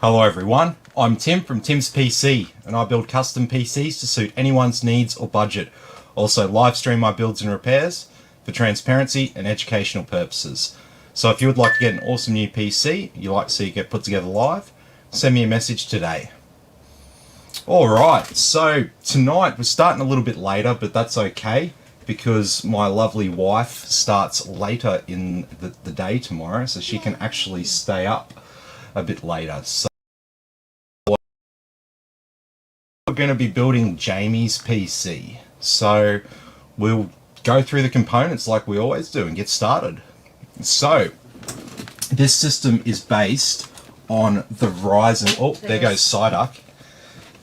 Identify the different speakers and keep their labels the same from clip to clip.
Speaker 1: Hello everyone, I'm Tim from Tim's PC and I build custom PCs to suit anyone's needs or budget. Also live stream my builds and repairs for transparency and educational purposes. So if you would like to get an awesome new PC you'd like to see it get put together live, send me a message today. Alright, so tonight we're starting a little bit later, but that's okay because my lovely wife starts later in the day tomorrow, so she can actually stay up a bit later. So we're going to be building Jamie's PC. So we'll go through the components like we always do and get started. So this system is based on the Ryzen, oh there goes Psyduck.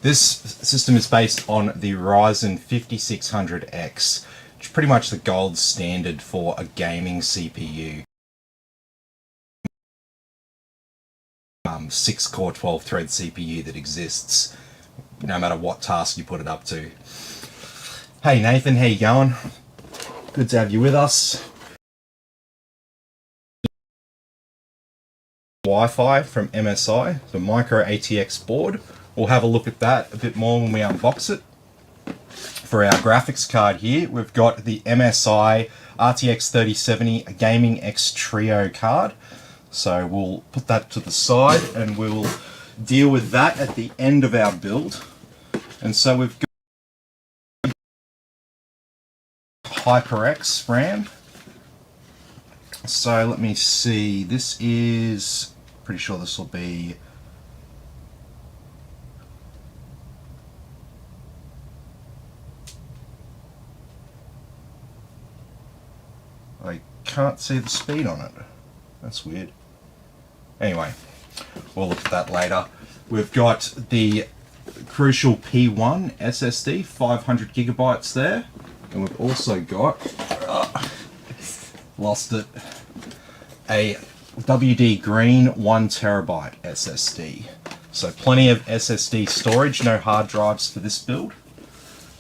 Speaker 1: This system is based on the Ryzen 5600X, which is pretty much the gold standard for a gaming CPU. 6-core 12-thread CPU that exists no matter what task you put it up to. Hey Nathan, how you going? Good to have you with us. Wi-Fi from MSI, the micro ATX board. We'll have a look at that a bit more when we unbox it. For our graphics card here, we've got the MSI RTX 3070 Gaming X Trio card. So we'll put that to the side and we'll deal with that at the end of our build. And so we've got HyperX RAM. So let me see, this is, pretty sure this will be I can't see the speed on it. That's weird. Anyway, we'll look at that later. We've got the Crucial P1 SSD, 500 gigabytes there. And we've also got, lost it, a WD Green 1 terabyte SSD. So plenty of SSD storage, no hard drives for this build.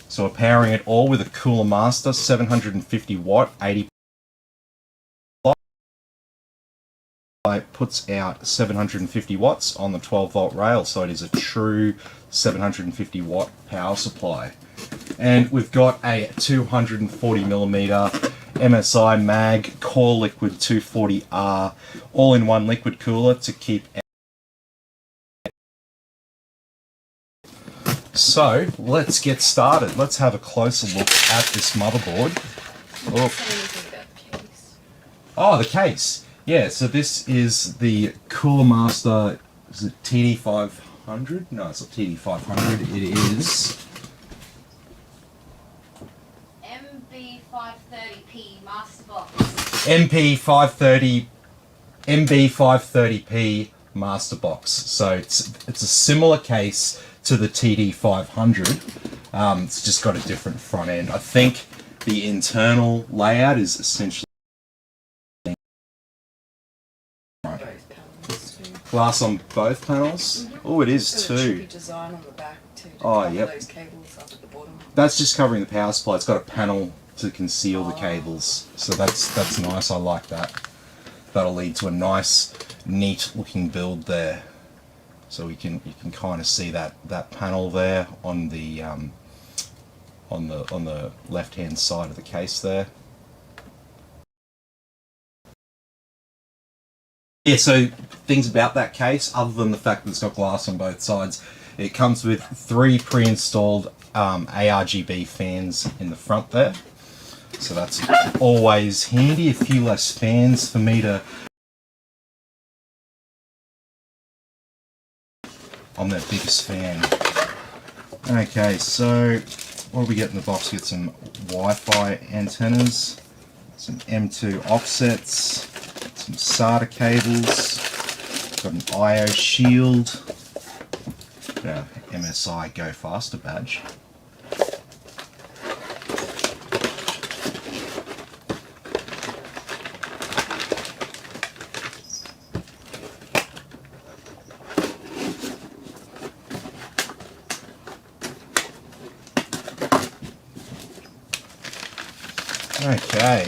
Speaker 1: So we're powering it all with a Cooler Master 750 watt 80. It puts out 750 watts on the 12 volt rail, so it is a true 750 watt power supply. And we've got a 240 millimeter MSI Mag Core Liquid 240R all-in-one liquid cooler to keep. So let's get started. Let's have a closer look at this motherboard. Oh, the case. Yeah, so this is the Cooler Master, is it TD500? No, it's not TD500, it is
Speaker 2: MB530p Masterbox.
Speaker 1: MB530P Masterbox. So it's a similar case to the TD500. It's just got a different front end. I think the internal layout is essentially glass on both panels. Mm-hmm. Oh, it is too.
Speaker 3: Design on the back to
Speaker 1: yep.
Speaker 3: those cables up at the bottom.
Speaker 1: That's just covering the power supply. It's got a panel to conceal the cables, so that's nice. I like that. That'll lead to a nice, neat looking build there. So you can kind of see that panel there on the left hand side of the case there. Yeah, so things about that case, other than the fact that it's got glass on both sides, it comes with 3 pre-installed ARGB fans in the front there. So that's always handy. A few less fans for me to on that biggest fan. Okay, so what do we get in the box? We get some Wi-Fi antennas, some M2 offsets, some SATA cables, got an IO shield, got our MSI Go Faster badge. Okay.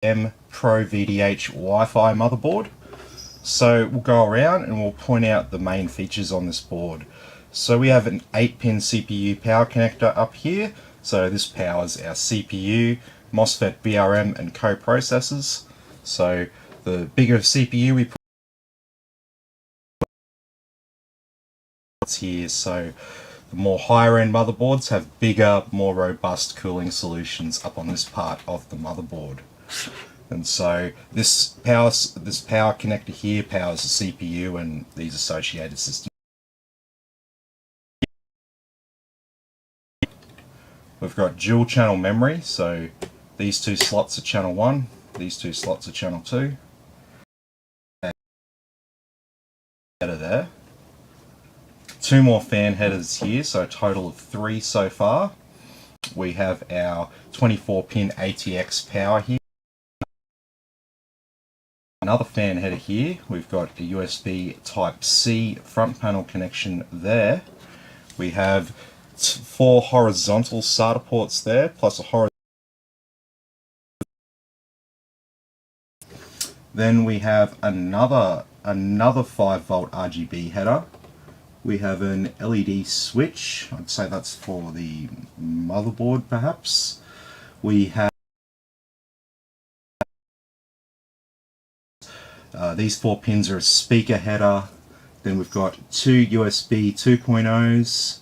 Speaker 1: M Pro VDH Wi-Fi motherboard. So we'll go around and we'll point out the main features on this board. So we have an 8-pin CPU power connector up here. So this powers our CPU, MOSFET, BRM and coprocessors. So the bigger CPU we put here, so the more higher end motherboards have bigger, more robust cooling solutions up on this part of the motherboard. And so this power connector here powers the CPU and these associated systems. We've got dual channel memory, so these two slots are channel 1, these two slots are channel 2. Header there. 2 more fan headers here, so a total of 3 so far. We have our 24-pin ATX power here. Another fan header here. We've got a USB Type-C front panel connection there. We have 4 horizontal SATA ports there, plus a horizontal. Then we have another 5-volt RGB header. We have an LED switch. I'd say that's for the motherboard, perhaps. We have these 4 pins are a speaker header. Then we've got 2 USB 2.0s.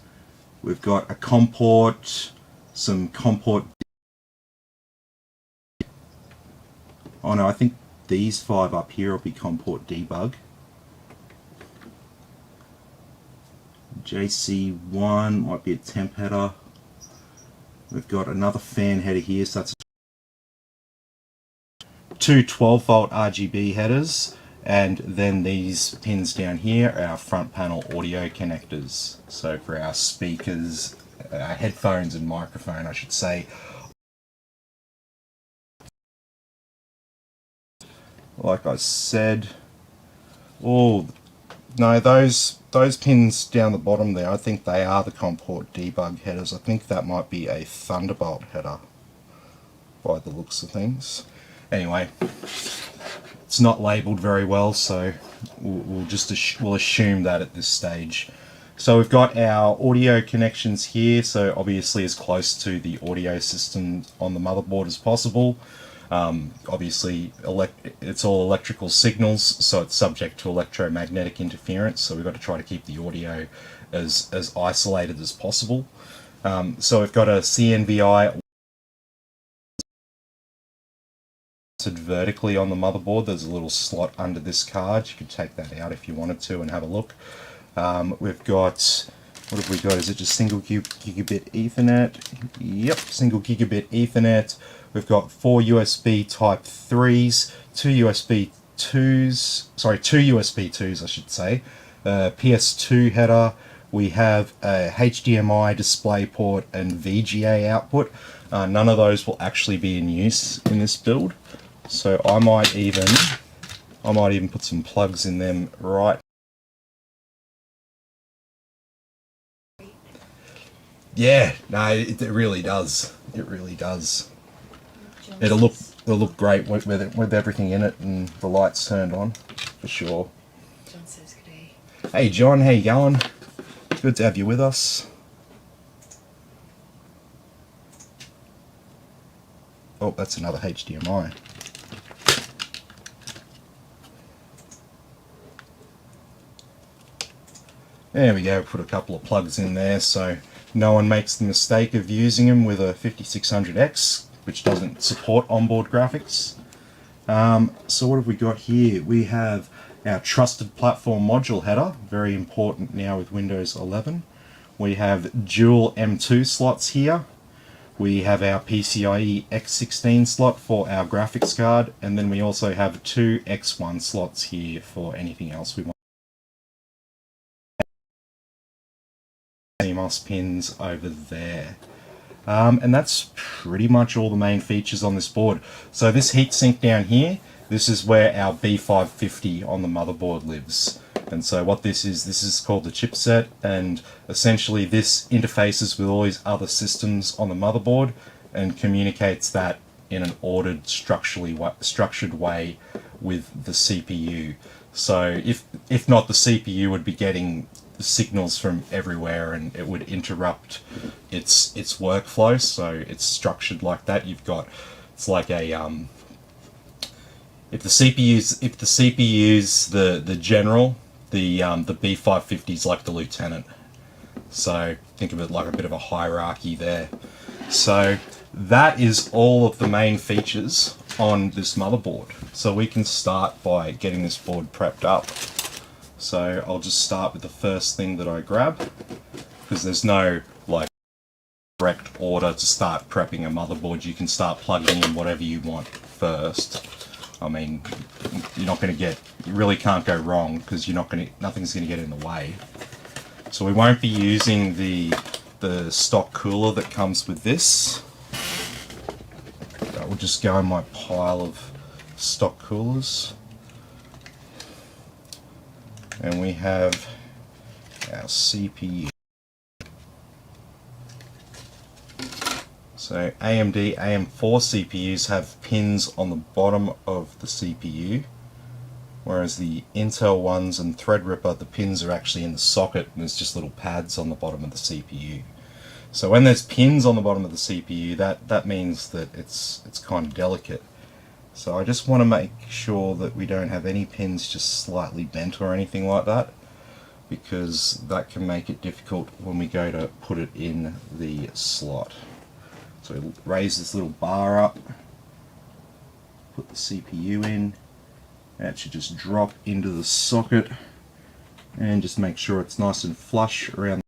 Speaker 1: We've got a COM port, some COM port. Oh no, I think these 5 up here will be COM port debug. JC1 might be a temp header. We've got another fan header here, so that's 2 12-volt RGB headers, and then these pins down here are our front panel audio connectors. So for our speakers, our headphones and microphone, I should say. Like I said, oh no, those pins down the bottom there, I think they are the COM port debug headers. I think that might be a Thunderbolt header by the looks of things. Anyway, it's not labelled very well, so we'll assume that at this stage. So we've got our audio connections here, so obviously as close to the audio system on the motherboard as possible. Obviously it's all electrical signals, so it's subject to electromagnetic interference, so we've got to try to keep the audio as isolated as possible. So we've got a CNVI vertically on the motherboard. There's a little slot under this card. You could take that out if you wanted to and have a look. We've got, what have we got? Is it just single gigabit Ethernet? Yep, single gigabit Ethernet. We've got 4 USB Type 3s, 2 USB 2s, I should say. PS2 header. We have a HDMI display port and VGA output. None of those will actually be in use in this build. So I might even put some plugs in them right. Yeah, no, it really does. It really does. It'll look great with everything in it and the lights turned on, for sure.
Speaker 3: John says good day.
Speaker 1: Hey John, how you going? Good to have you with us. Oh, that's another HDMI. There we go, put a couple of plugs in there so no one makes the mistake of using them with a 5600X, which doesn't support onboard graphics. So what have we got here? We have our trusted platform module header, very important now with Windows 11. We have dual M2 slots here. We have our PCIe X16 slot for our graphics card, and then we also have 2 X1 slots here for anything else we want. CMOS pins over there. And that's pretty much all the main features on this board. So this heatsink down here, this is where our B550 on the motherboard lives. And so what this is called the chipset, and essentially this interfaces with all these other systems on the motherboard and communicates that in an ordered, structured way with the CPU. So if not, the CPU would be getting signals from everywhere and it would interrupt its workflow. So it's structured like that. It's like a if the CPU's the general, the B550 is like the lieutenant. So think of it like a bit of a hierarchy there. So that is all of the main features on this motherboard. So we can start by getting this board prepped up. So I'll just start with the first thing that I grab, because there's no like correct order to start prepping a motherboard. You can start plugging in whatever you want first. I mean, you really can't go wrong, because nothing's gonna get in the way. So we won't be using the stock cooler that comes with this. That will just go in my pile of stock coolers. And we have our CPU. So AMD AM4 CPUs have pins on the bottom of the CPU, whereas the Intel ones and Threadripper, the pins are actually in the socket and there's just little pads on the bottom of the CPU. So when there's pins on the bottom of the CPU, that means that it's kind of delicate. So I just want to make sure that we don't have any pins just slightly bent or anything like that, because that can make it difficult when we go to put it in the slot. So raise this little bar up, put the CPU in, that should just drop into the socket, and just make sure it's nice and flush around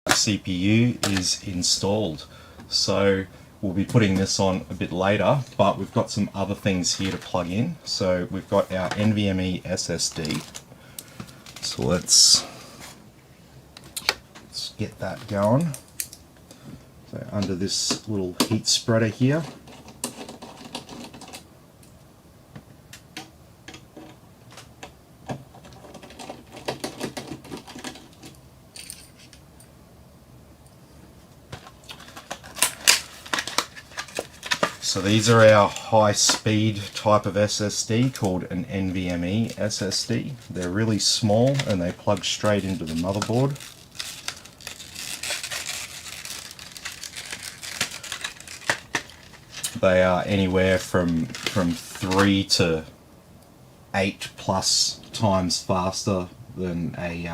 Speaker 1: the CPU is installed. So we'll be putting this on a bit later, but we've got some other things here to plug in. So we've got our NVMe SSD. So let's get that going. So under this little heat spreader here. So these are our high-speed type of SSD called an NVMe SSD. They're really small and they plug straight into the motherboard. They are anywhere from 3 to 8 plus times faster than a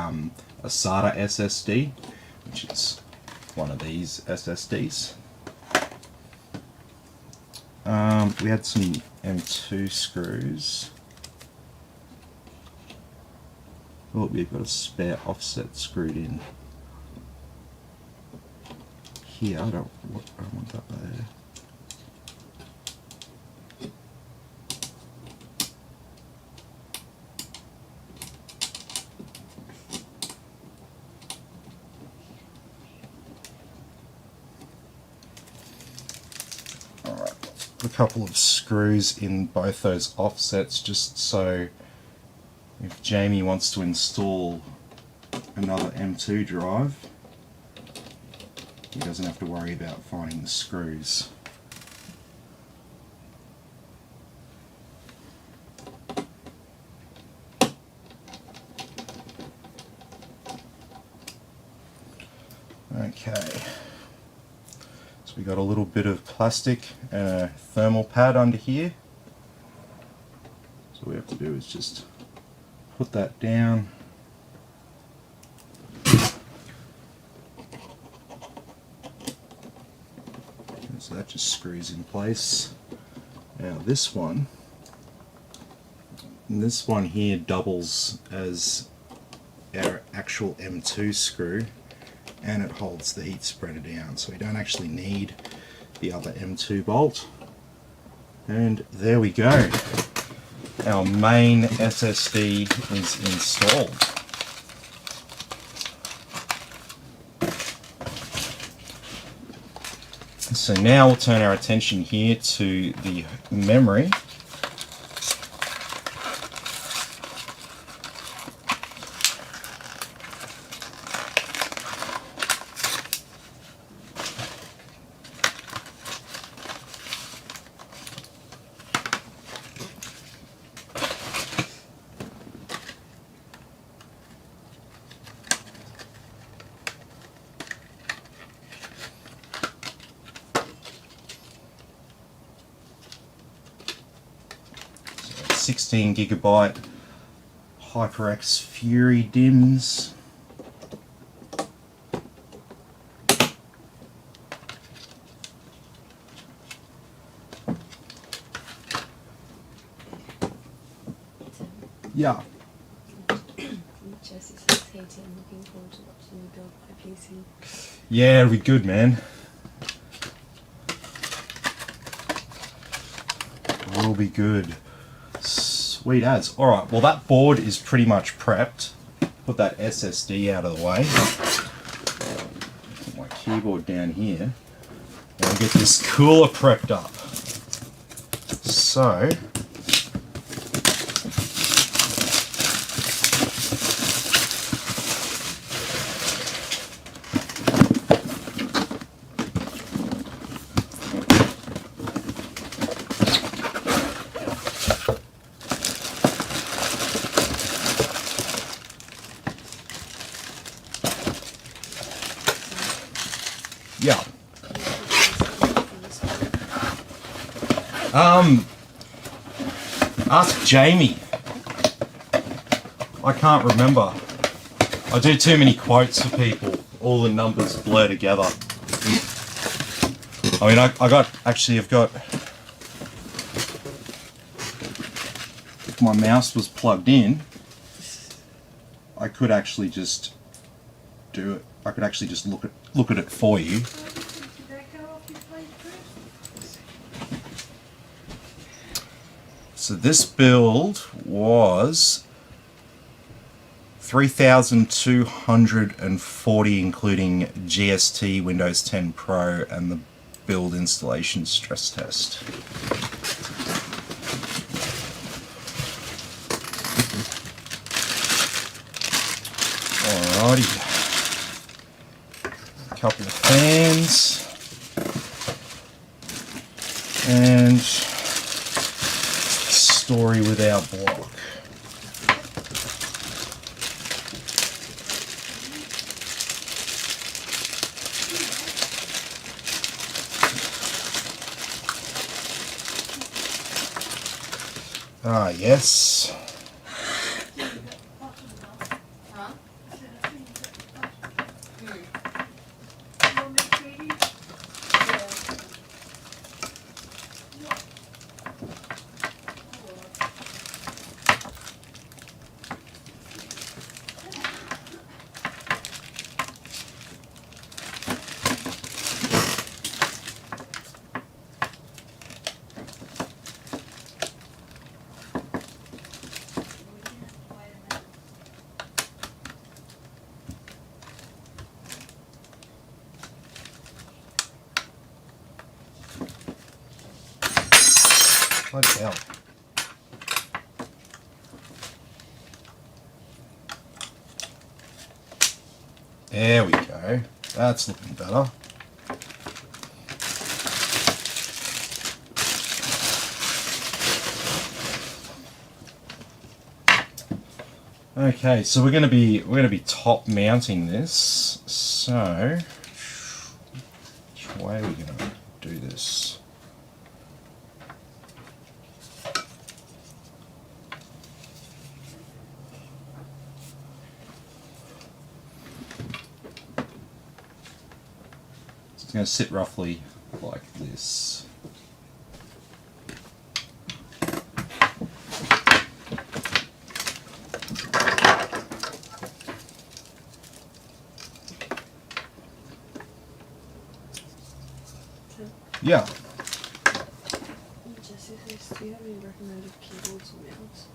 Speaker 1: SATA SSD, which is one of these SSDs. We had some M2 screws. Oh, we've got a spare offset screwed in here. I don't want that there. A couple of screws in both those offsets, just so if Jamie wants to install another M2 drive, he doesn't have to worry about finding the screws. Okay. We got a little bit of plastic and a thermal pad under here. So what we have to do is just put that down. And so that just screws in place. Now this one here doubles as our actual M2 screw, and it holds the heat spreader down, so we don't actually need the other M2 bolt. And there we go. Our main SSD is installed. So now we'll turn our attention here to the memory. 16GB HyperX Fury DIMMs. Yeah.
Speaker 3: Jesse says, hey Tim, looking forward to watching you build my PC.
Speaker 1: Yeah, it'll be good, man. It will be good. Sweet as. Alright, well that board is pretty much prepped. Put that SSD out of the way. Put my keyboard down here. And I'll get this cooler prepped up. So, yeah. Ask Jamie. I can't remember. I do too many quotes for people. All the numbers blur together. I mean, I've got, if my mouse was plugged in, I could actually just do it. I could actually just look at it for you. So this build was 3,240, including GST, Windows 10 Pro, and the build installation stress test. Alrighty. A couple of fans. And story with our block. Ah, yes.
Speaker 2: Huh?
Speaker 1: Bloody hell. There we go. That's looking better. Okay, so we're gonna be top mounting this. So which way are we gonna do this? It's going to sit roughly like this. Yeah.
Speaker 3: Jesse says, do you have any recommended keyboards or mouse?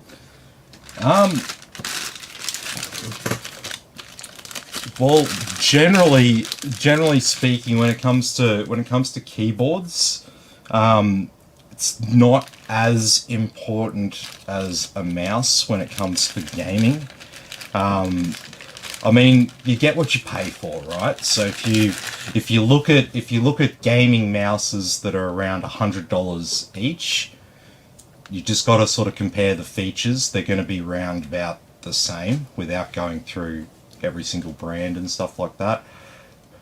Speaker 1: Well, generally speaking, when it comes to keyboards, it's not as important as a mouse when it comes to gaming. I mean, you get what you pay for, right? So if you look at gaming mouses that are around $100 each, you just got to sort of compare the features. They're going to be round about the same without going through every single brand and stuff like that.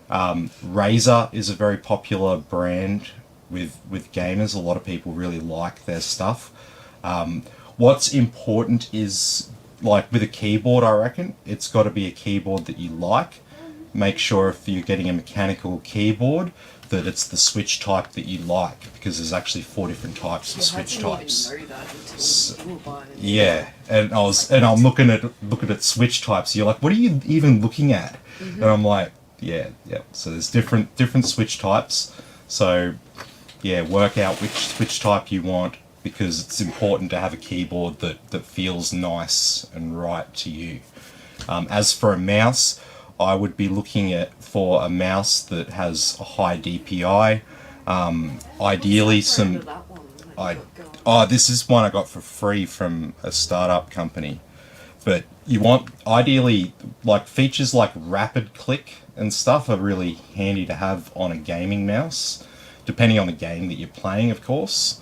Speaker 1: Razer is a very popular brand with gamers. A lot of people really like their stuff. What's important is, like with a keyboard, I reckon it's got to be a keyboard that you like. Make sure if you're getting a mechanical keyboard that it's the switch type that you like, because there's actually 4 different types of switch types. Yeah, and I'm looking at switch types. You're like, what are you even looking at? And I'm like, yeah. So there's different switch types. So yeah, work out which switch type you want, because it's important to have a keyboard that feels nice and right to you. As for a mouse, I would be looking for a mouse that has a high DPI. Ideally some... this is one I got for free from a startup company. But you want, ideally, like features like rapid click and stuff are really handy to have on a gaming mouse, depending on the game that you're playing, of course.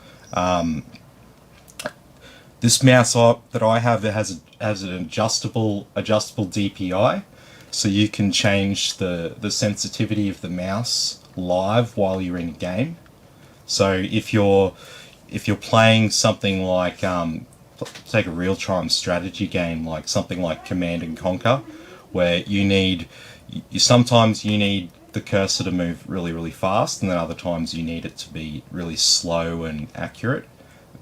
Speaker 1: This mouse that I have has an adjustable DPI, so you can change the sensitivity of the mouse live while you're in a game. So if you're playing something like take a real-time strategy game, like something like Command and Conquer, where sometimes you need the cursor to move really, really fast, and then other times you need it to be really slow and accurate.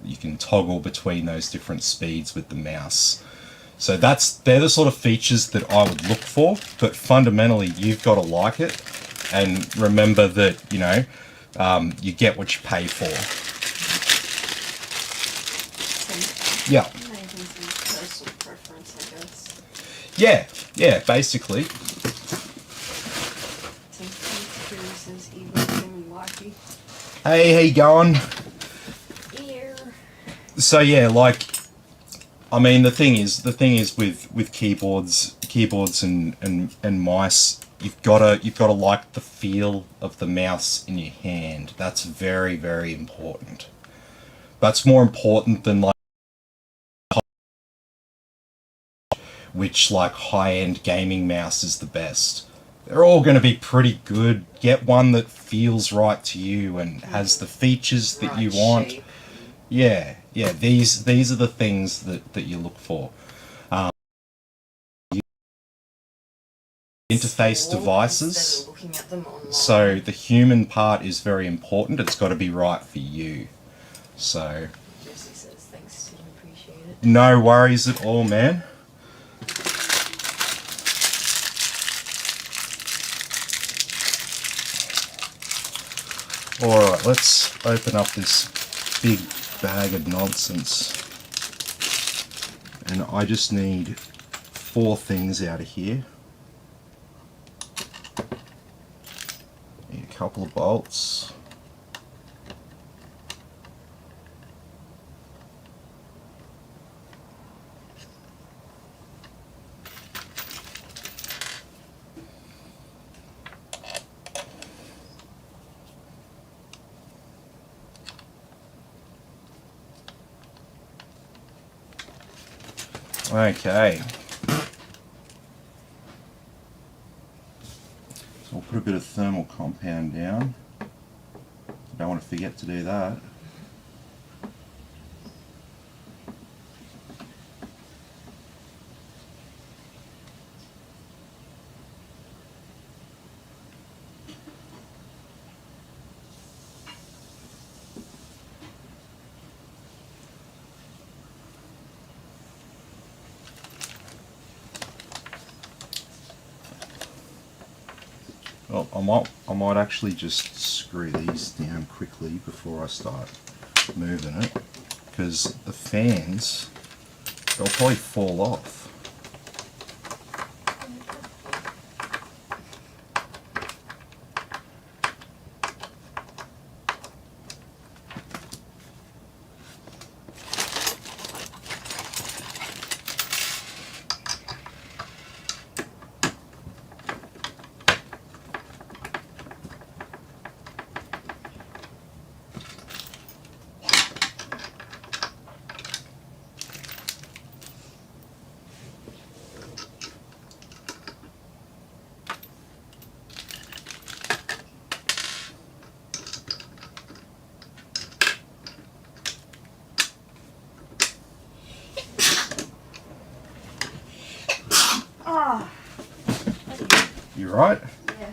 Speaker 1: You can toggle between those different speeds with the mouse. So they're the sort of features that I would look for, but fundamentally you've got to like it, and remember that, you get what you pay for. Yeah.
Speaker 3: Personal preference, I guess.
Speaker 1: Yeah, basically. Hey, how you going?
Speaker 3: Here.
Speaker 1: So yeah, like, I mean, the thing is with keyboards and mice, you've gotta like the feel of the mouse in your hand. That's very, very important. That's more important than like which like high-end gaming mouse is the best. They're all going to be pretty good. Get one that feels right to you and has the features that you want.
Speaker 3: Shape.
Speaker 1: Yeah. These are the things that you look for. Interface devices. So the human part is very important. It's got to be right for you. So.
Speaker 3: Jesse says thanks, Tim. Appreciate it.
Speaker 1: No worries at all, man. Alright, let's open up this big bag of nonsense. And I just need 4 things out of here. Need a couple of bolts. Okay. So we'll put a bit of thermal compound down. Don't want to forget to do that. Well, I might actually just screw these down quickly before I start moving it, because the fans, they'll probably fall off. right?
Speaker 2: Yeah.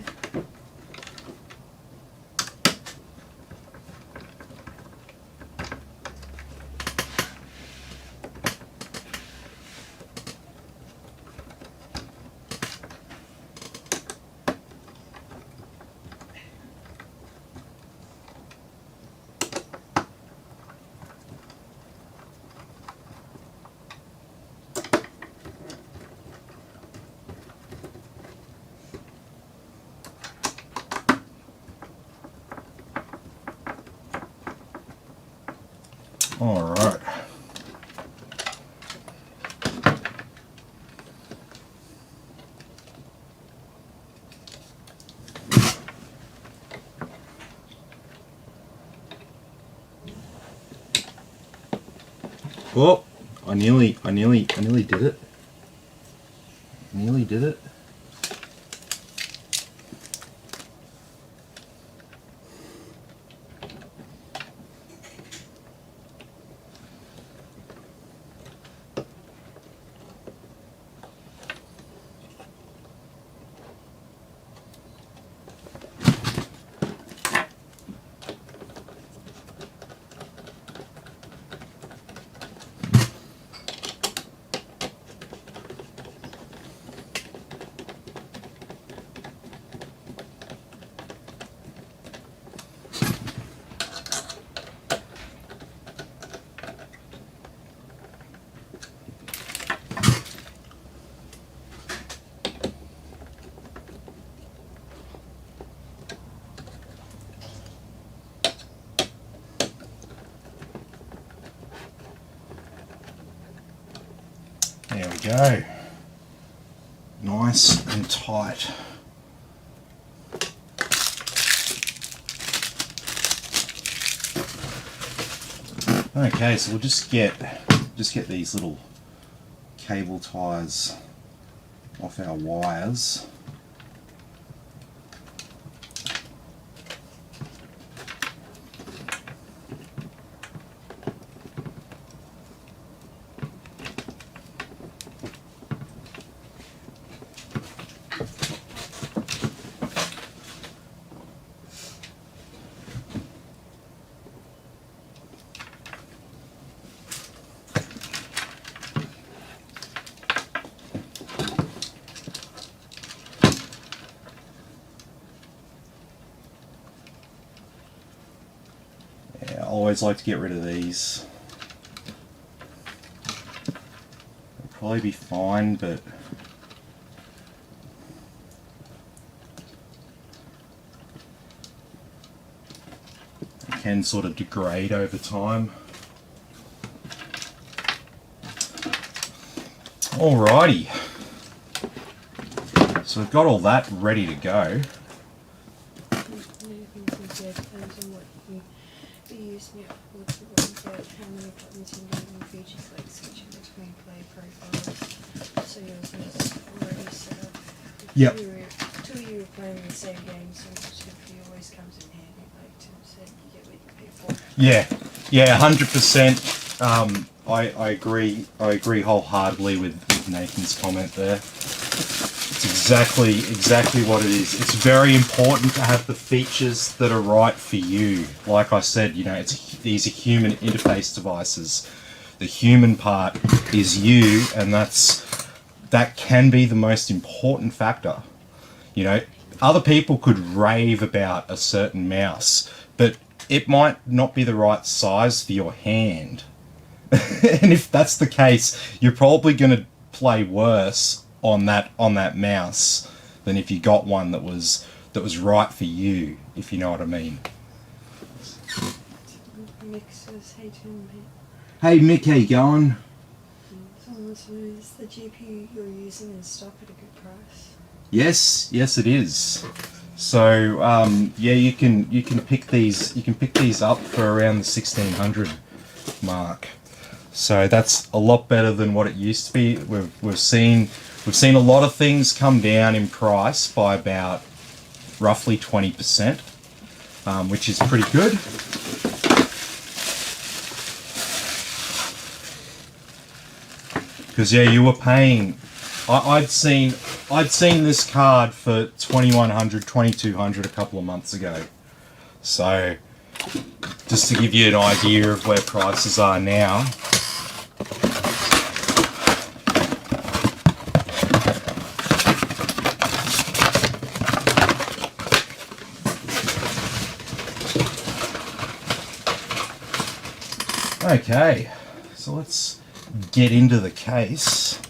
Speaker 1: All right. Oh, I nearly did it. Nearly did it. There we go. Nice and tight. Okay, so we'll just get these little cable ties off our wires. I always like to get rid of these. They'll probably be fine, but they can sort of degrade over time. Alrighty. So we've got all that ready to go.
Speaker 3: How many buttons you need in features like switching between play profiles. So yours is already set up.
Speaker 1: Yep.
Speaker 3: Two you were playing the same game, so it always comes in handy. Like Tim said, you get what you pay for.
Speaker 1: Yeah, 100%. I agree. I agree wholeheartedly with Nathan's comment there. It's exactly what it is. It's very important to have the features that are right for you. Like I said, you know, these are human interface devices. The human part is you, and that can be the most important factor. You know, other people could rave about a certain mouse, but it might not be the right size for your hand. And if that's the case, you're probably going to play worse on that mouse than if you got one that was right for you, if you know what I mean.
Speaker 3: Mick says, hey Tim,
Speaker 1: Hey Mick, how you going?
Speaker 3: someone wants to know, is the GPU you're using in stock at a good price?
Speaker 1: Yes, it is. So yeah, you can pick these up for around the 1600 mark. So that's a lot better than what it used to be. We've seen a lot of things come down in price by about roughly 20%, which is pretty good. Because yeah, you were paying. I'd seen I'd seen this card for 2100, 2200 a couple of months ago. So, just to give you an idea of where prices are now. Okay, so let's get into the case.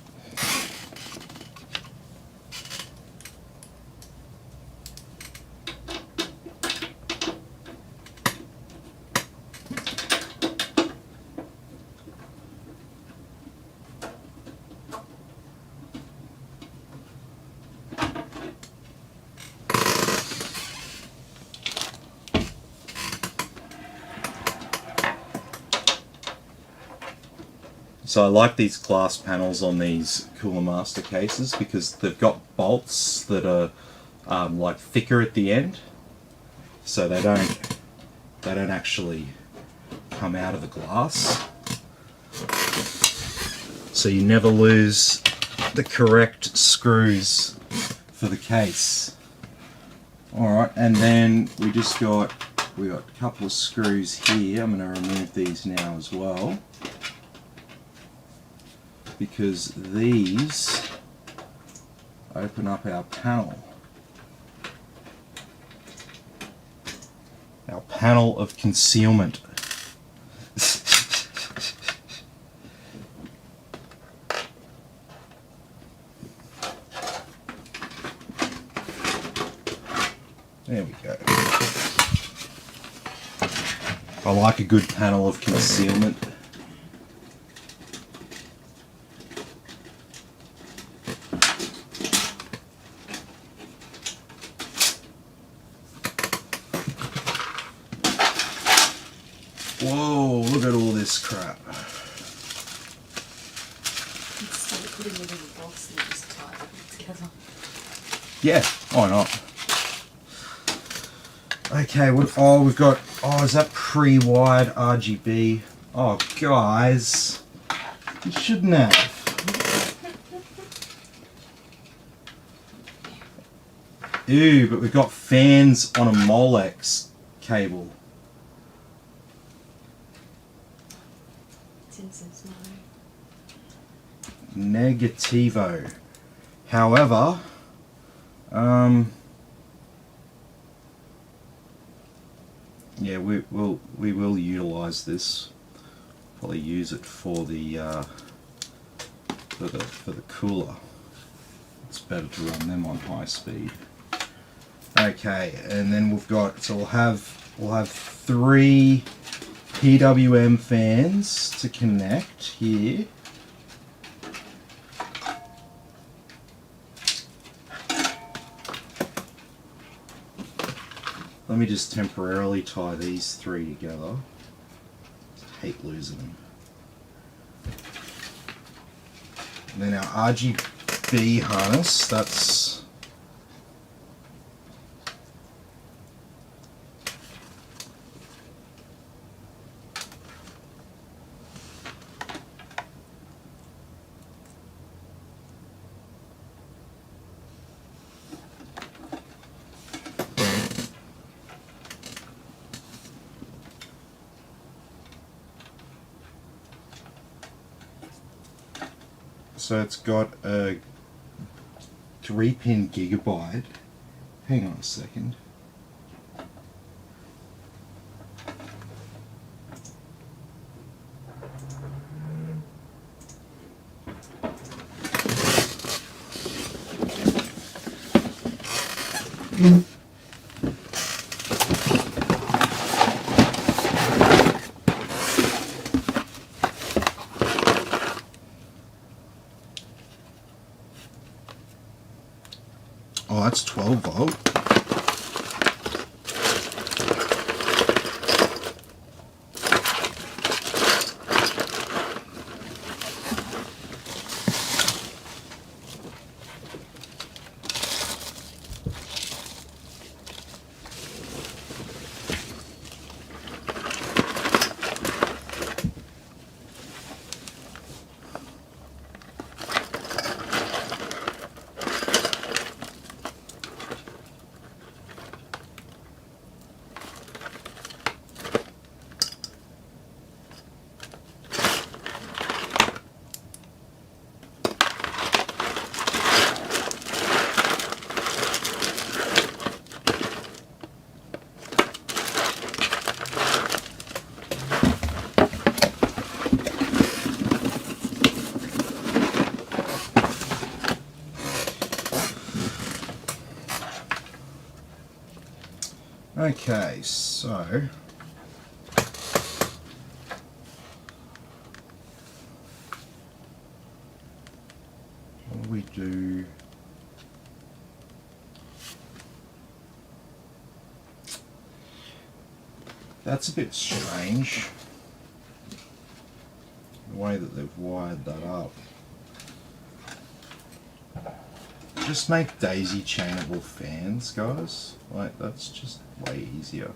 Speaker 1: So I like these glass panels on these Cooler Master cases because they've got bolts that are like thicker at the end, so they don't actually come out of the glass. So you never lose the correct screws for the case. All right, and then we got a couple of screws here. I'm going to remove these now as well, because these open up our panel. Our panel of concealment. There we go. I like a good panel of concealment. Whoa, look at all this crap.
Speaker 3: Instead of putting it in a box and just tie it together.
Speaker 1: Yeah, why not? Okay, we've got, is that pre-wired RGB? Oh, guys, you shouldn't have. Ew, but we've got fans on a Molex cable.
Speaker 3: Tim says no.
Speaker 1: Negativo. However, yeah, we will utilize this. Probably use it for the for the cooler. It's better to run them on high speed. Okay, and then we'll have 3 PWM fans to connect here. Let me just temporarily tie these 3 together. I hate losing them. And then our RGB harness, that's so it's got a 3-pin gigabyte. Hang on a second. Oh, that's 12 volt. Okay, so what do we do? That's a bit strange, the way that they've wired that up. Just make daisy chainable fans, guys. Like, that's just way easier.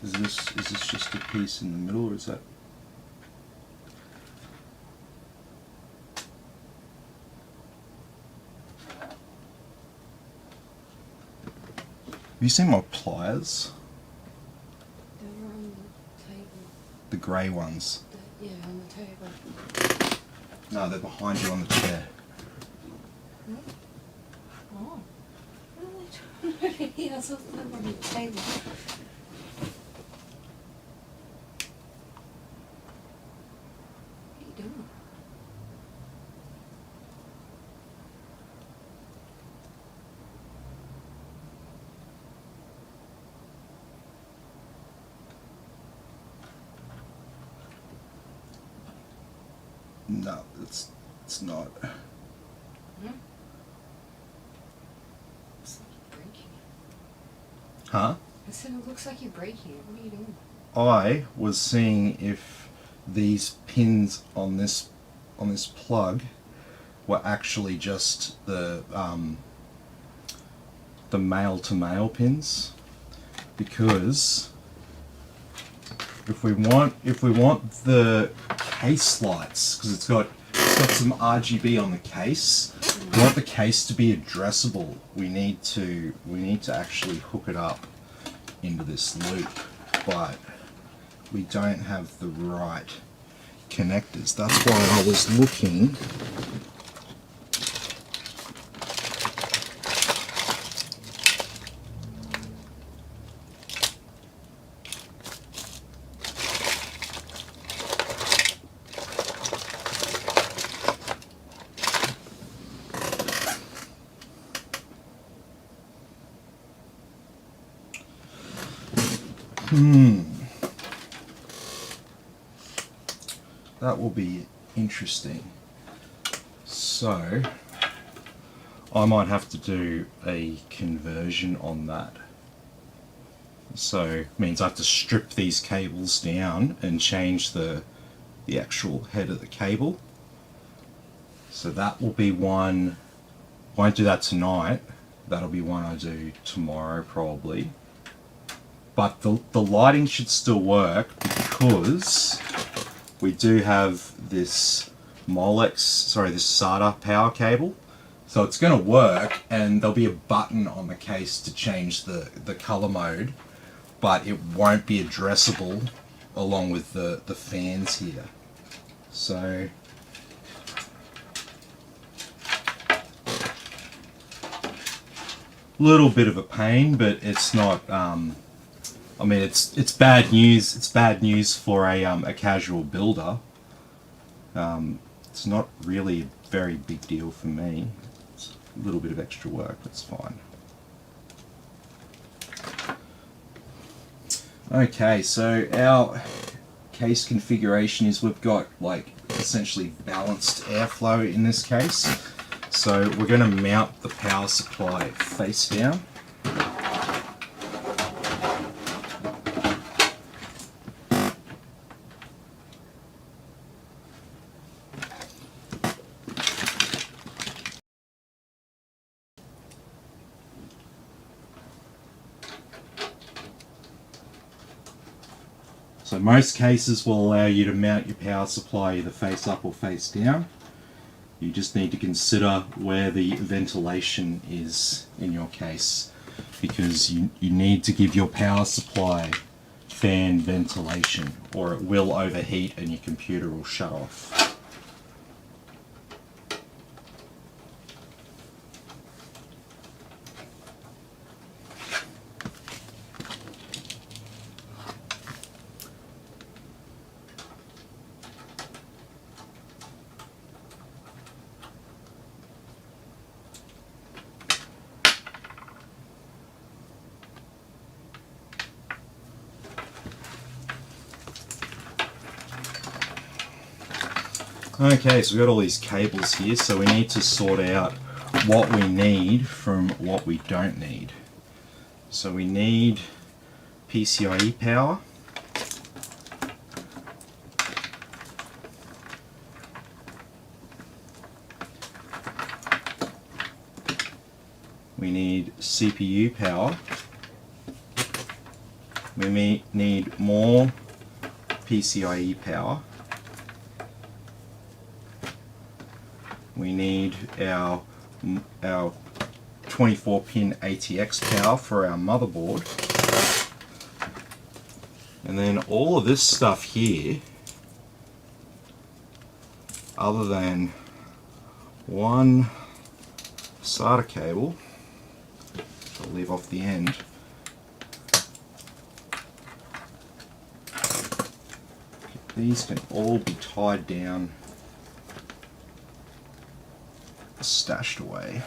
Speaker 1: Is this just a piece in the middle, or is that? Have you seen my pliers?
Speaker 3: They were on the table.
Speaker 1: The grey ones?
Speaker 3: Yeah, on the table.
Speaker 1: No, they're behind you on the chair.
Speaker 3: What? Oh. What are they doing? Yeah, I saw them on the table. What are you doing?
Speaker 1: No, it's not.
Speaker 3: Hmm? Looks like you're breaking it.
Speaker 1: Huh?
Speaker 3: I said it looks like you're breaking it. What are you doing?
Speaker 1: I was seeing if these pins on this plug were actually just the male to male pins, because if we want the case lights, because it's got some RGB on the case, if we want the case to be addressable, we need to actually hook it up into this loop, but we don't have the right connectors. That's why I was looking. That will be interesting. So I might have to do a conversion on that. So it means I have to strip these cables down and change the actual head of the cable. So that will be one. Won't do that tonight. That'll be one I do tomorrow probably. But the lighting should still work, because we do have this this SATA power cable. So it's going to work, and there'll be a button on the case to change the color mode, but it won't be addressable along with the fans here. So little bit of a pain, but it's not. I mean, it's bad news. It's bad news for a casual builder. It's not really a very big deal for me. It's a little bit of extra work. That's fine. Okay, so our case configuration is we've got like essentially balanced airflow in this case. So we're going to mount the power supply face down. So most cases will allow you to mount your power supply either face up or face down. You just need to consider where the ventilation is in your case, because you need to give your power supply fan ventilation, or it will overheat and your computer will shut off. Okay, so we've got all these cables here, so we need to sort out what we need from what we don't need. So we need PCIe power. We need CPU power. We may need more PCIe power. We need our 24-pin ATX power for our motherboard. And then all of this stuff here, other than one SATA cable, I'll leave off the end. These can all be tied down, stashed away.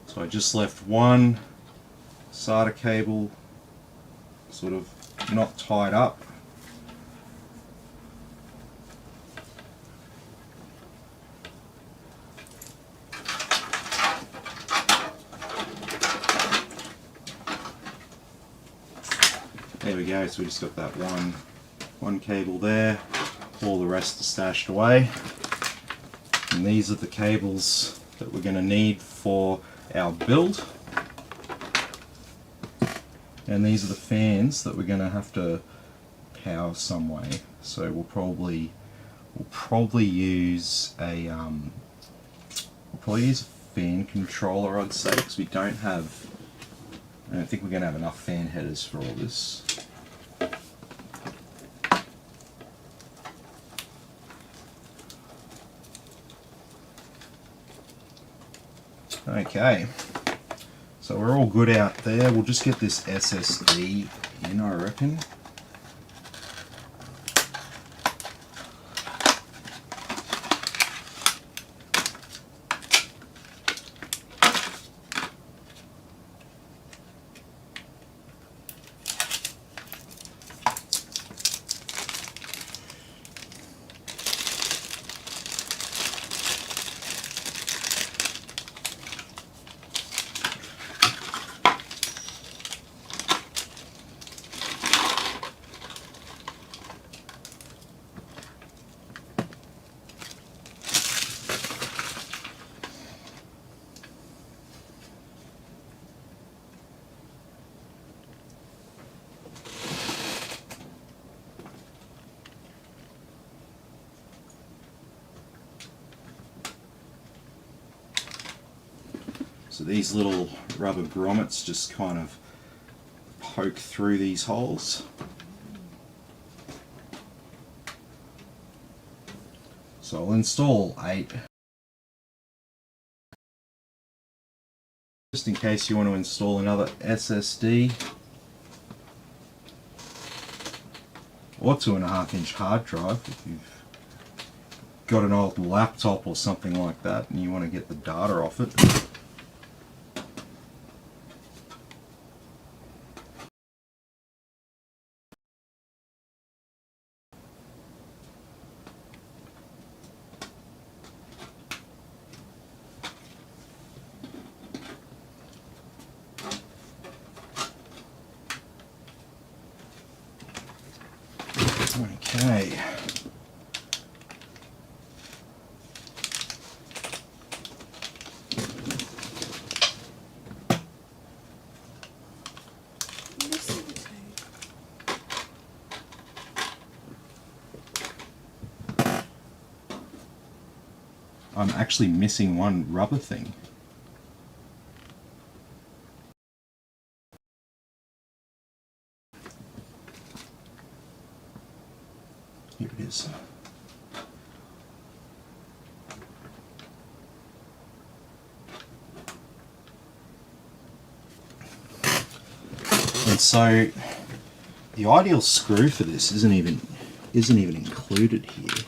Speaker 1: So I just left one SATA cable sort of not tied up. There we go, so we just got that one cable there, all the rest are stashed away. And these are the cables that we're going to need for our build. And these are the fans that we're going to have to power some way. So we'll probably use a fan controller, I'd say, because I don't think we're going to have enough fan headers for all this. Okay, so we're all good out there. We'll just get this SSD in, I reckon. So these little rubber grommets just kind of poke through these holes. So I'll install 8. Just in case you want to install another SSD or 2.5-inch hard drive if you've got an old laptop or something like that and you want to get the data off it. Okay. I'm actually missing one rubber thing. Here it is. And so the ideal screw for this isn't even included here.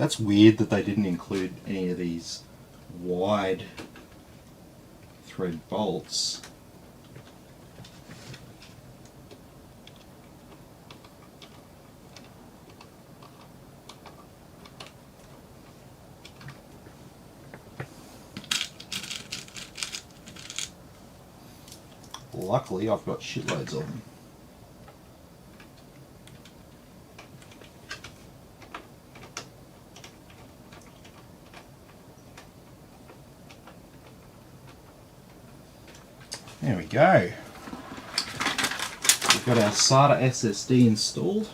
Speaker 1: That's weird that they didn't include any of these wide thread bolts. Luckily, I've got shitloads of them. There we go. We've got our SATA SSD installed.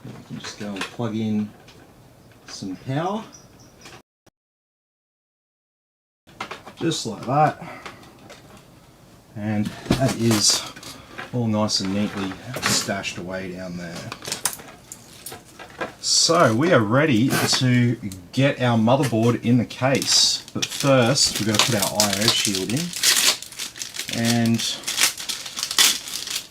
Speaker 1: We can just go and plug in some power. Just like that. And that is all nice and neatly stashed away down there. So we are ready to get our motherboard in the case. But first, we've got to put our I/O shield in. And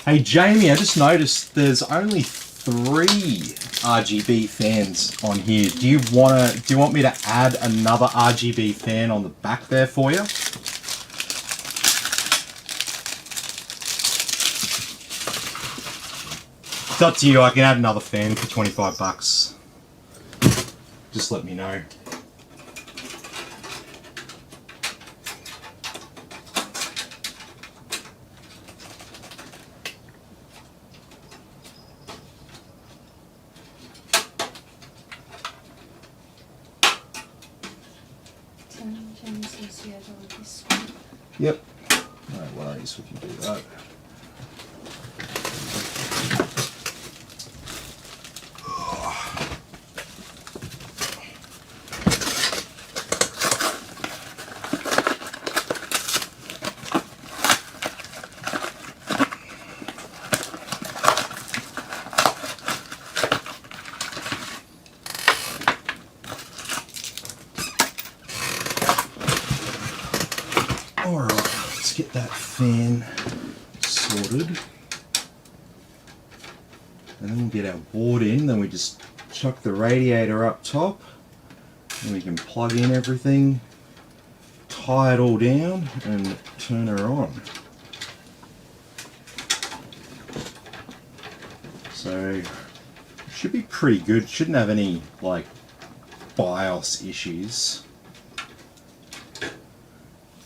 Speaker 1: hey Jamie, I just noticed there's only 3 RGB fans on here. Do you want me to add another RGB fan on the back there for you? It's up to you. I can add another fan for 25 bucks. Just let me know. Yep. No worries, we can do that. Alright, let's get that fan sorted. And then we'll get our board in, then we just chuck the radiator up top. And we can plug in everything, tie it all down, and turn her on. So, should be pretty good. Shouldn't have any, like, BIOS issues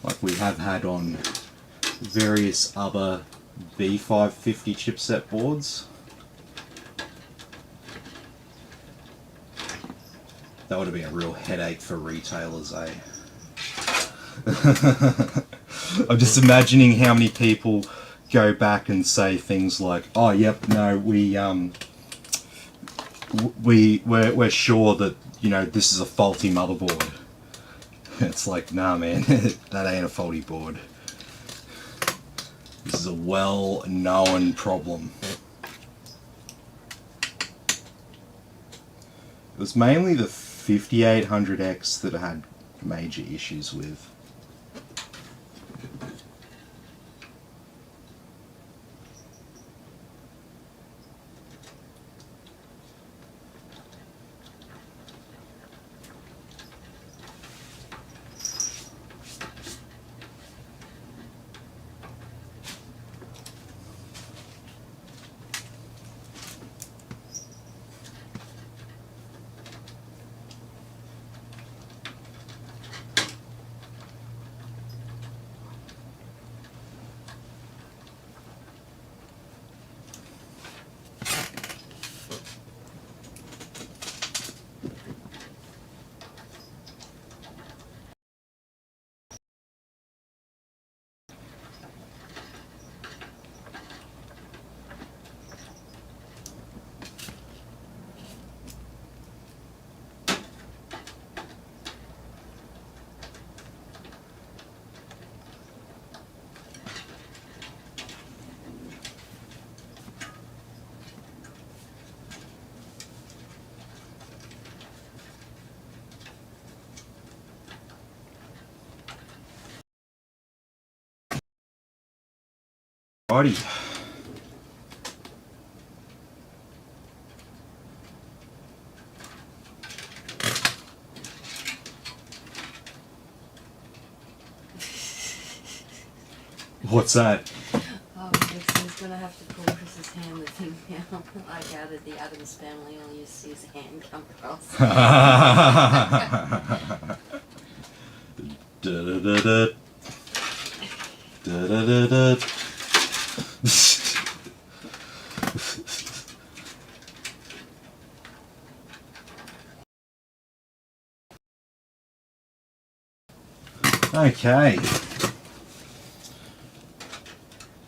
Speaker 1: like we have had on various other B550 chipset boards. That would have been a real headache for retailers, eh? I'm just imagining how many people go back and say things like, "Oh, yep, no, we're sure that, you know, this is a faulty motherboard." It's like, nah man, that ain't a faulty board. This is a well-known problem. It was mainly the 5800X that I had major issues with. Alrighty. What's that?
Speaker 3: Oh, Dixon's gonna have to pull Chris's hand with him now. Like out of the Addams family, all you see his hand come across.
Speaker 1: Da-da-da-da. Da-da-da-da. Okay.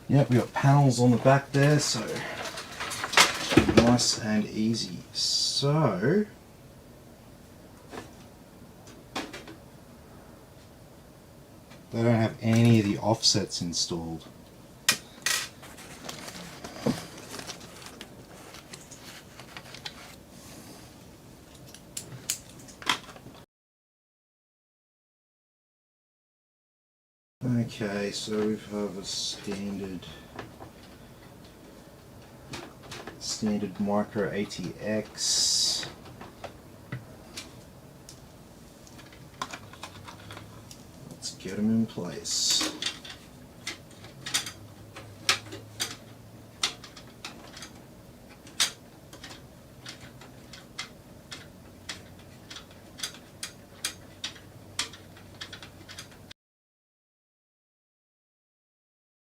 Speaker 1: Yep, we got panels on the back there, so nice and easy. So they don't have any of the offsets installed. Okay, so we have a standard micro ATX. Let's get them in place.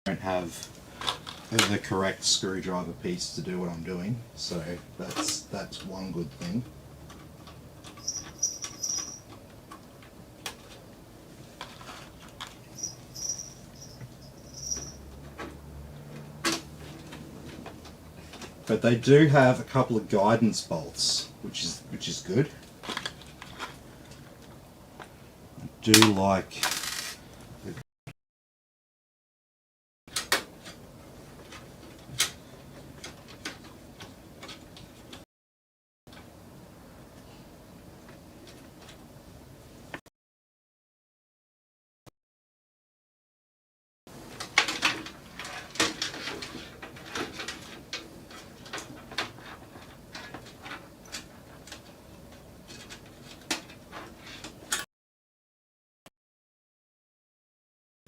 Speaker 1: Don't have the correct screwdriver piece to do what I'm doing, so that's one good thing. But they do have a couple of guidance bolts, which is good. I do like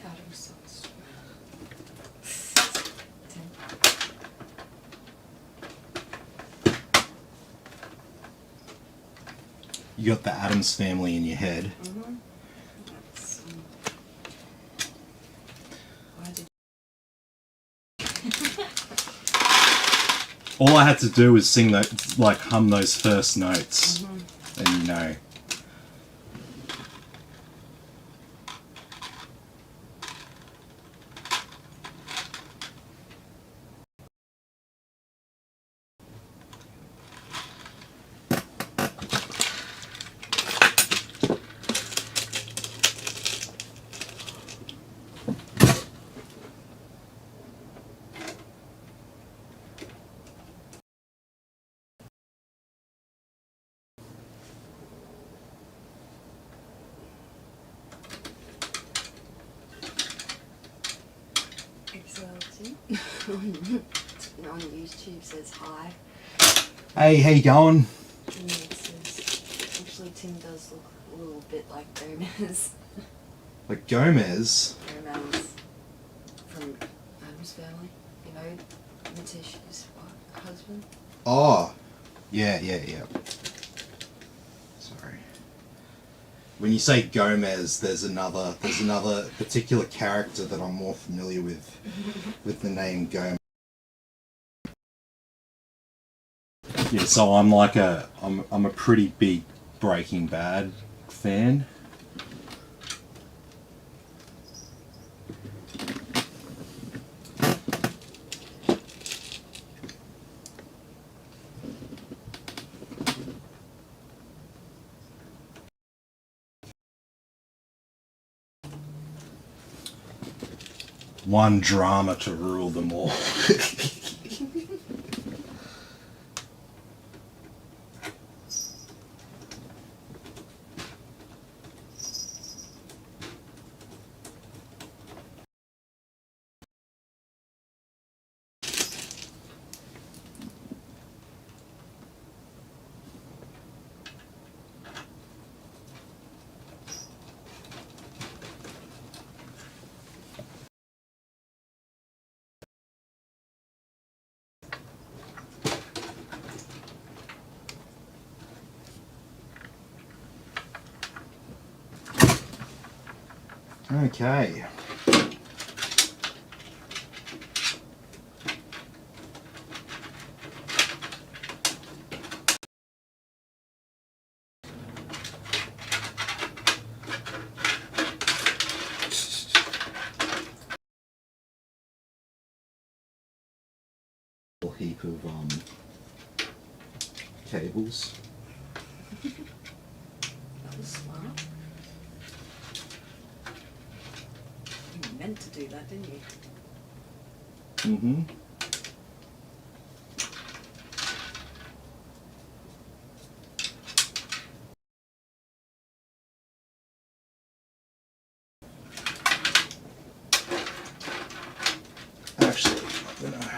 Speaker 3: Addams sauce.
Speaker 1: you got the Addams family in your head.
Speaker 3: Mm-hmm. That's, why did
Speaker 1: All I had to do was sing that, like hum those first notes, and you know.
Speaker 3: XLT on YouTube says hi.
Speaker 1: Hey, how you going?
Speaker 3: And it says, actually Tim does look a little bit like Gomez.
Speaker 1: Like Gomez?
Speaker 3: Gomez from Addams family. You know, Matish's husband.
Speaker 1: Oh, yeah. Sorry. When you say Gomez, there's another particular character that I'm more familiar with the name Gomez. Yeah, so I'm a pretty big Breaking Bad fan. One drama to rule them all. Okay. A heap of cables.
Speaker 3: That was smart. You meant to do that, didn't you?
Speaker 1: Mm-hmm. Actually, I'm gonna...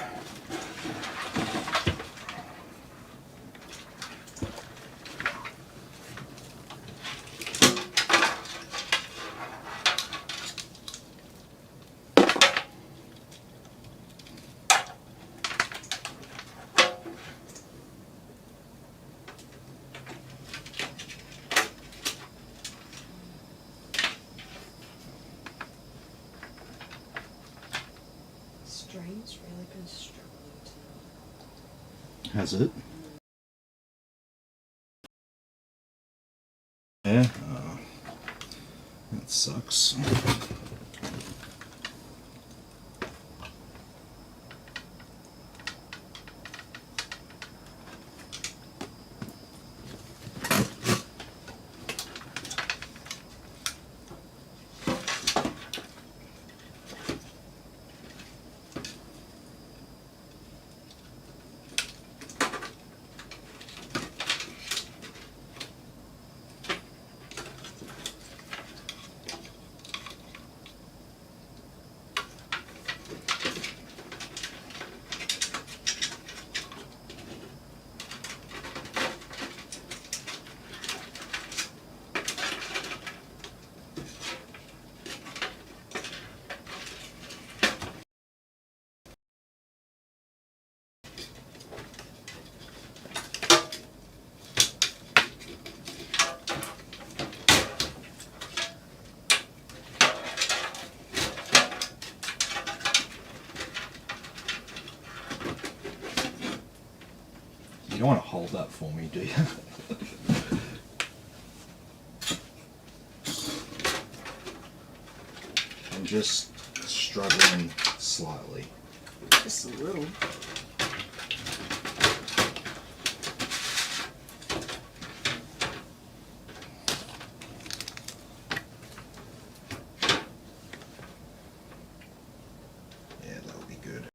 Speaker 3: Stream's really been struggling tonight.
Speaker 1: Has it? Yeah. That sucks. You don't want to hold that for me, do you? I'm just struggling slightly.
Speaker 3: Just a little.
Speaker 1: Yeah, that'll be good.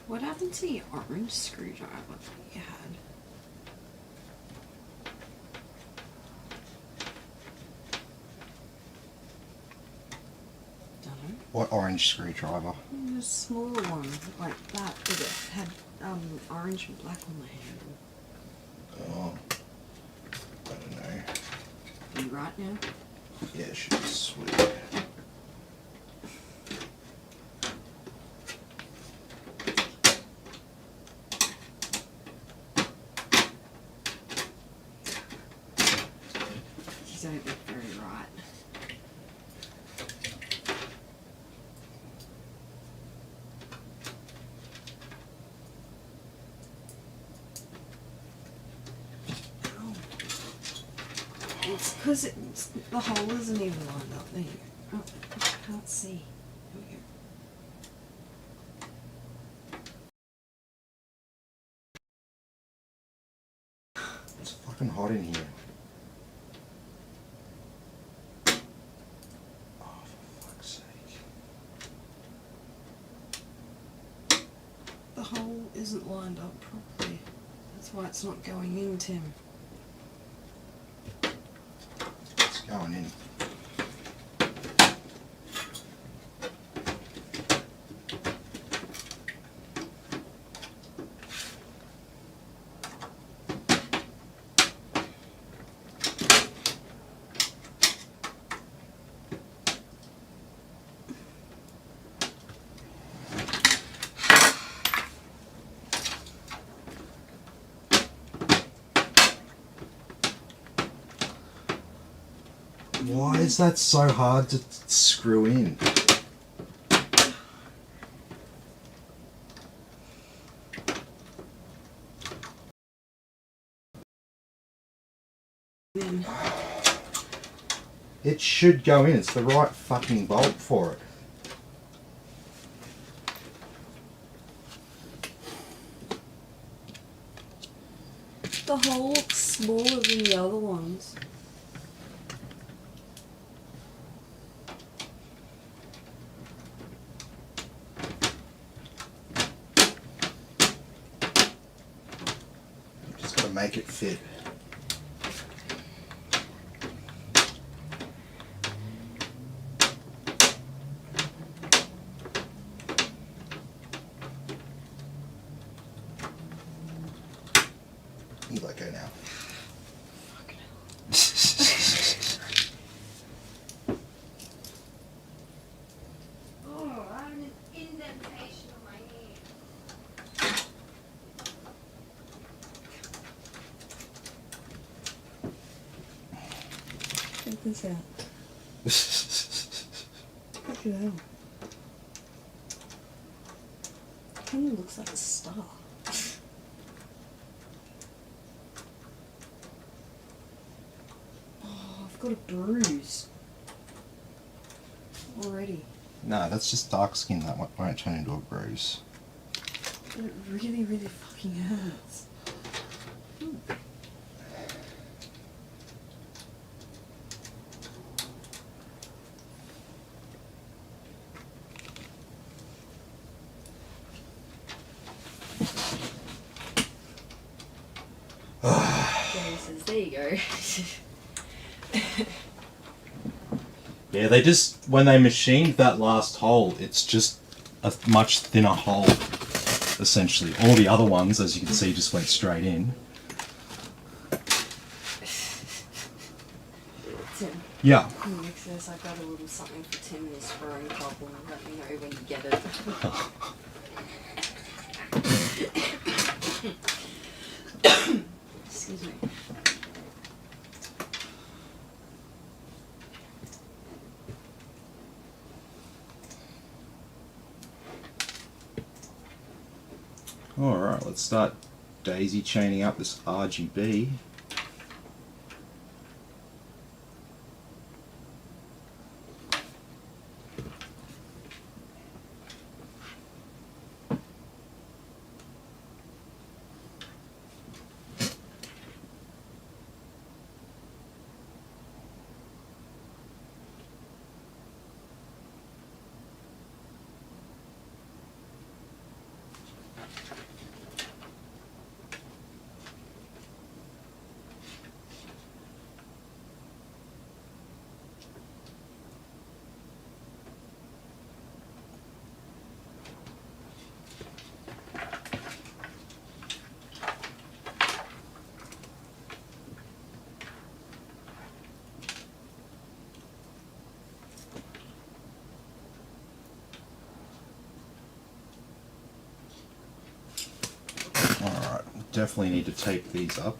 Speaker 3: What happened to your orange screwdriver that you had? Dunno.
Speaker 1: What orange screwdriver?
Speaker 3: A smaller one, like that, but it had orange and black on the handle.
Speaker 1: Oh, I don't know.
Speaker 3: Are you right now?
Speaker 1: Yeah, it should be sweet.
Speaker 3: You don't look very right. Ow. It's because the hole isn't even lined up there. Oh, I can't see. There we go.
Speaker 1: It's fucking hot in here. Oh, for fuck's sake.
Speaker 3: The hole isn't lined up properly. That's why it's not going in, Tim.
Speaker 1: It's going in. Why is that so hard to screw in?
Speaker 3: Then
Speaker 1: It should go in. It's the right fucking bolt for it.
Speaker 3: the hole looks smaller than the other ones.
Speaker 1: Just gotta make it fit. You let go now.
Speaker 2: Oh, I have an indentation on my knee.
Speaker 3: Check this out. Look at that. It kind of looks like a star. Oh, I've got a bruise already.
Speaker 1: No, that's just dark skin. That won't turn into a bruise.
Speaker 3: But it really, really fucking hurts. Gary says, there you go.
Speaker 1: Yeah, they just, when they machined that last hole, it's just a much thinner hole, essentially. All the other ones, as you can see, just went straight in.
Speaker 3: Tim,
Speaker 1: Yeah.
Speaker 3: next to this, I've got a little something for Tim and his throwing problem. Let me know when you get it. Excuse me.
Speaker 1: Alright, let's start daisy chaining up this RGB. Alright, definitely need to tape these up.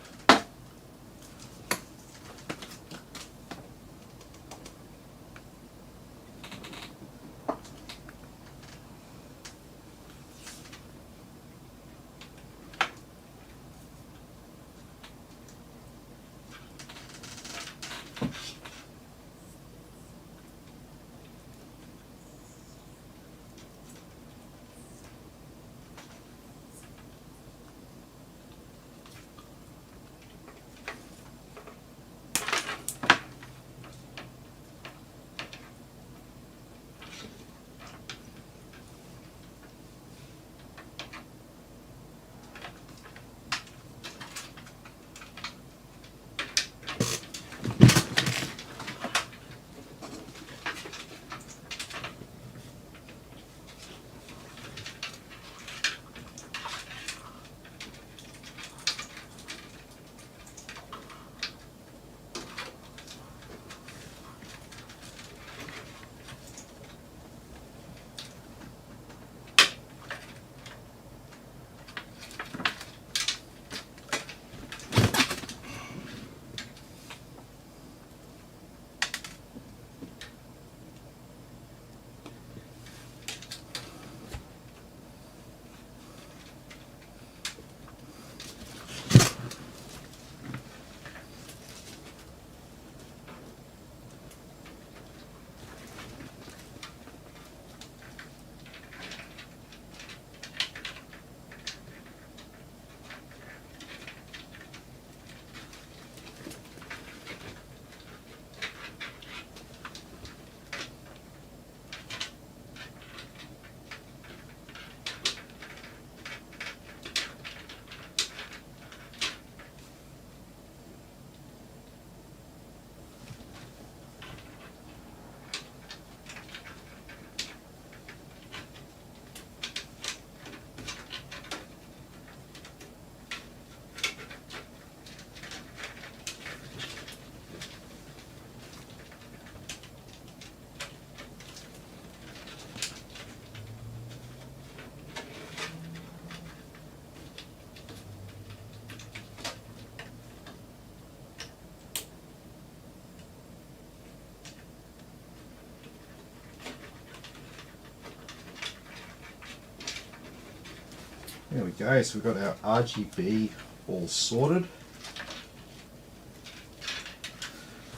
Speaker 1: There we go, so we've got our RGB all sorted.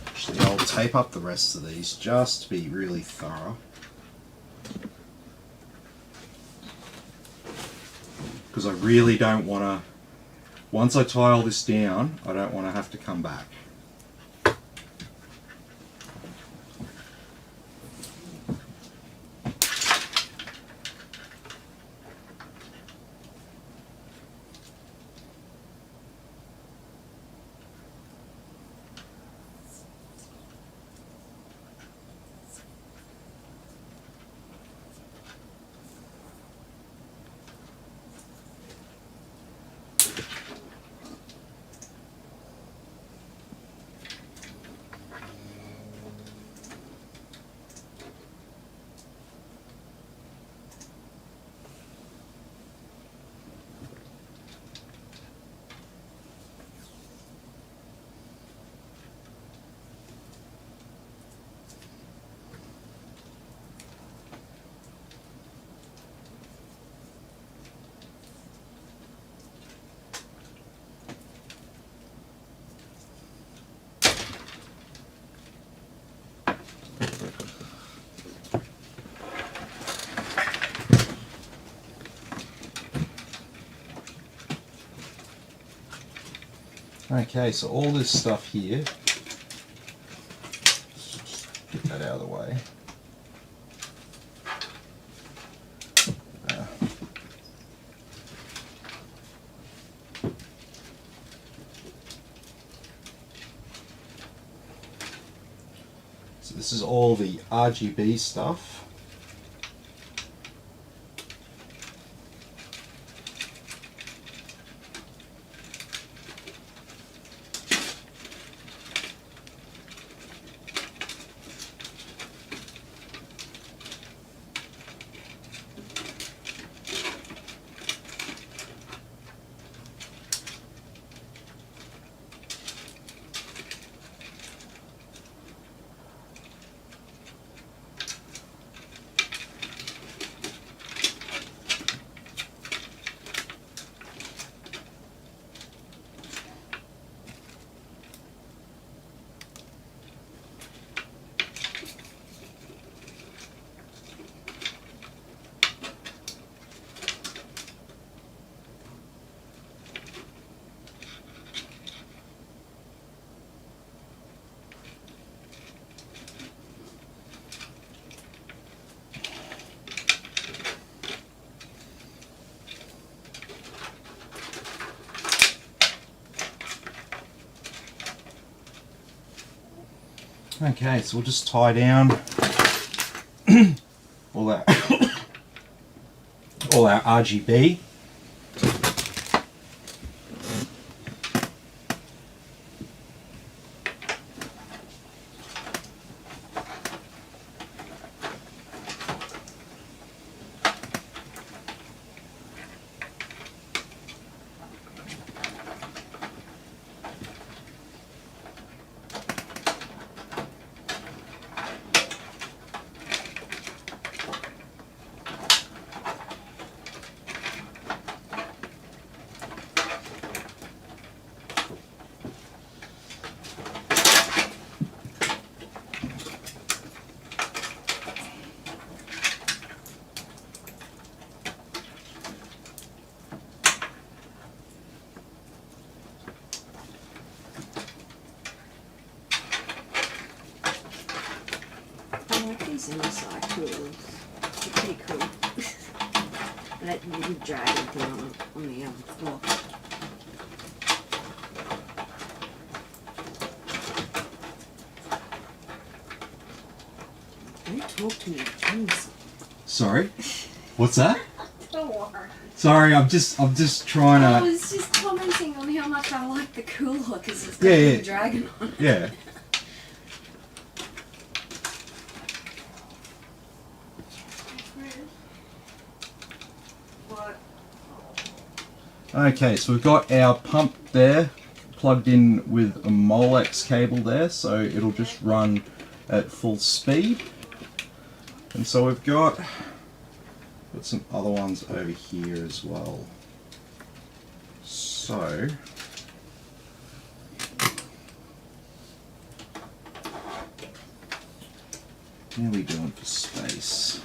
Speaker 1: Actually, I'll tape up the rest of these just to be really thorough. Because I really don't want to, once I tie all this down, I don't want to have to come back. Okay, so all this stuff here, just get that out of the way. So this is all the RGB stuff. Okay, so we'll just tie down all our RGB.
Speaker 3: I like these inside tools. They're pretty cool. That little dragon thing on the floor. Don't talk to me, please.
Speaker 1: Sorry, what's that?
Speaker 2: Don't worry.
Speaker 1: Sorry, I'm just trying
Speaker 3: I
Speaker 1: to.
Speaker 3: was just commenting on how much I like the cooler because it's got
Speaker 1: Yeah,
Speaker 3: a
Speaker 1: yeah.
Speaker 3: dragon on it.
Speaker 1: Yeah.
Speaker 2: What?
Speaker 1: Okay, so we've got our pump there plugged in with a Molex cable there, so it'll just run at full speed. And so we've got some other ones over here as well. So what are we doing for space?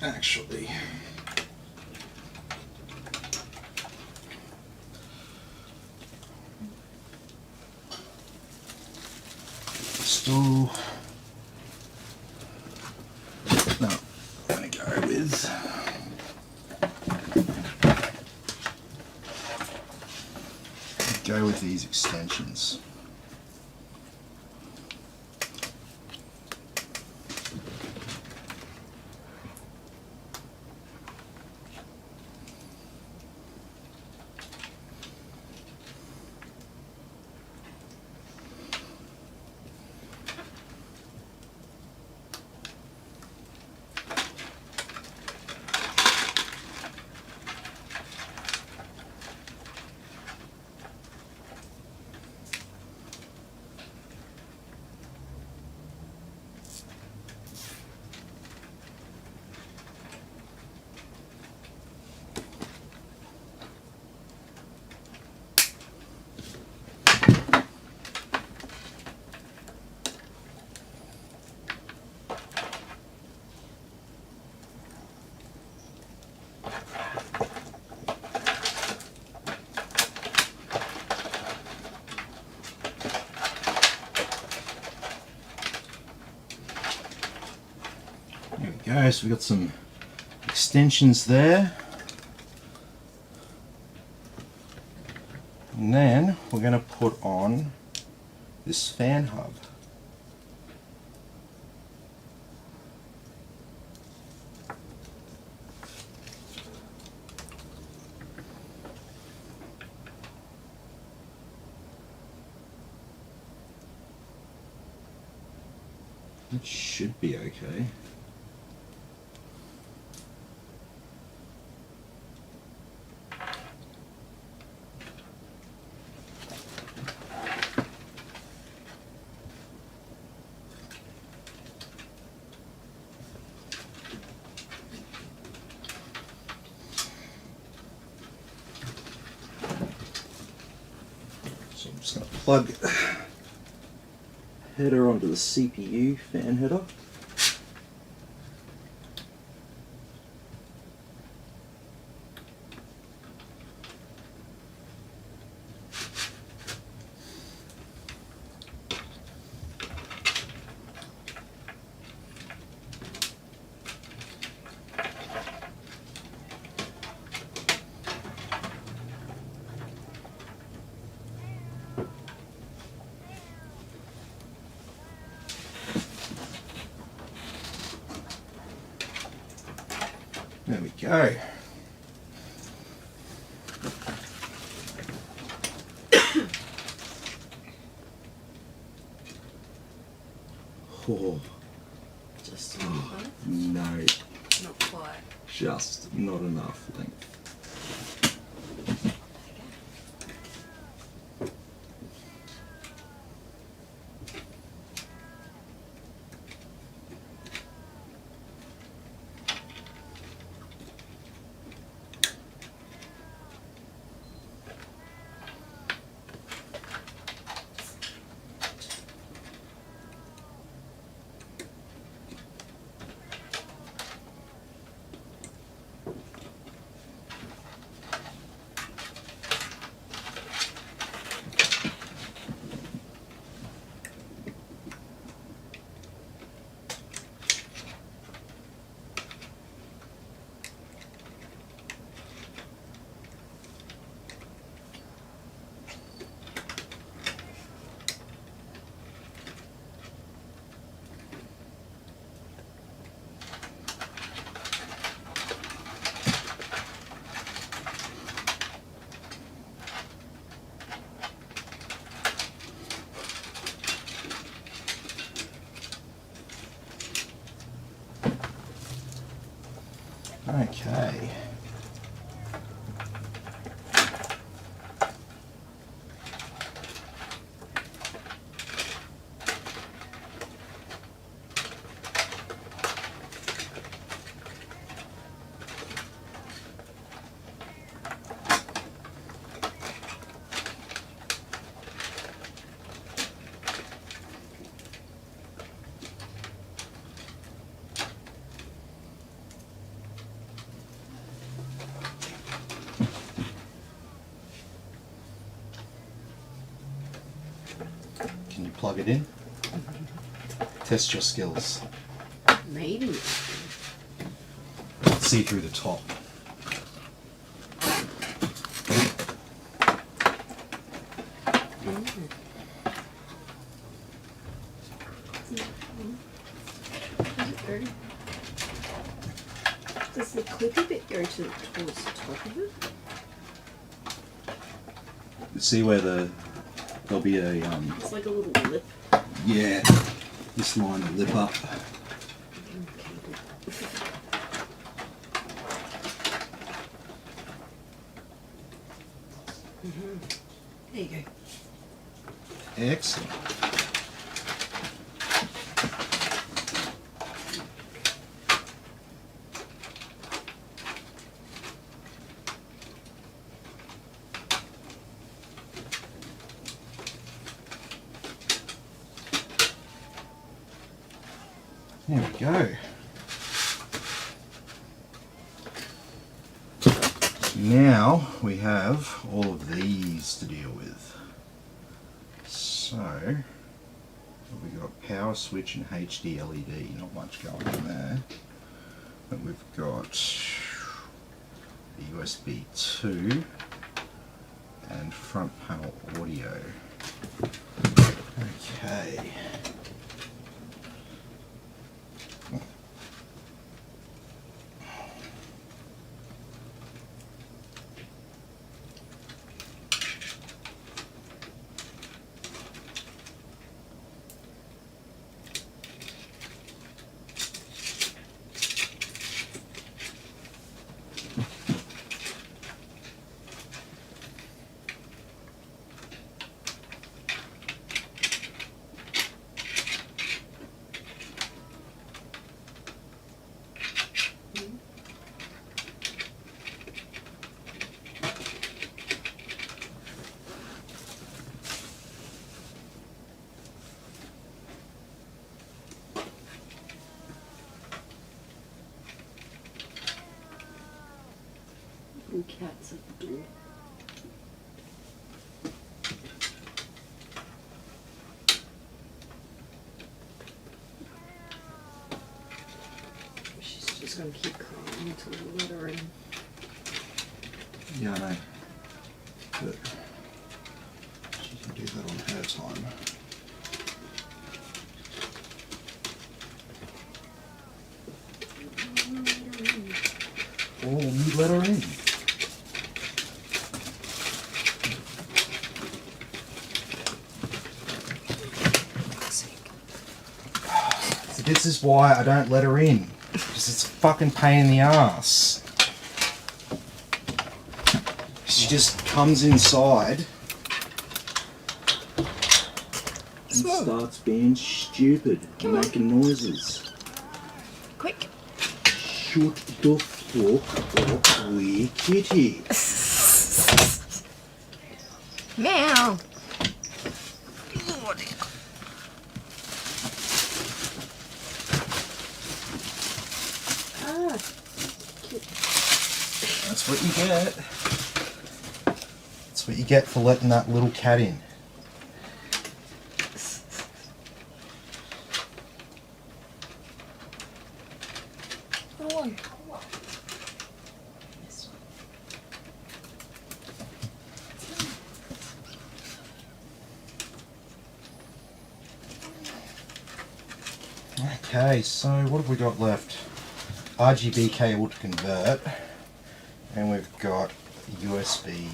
Speaker 1: Actually, still no, I'm gonna go with these extensions. There we go, so we've got some extensions there. And then we're going to put on this fan hub. It should be okay. So I'm just going to plug header onto the CPU fan header. There we go. Oh,
Speaker 3: Just enough.
Speaker 1: no,
Speaker 3: Not quite.
Speaker 1: just not enough length. Okay. Can you plug it in? Test your skills.
Speaker 3: Maybe.
Speaker 1: See through the top.
Speaker 3: Does the clippy bit go towards the top of it?
Speaker 1: See where there'll be a
Speaker 3: It's like a little lip.
Speaker 1: yeah, this line will lip up.
Speaker 3: There you go.
Speaker 1: Excellent. There we go. Now we have all of these to deal with. So we've got power switch and HD LED, not much going on there. But we've got the USB 2 and front panel audio. Okay.
Speaker 3: cat's at the door. She's just going to keep crying until we let her in.
Speaker 1: Yeah, I know. But she can do that on her time. Oh, you let her in. This is why I don't let her in. Because it's a fucking pain in the ass. She just comes inside and starts being stupid and making noises.
Speaker 3: Quick.
Speaker 1: Shut the fuck up, wee kitty.
Speaker 3: Meow. Ah.
Speaker 1: That's what you get. That's what you get for letting that little cat in.
Speaker 3: Go on.
Speaker 1: Okay, so what have we got left? RGB cable to convert, and we've got USB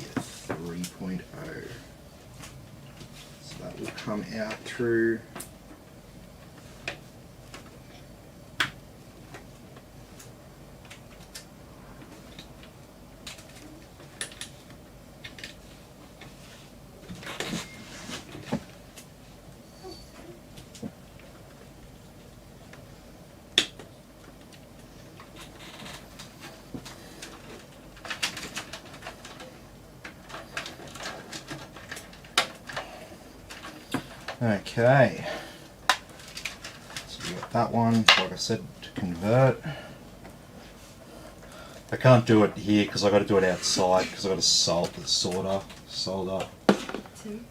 Speaker 1: 3.0. So that will come out through. Okay, so we got that one, like I said, to convert. I can't do it here because I've got to do it outside because I've got to solder.
Speaker 3: Tim,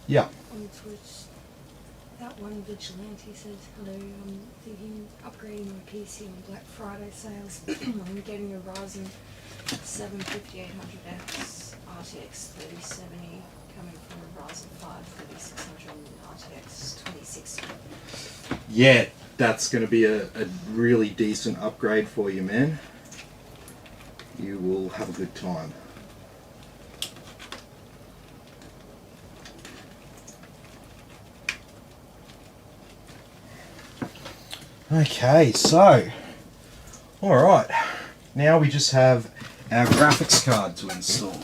Speaker 1: Yeah.
Speaker 3: on Twitch, that one vigilante said, hello, I'm thinking upgrading my PC on Black Friday sales. I'm getting a Ryzen 5800x RTX 3070 coming from a Ryzen 5600 RTX 2060.
Speaker 1: Yeah, that's going to be a really decent upgrade for you, man. You will have a good time. Okay, so, alright, now we just have our graphics card to install.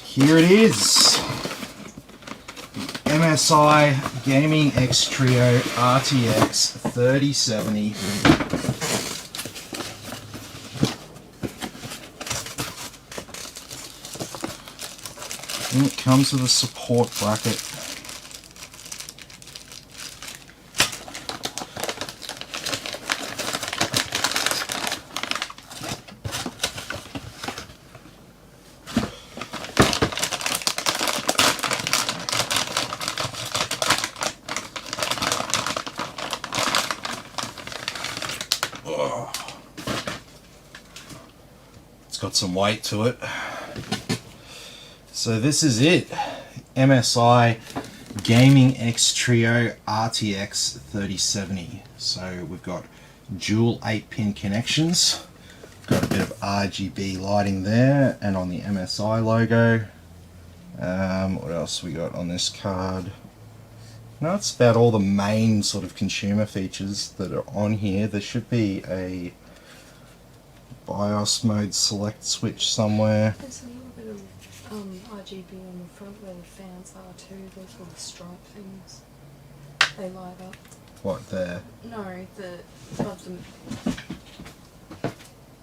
Speaker 1: Here it is, the MSI Gaming X Trio RTX 3070. And it comes with a support bracket. It's got some weight to it. So this is it. MSI Gaming X Trio RTX 3070. So we've got dual 8-pin connections. Got a bit of RGB lighting there, and on the MSI logo. What else we got on this card? No, that's about all the main sort of consumer features that are on here. There should be a BIOS mode select switch somewhere.
Speaker 3: There's a little bit of RGB on the front where the fans are too, those little stripe things. They light up.
Speaker 1: What there?
Speaker 3: No, the above them.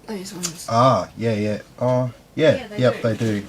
Speaker 3: Those ones.
Speaker 1: Ah, yeah. Oh, yeah,
Speaker 3: Yeah,
Speaker 1: yep,
Speaker 3: do.
Speaker 1: they do.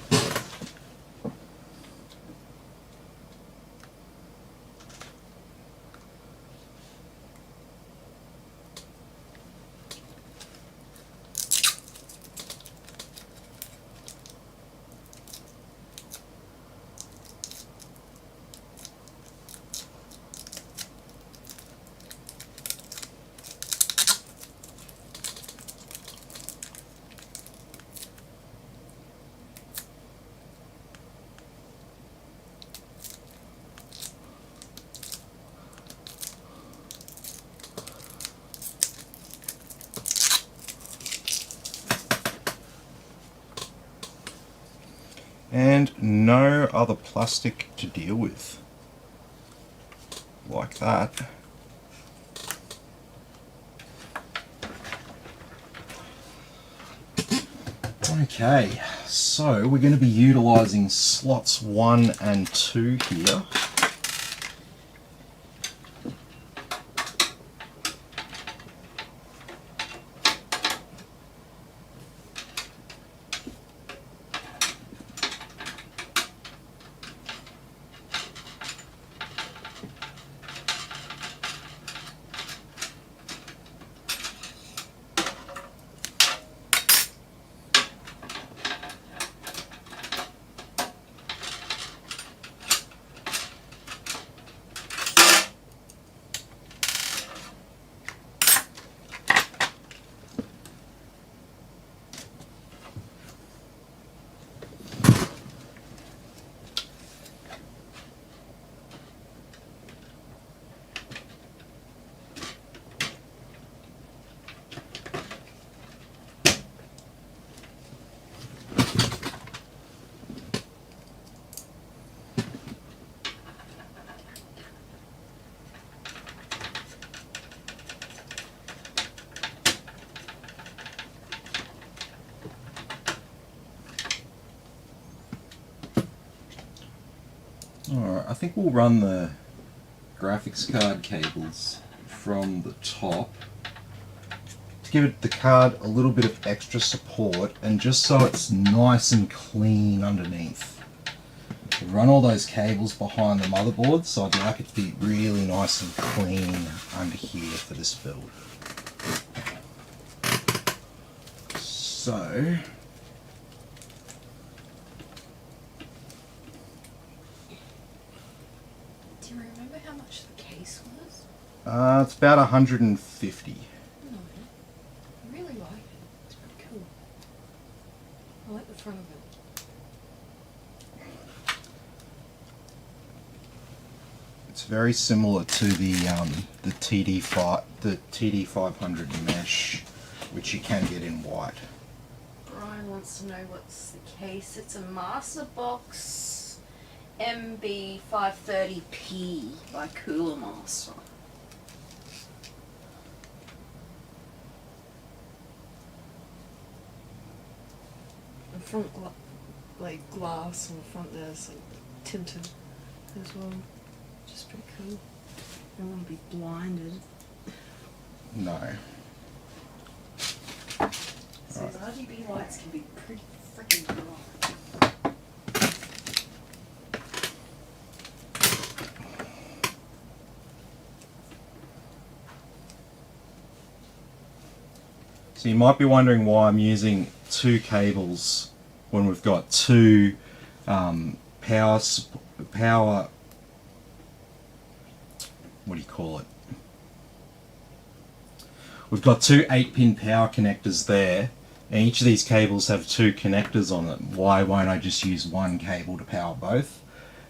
Speaker 1: and no other plastic to deal with like that. Okay, so we're going to be utilizing slots 1 and 2 here. Alright, I think we'll run the graphics card cables from the top to give it the card a little bit of extra support and just so it's nice and clean underneath. We'll run all those cables behind the motherboard, so I'd like it to be really nice and clean under here for this build. So
Speaker 3: Do you remember how much the case was?
Speaker 1: it's about 150.
Speaker 3: No, I really like it. It's pretty cool. I like the front of it.
Speaker 1: It's very similar to the TD500 mesh, which you can get in white.
Speaker 3: Brian wants to know what's the case. It's a Masterbox MB530P by Cooler Master. The front glass on the front there's like tinted as well. Just pretty cool. I don't want to be blinded.
Speaker 1: No.
Speaker 3: So these RGB lights can be pretty freaking bright.
Speaker 1: So you might be wondering why I'm using 2 cables when we've got 2 power, what do you call it? We've got 2 8-pin power connectors there, and each of these cables have 2 connectors on it. Why won't I just use 1 cable to power both?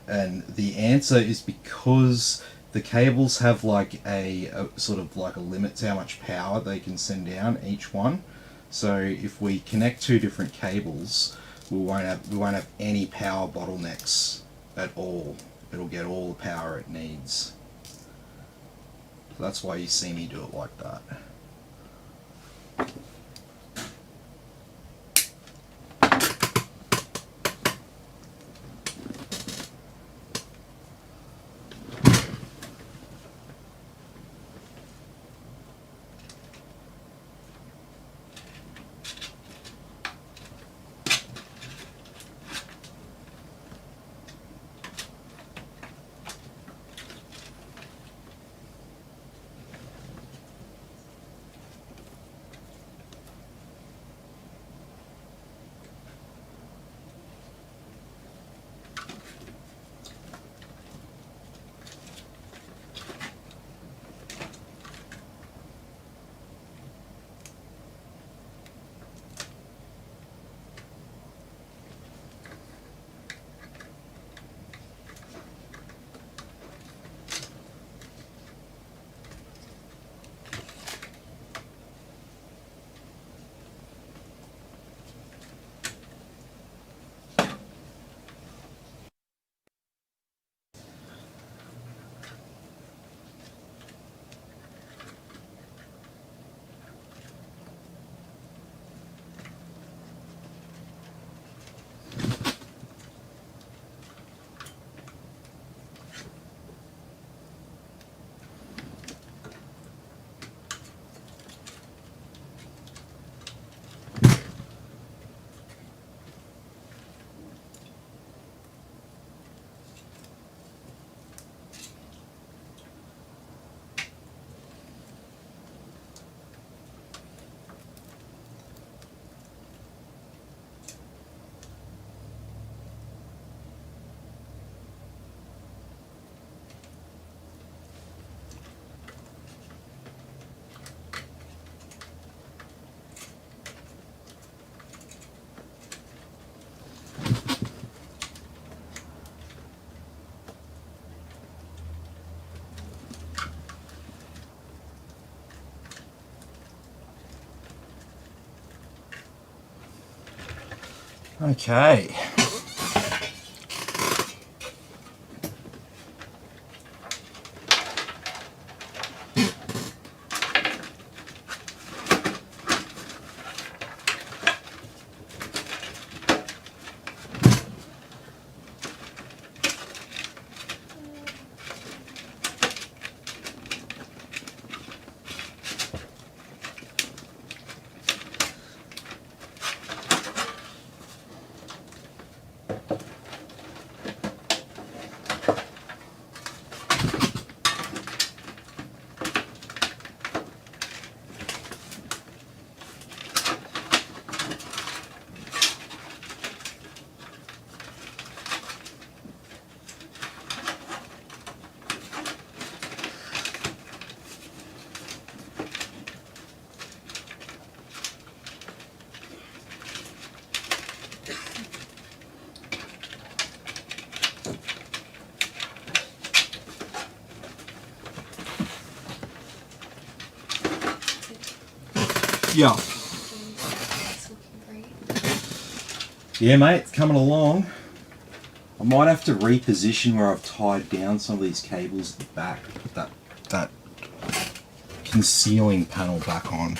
Speaker 1: And the answer is because the cables have like a sort of like a limit to how much power they can send down each one. So if we connect 2 different cables, we won't have any power bottlenecks at all. It'll get all the power it needs. So that's why you see me do it like that. Okay. Yeah.
Speaker 3: It's looking great.
Speaker 1: Yeah, mate, it's coming along. I might have to reposition where I've tied down some of these cables at the back. Put that concealing panel back on.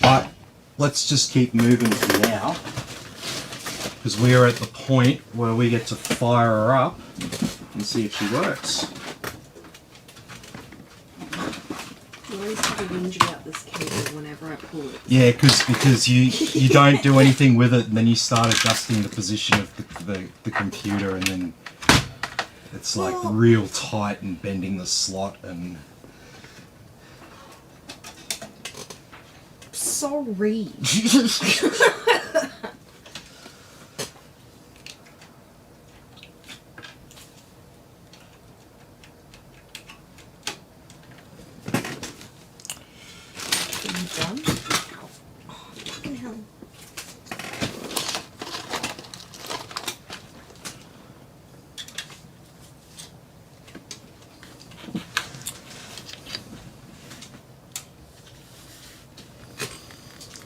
Speaker 1: But let's just keep moving for now, because we are at the point where we get to fire her up and see if she works.
Speaker 3: I always have a whinge about this cable whenever I pull it.
Speaker 1: Yeah, because you don't do anything with it, and then you start adjusting the position of the computer, and then it's like real tight and bending the slot and.
Speaker 3: Sorry. Are you done? Oh, fucking hell.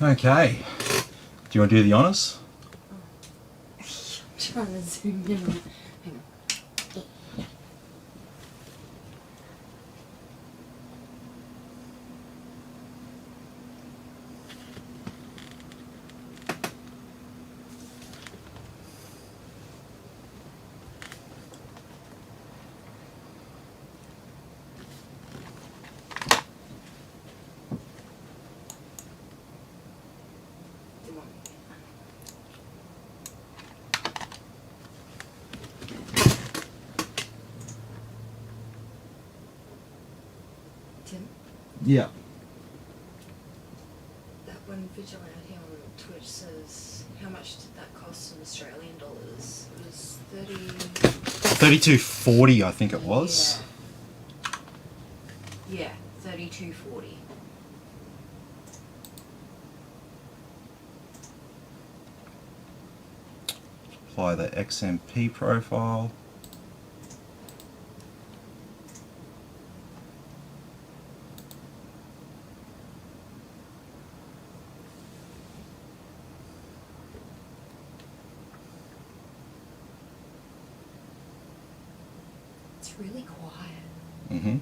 Speaker 1: Okay. Do you want to do the honours?
Speaker 3: I'm trying to zoom in. Hang on. Tim,
Speaker 1: Yeah.
Speaker 3: that one video out here on Twitch says, how much did that cost in Australian dollars? It was
Speaker 1: 32.40, I think it was.
Speaker 3: Yeah, 32.40.
Speaker 1: Apply the XMP profile.
Speaker 3: It's really quiet.
Speaker 1: Mm-hmm.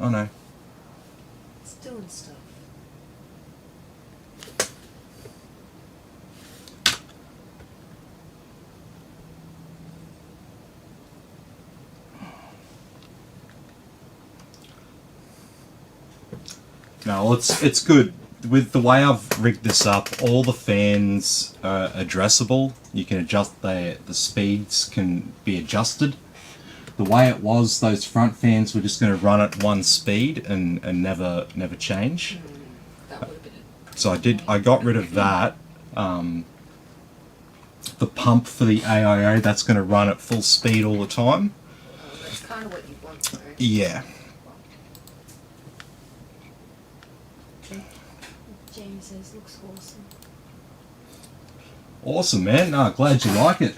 Speaker 1: Oh no.
Speaker 3: It's doing stuff.
Speaker 1: No, well, it's good. With the way I've rigged this up, all the fans are addressable. You can adjust the speeds can be adjusted. The way it was, those front fans were just going to run at one speed and never change.
Speaker 3: That would have been it.
Speaker 1: So I got rid of that. The pump for the AIO, that's going to run at full speed all the time.
Speaker 3: Oh, that's kind of what you want, though.
Speaker 1: Yeah.
Speaker 3: Jamie says, looks awesome.
Speaker 1: Awesome, man. No, glad you like it.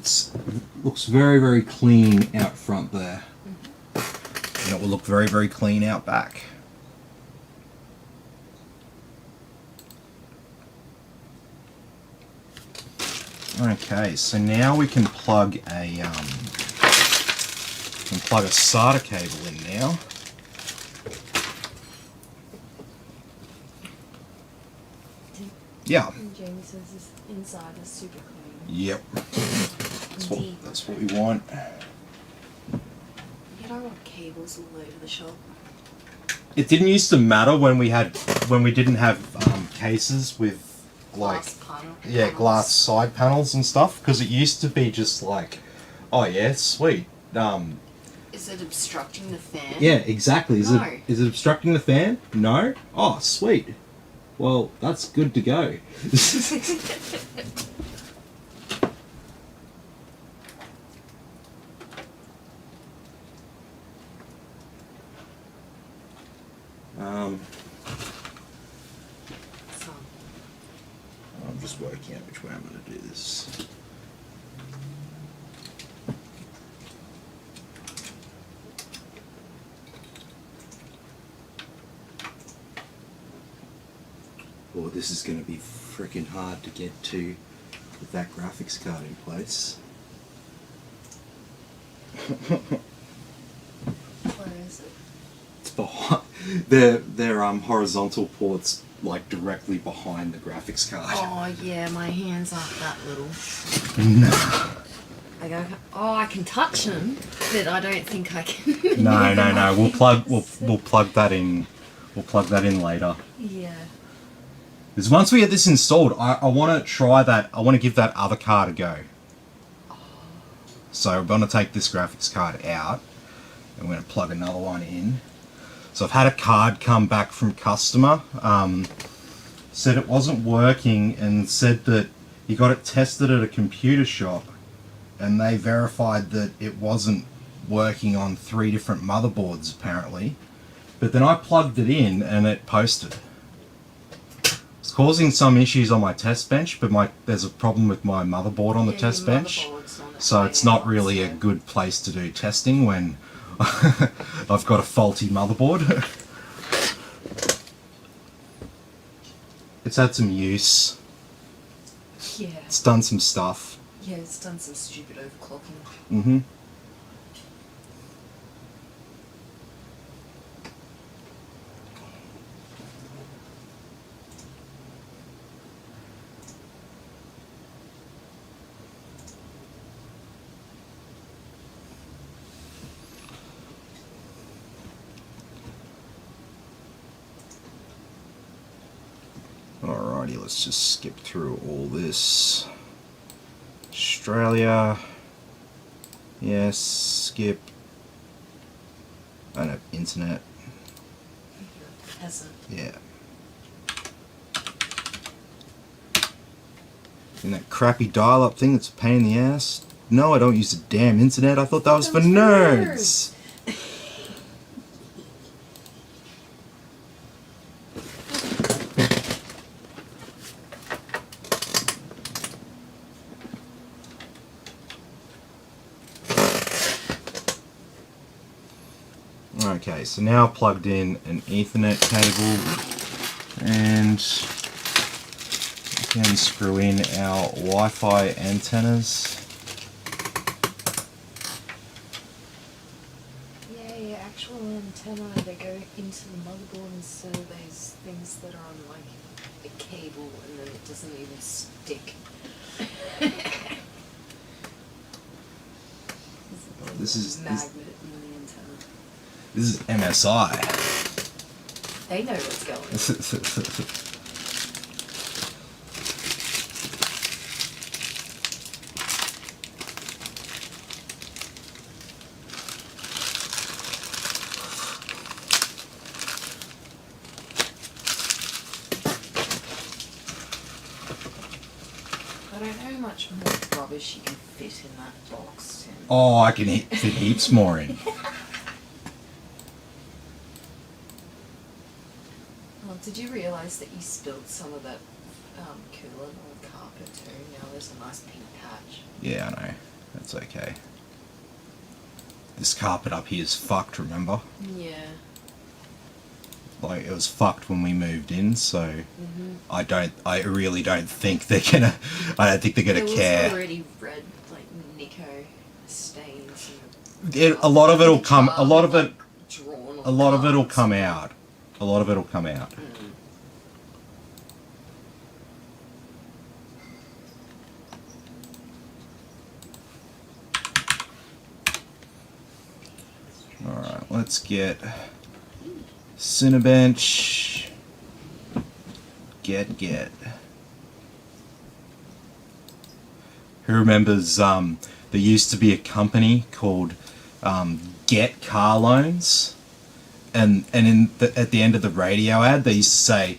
Speaker 1: It's looks very, very clean out front there. And it will look very, very clean out back. Okay, so now we can plug a SATA cable in now. Yeah.
Speaker 3: And Jamie says this inside is super clean.
Speaker 1: Yep. That's what we want.
Speaker 3: You don't want cables all over the shop.
Speaker 1: It didn't used to matter when we didn't have cases with like glass side panels and stuff, because it used to be just like, oh yeah, sweet.
Speaker 3: Is it obstructing the fan?
Speaker 1: Yeah, exactly. Is
Speaker 3: No.
Speaker 1: it obstructing the fan? No. Oh, sweet. Well, that's good to go.
Speaker 3: So,
Speaker 1: I'm just working out which way I'm going to do this. Oh, this is going to be freaking hard to get to with that graphics card in place.
Speaker 3: where is it?
Speaker 1: It's behind. They're horizontal ports, like directly behind the graphics card.
Speaker 3: Oh yeah, my hands aren't that little.
Speaker 1: No.
Speaker 3: I can touch them, but I don't think I can.
Speaker 1: No. We'll plug that in. We'll plug that in later.
Speaker 3: Yeah.
Speaker 1: Because once we get this installed, I want to try that. I want to give that other card a go. So I'm going to take this graphics card out, and we're going to plug another one in. So I've had a card come back from customer, said it wasn't working, and said that he got it tested at a computer shop, and they verified that it wasn't working on 3 different motherboards apparently. But then I plugged it in and it posted. It's causing some issues on my test bench, but there's a problem with my motherboard on the test bench, so it's not really a good place to do testing when I've got a faulty motherboard. It's had some use.
Speaker 3: Yeah.
Speaker 1: It's done some stuff.
Speaker 3: Yeah, it's done some stupid overclocking.
Speaker 1: Mm-hmm. Alrighty, let's just skip through all this. Australia. Yes, skip. I don't have internet.
Speaker 3: Hasn't.
Speaker 1: Yeah. And that crappy dial-up thing that's a pain in the ass. No, I don't use the damn internet. I thought that was for nerds. Okay, so now I've plugged in an Ethernet cable, and we can screw in our Wi-Fi antennas.
Speaker 3: Yeah, actual antenna that go into the motherboard instead of those things that are on like a cable and then it doesn't even stick.
Speaker 1: This is
Speaker 3: magnet in the antenna.
Speaker 1: This is MSI.
Speaker 3: They know what's going on. I don't know how much more rubbish you can fit in that box. Tim.
Speaker 1: Oh, I can fit heaps more in.
Speaker 3: Oh, did you realise that you spilled some of that coolant on the carpet? carpet too. Now there's a nice pink patch.
Speaker 1: Yeah, I know. That's okay. This carpet up here is fucked, remember?
Speaker 3: Yeah.
Speaker 1: Like, it was fucked when we moved in, so I really don't think they're gonna, I don't think they're gonna care.
Speaker 3: There was already red, like, Nico stains.
Speaker 1: A lot of it'll come, a lot of it,
Speaker 3: drawn
Speaker 1: a lot of it'll come out. A lot of it'll come out. Alright, let's get Cinebench. Get. Who remembers, there used to be a company called Get Car Loans? And at the end of the radio ad, they used to say,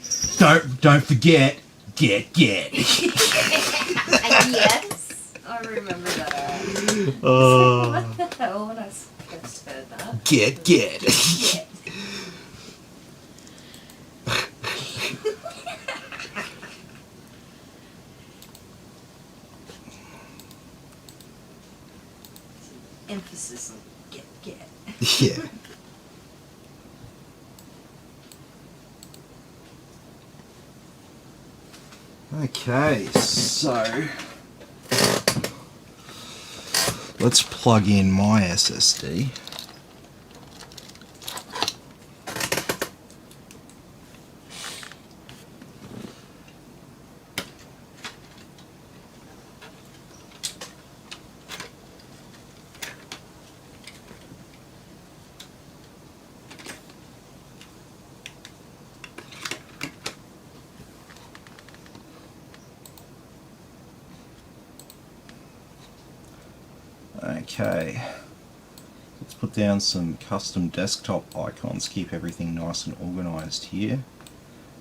Speaker 1: "Don't forget, get."
Speaker 2: Yes, I remember that. What the hell when I first heard that?
Speaker 1: Get.
Speaker 2: Yeah. Emphasis on get.
Speaker 1: Yeah. Okay, so let's plug in my SSD. Okay, let's put down some custom desktop icons, keep everything nice and organized here.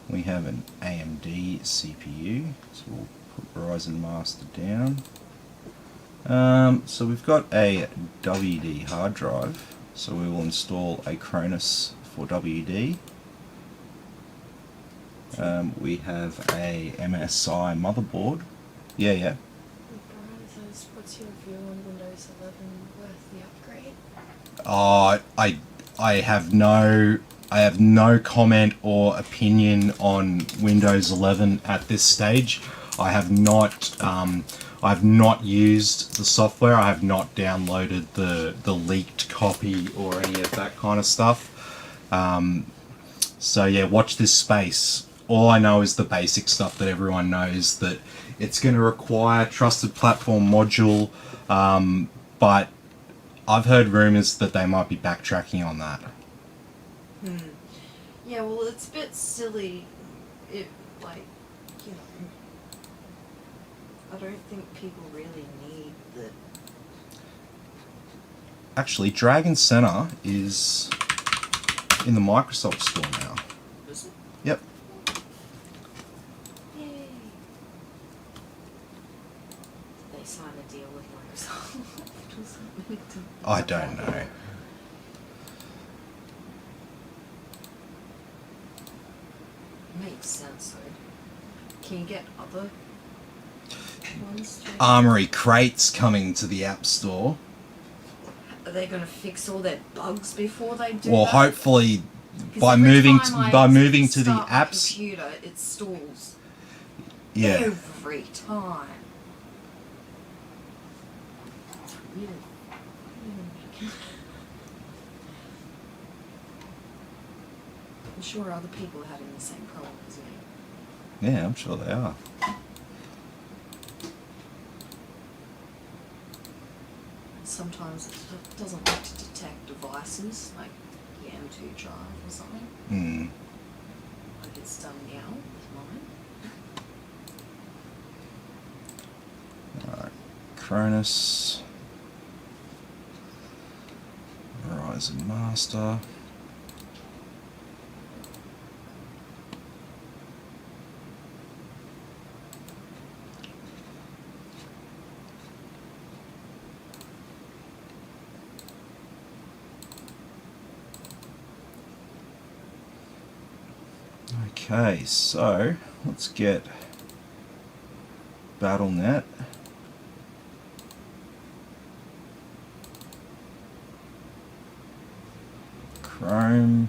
Speaker 1: We have an AMD CPU, so we'll put Ryzen Master down. So we've got a WD hard drive, so we will install a Cronus for WD. We have a MSI motherboard. Yeah.
Speaker 3: What's your view on Windows 11 worth the upgrade?
Speaker 1: I have no comment or opinion on Windows 11 at this stage. I have not used the software. I have not downloaded the leaked copy or any of that kind of stuff. So yeah, watch this space. All I know is the basic stuff that everyone knows, that it's going to require trusted platform module, but I've heard rumors that they might be backtracking on that.
Speaker 3: Yeah, well, it's a bit silly. I don't think people really need the...
Speaker 1: Actually, Dragon Center is in the Microsoft store now.
Speaker 3: Is it?
Speaker 1: Yep.
Speaker 3: Yay. Did they sign a deal with Microsoft?
Speaker 1: I don't know.
Speaker 3: Makes sense though. Can you get other ones?
Speaker 1: Armory Crate's coming to the App Store.
Speaker 3: Are they going to fix all their bugs before they do
Speaker 1: Well,
Speaker 3: that?
Speaker 1: hopefully,
Speaker 3: 'Cause
Speaker 1: by
Speaker 3: every
Speaker 1: moving
Speaker 3: time I
Speaker 1: by moving to the
Speaker 3: start my
Speaker 1: apps.
Speaker 3: computer, it stalls.
Speaker 1: Yeah.
Speaker 3: Every time. It's really. I'm sure other people are having the same problem as me.
Speaker 1: Yeah, I'm sure they are.
Speaker 3: Sometimes it doesn't like to detect devices, like the M2 drive or something. Like it's done now with mine.
Speaker 1: Alright. Cronus. Ryzen Master. Okay, so let's get BattleNet. Chrome.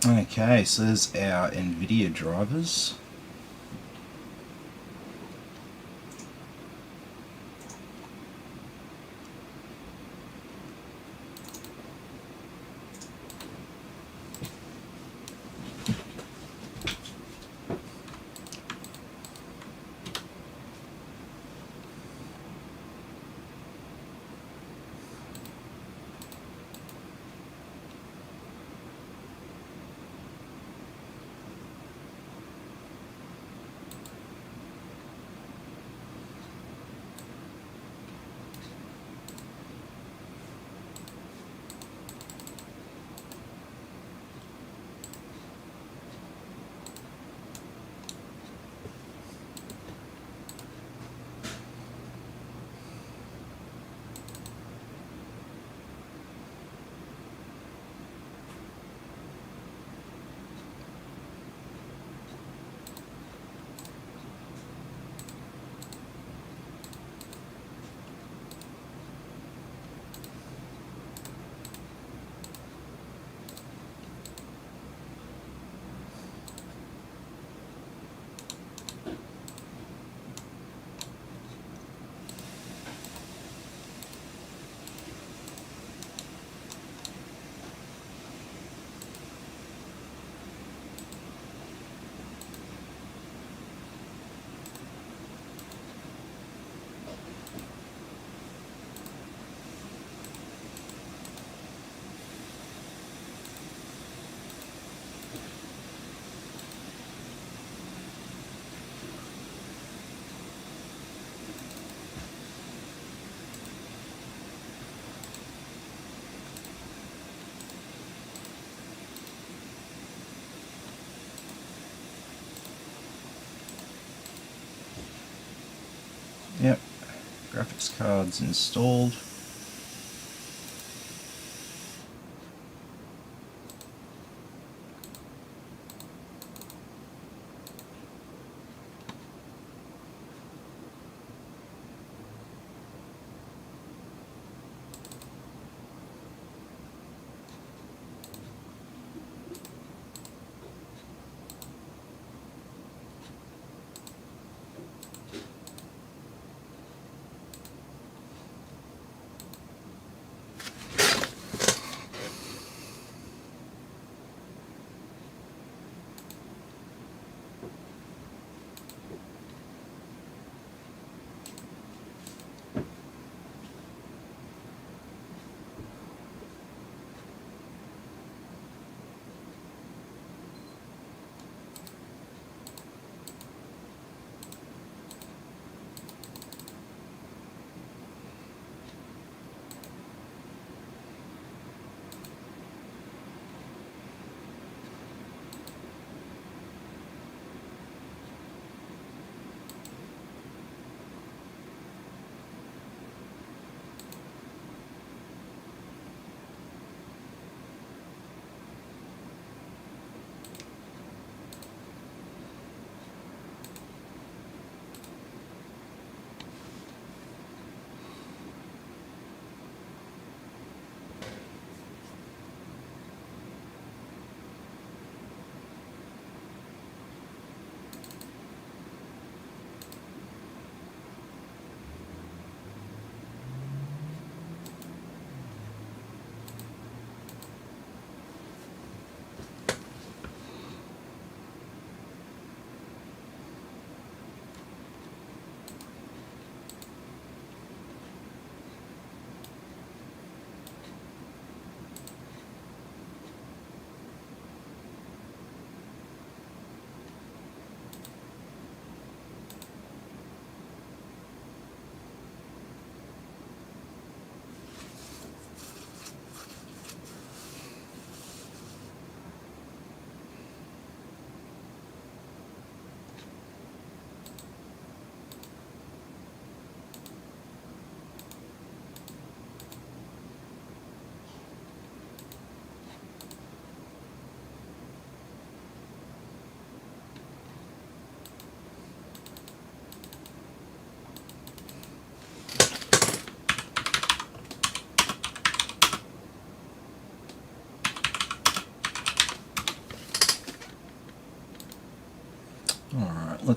Speaker 1: Okay, so there's our NVIDIA drivers. Yep, graphics cards installed.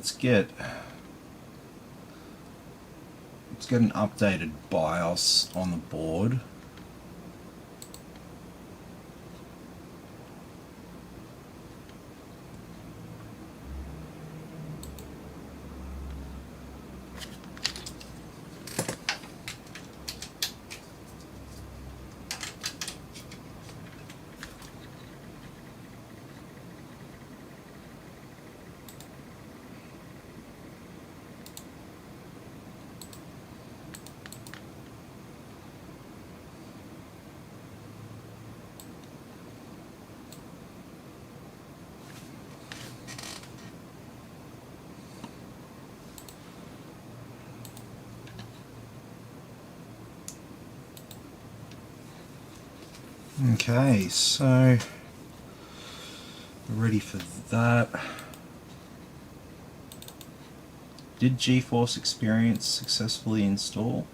Speaker 1: let's get an updated BIOS on the board. Okay, so we're ready for that. Did GeForce Experience successfully install?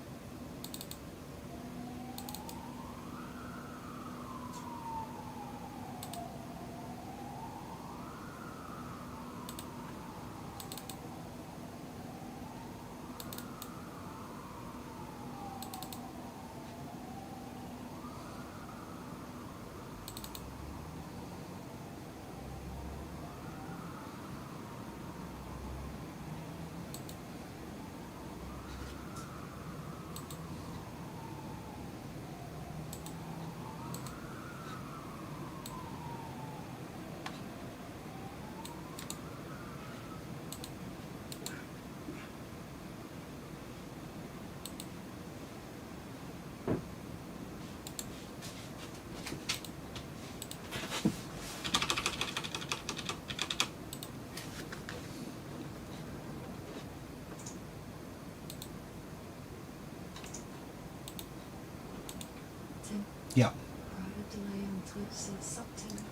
Speaker 1: Yeah.
Speaker 3: Private delay on Twitch says something.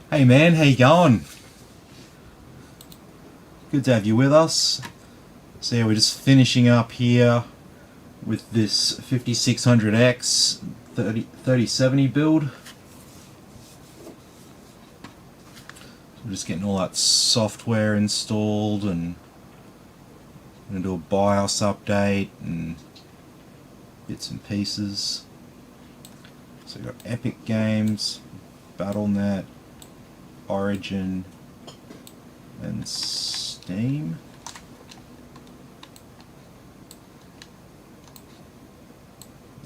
Speaker 1: Hey man, how you going? Good to have you with us. So yeah, we're just finishing up here with this 5600X 3070 build. We're just getting all that software installed and gonna do a BIOS update and bits and pieces. So we've got Epic Games, Battle.net, Origin, and Steam.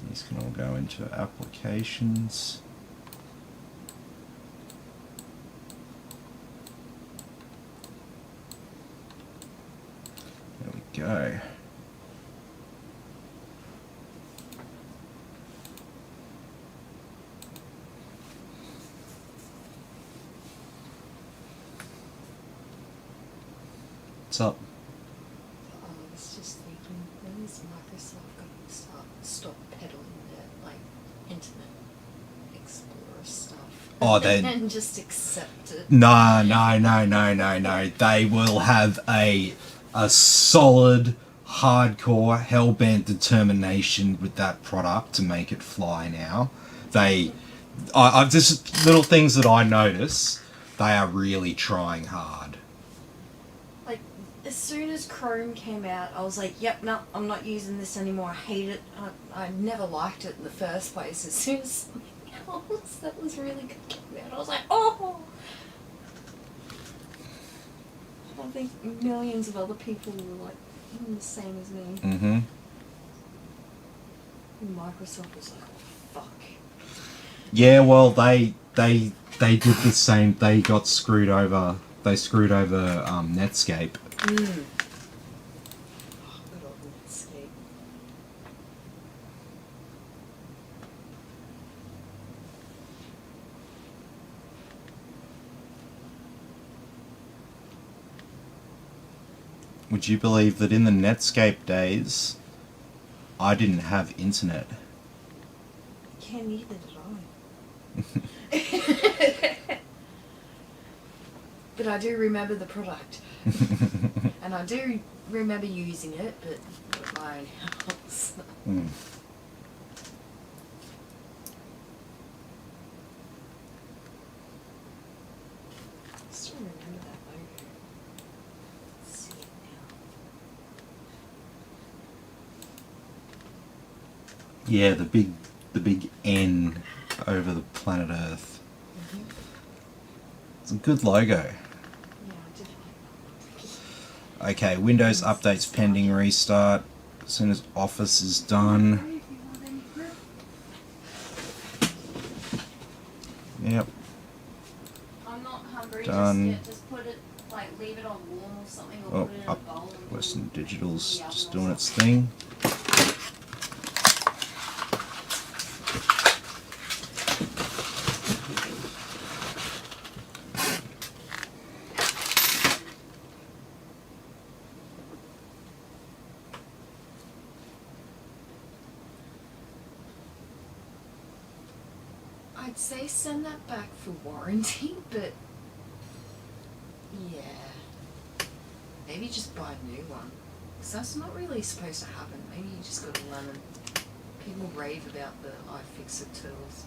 Speaker 1: These can all go into applications. There we go. What's up?
Speaker 3: I was just thinking, when is Microsoft going to stop peddling their Internet Explorer stuff?
Speaker 1: Oh,
Speaker 3: and just accept it.
Speaker 1: No. They will have a solid, hardcore, hell-bent determination with that product to make it fly now. I've just little things that I notice, they are really trying hard.
Speaker 3: As soon as Chrome came out, I was like, yep, no, I'm not using this anymore. I hate it. I never liked it in the first place. As soon as something else that was really good came out, I was like, oh! I think millions of other people were the same as me.
Speaker 1: Mm-hmm.
Speaker 3: And Microsoft was like, oh, fuck.
Speaker 1: Yeah, well, they did the same. They got screwed over. They screwed over Netscape.
Speaker 3: Oh, good old Netscape.
Speaker 1: Would you believe that in the Netscape days, I didn't have internet?
Speaker 3: Yeah, neither did I. But I do remember the product. And I do remember using it, but at my own house.
Speaker 1: Mm.
Speaker 3: I still remember that logo. Let's see.
Speaker 1: Yeah, the big N over the planet Earth. It's a good logo.
Speaker 3: Yeah, I did like
Speaker 1: Okay, Windows updates pending restart. As soon as Office is done. Yep.
Speaker 2: I'm not hungry
Speaker 1: Done.
Speaker 2: just yet. Just put it, like, leave it on warm or something, or
Speaker 1: Oh,
Speaker 2: put it in a bowl. And
Speaker 1: Western Digital's
Speaker 2: the oven
Speaker 1: just
Speaker 2: or
Speaker 1: doing its
Speaker 2: something.
Speaker 1: thing.
Speaker 2: I'd say send that back for warranty, but yeah, maybe just buy a new one. 'Cause that's not really supposed to happen. Maybe you just gotta learn and people rave about the iFixit tools.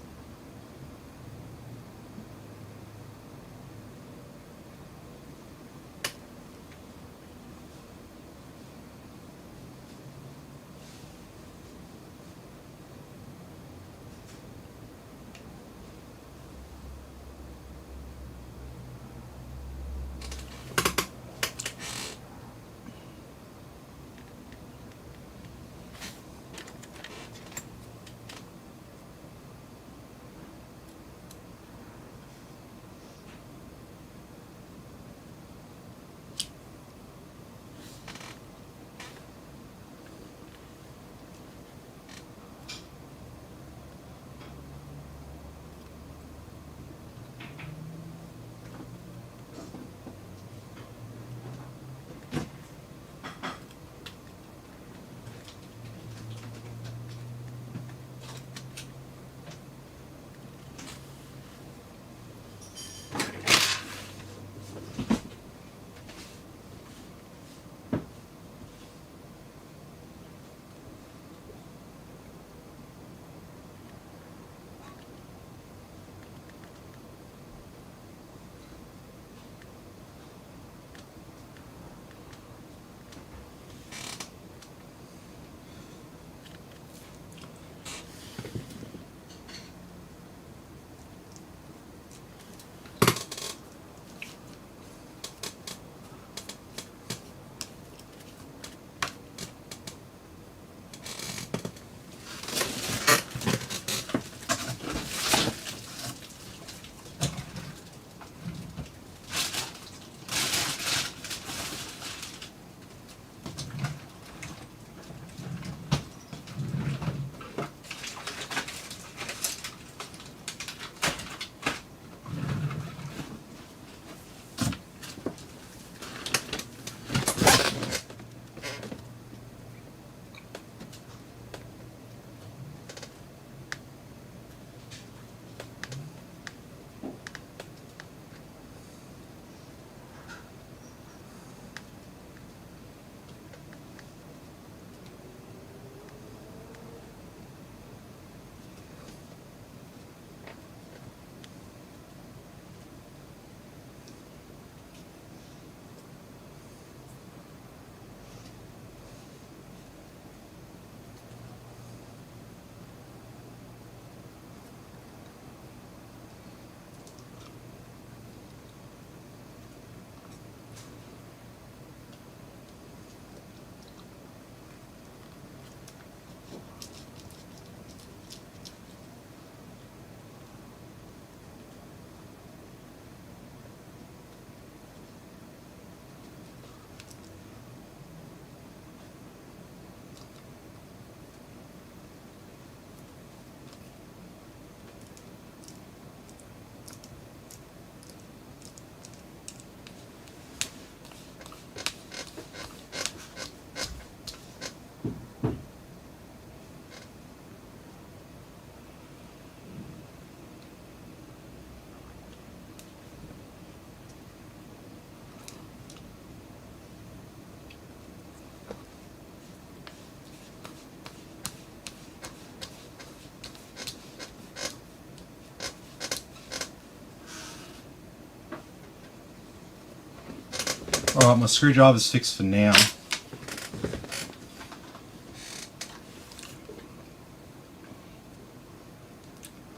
Speaker 1: Alright, my screwdriver's fixed for now.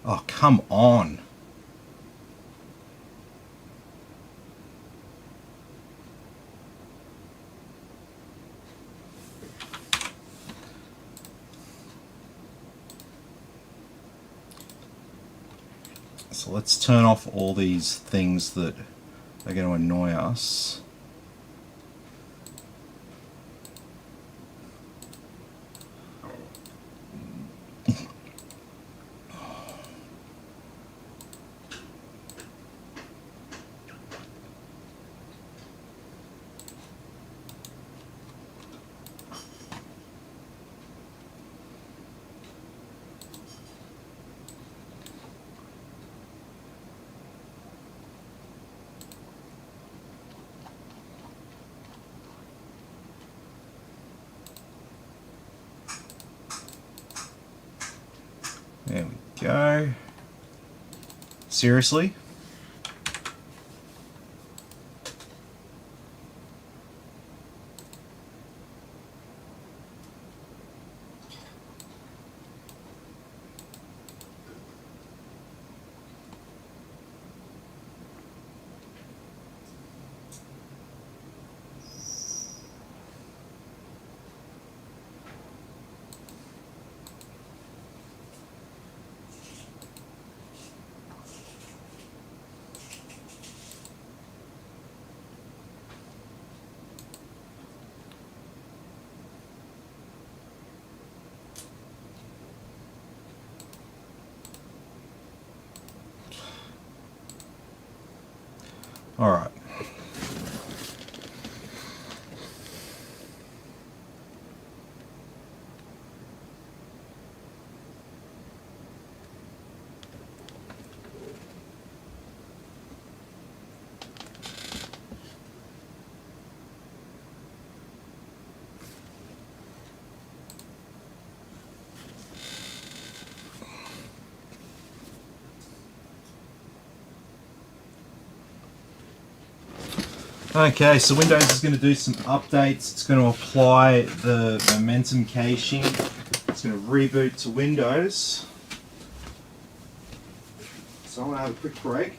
Speaker 1: Oh, come on. So let's turn off all these things that are going to annoy us. There we go. Seriously? All right. Okay, so Windows is going to do some updates. It's going to apply the momentum caching. It's going to reboot to Windows. So I'm going to have a quick break.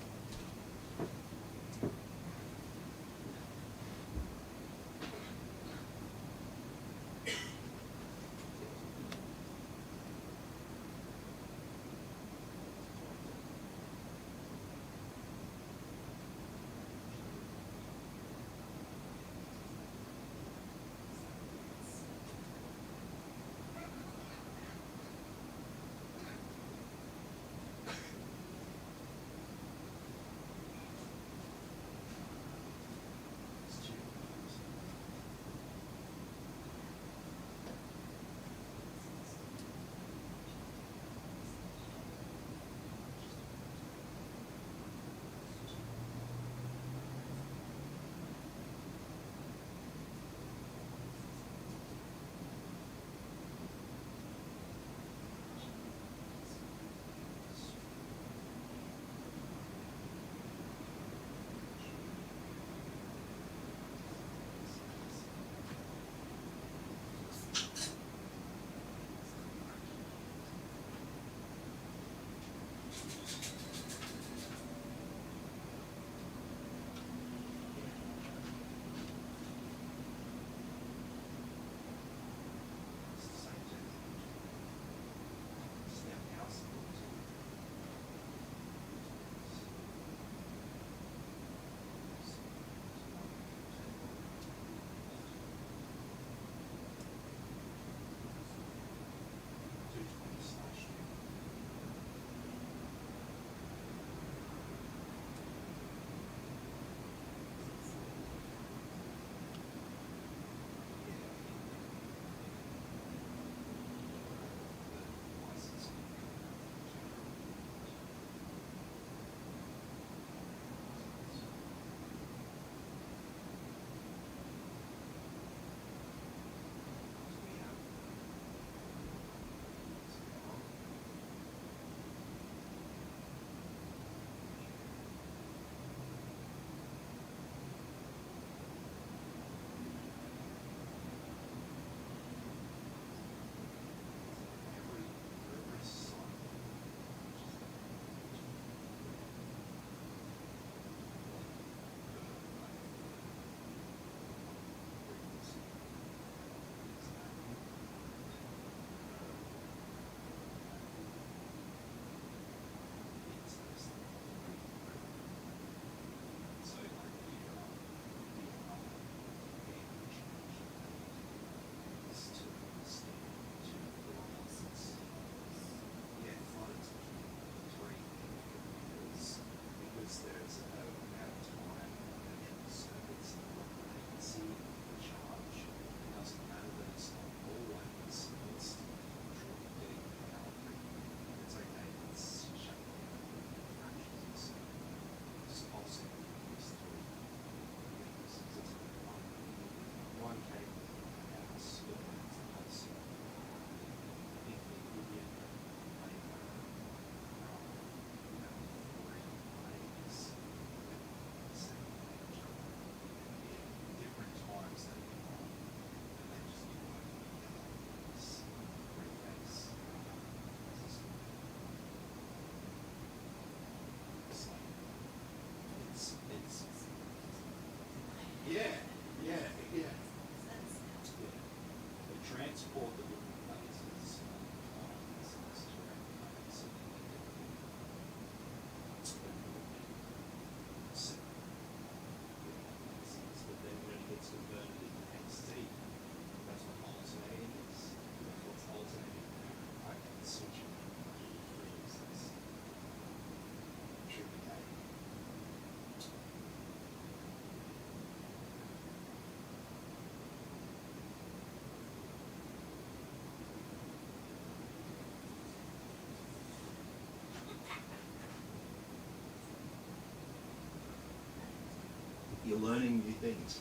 Speaker 1: You're learning new things.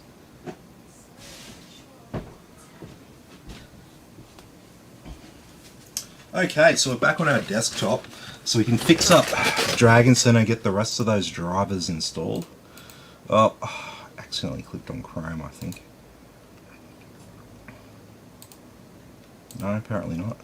Speaker 1: Okay, so we're back on our desktop, so we can fix up Dragon Center and get the rest of those drivers installed. Oh, accidentally clicked on Chrome, I think. No, apparently not.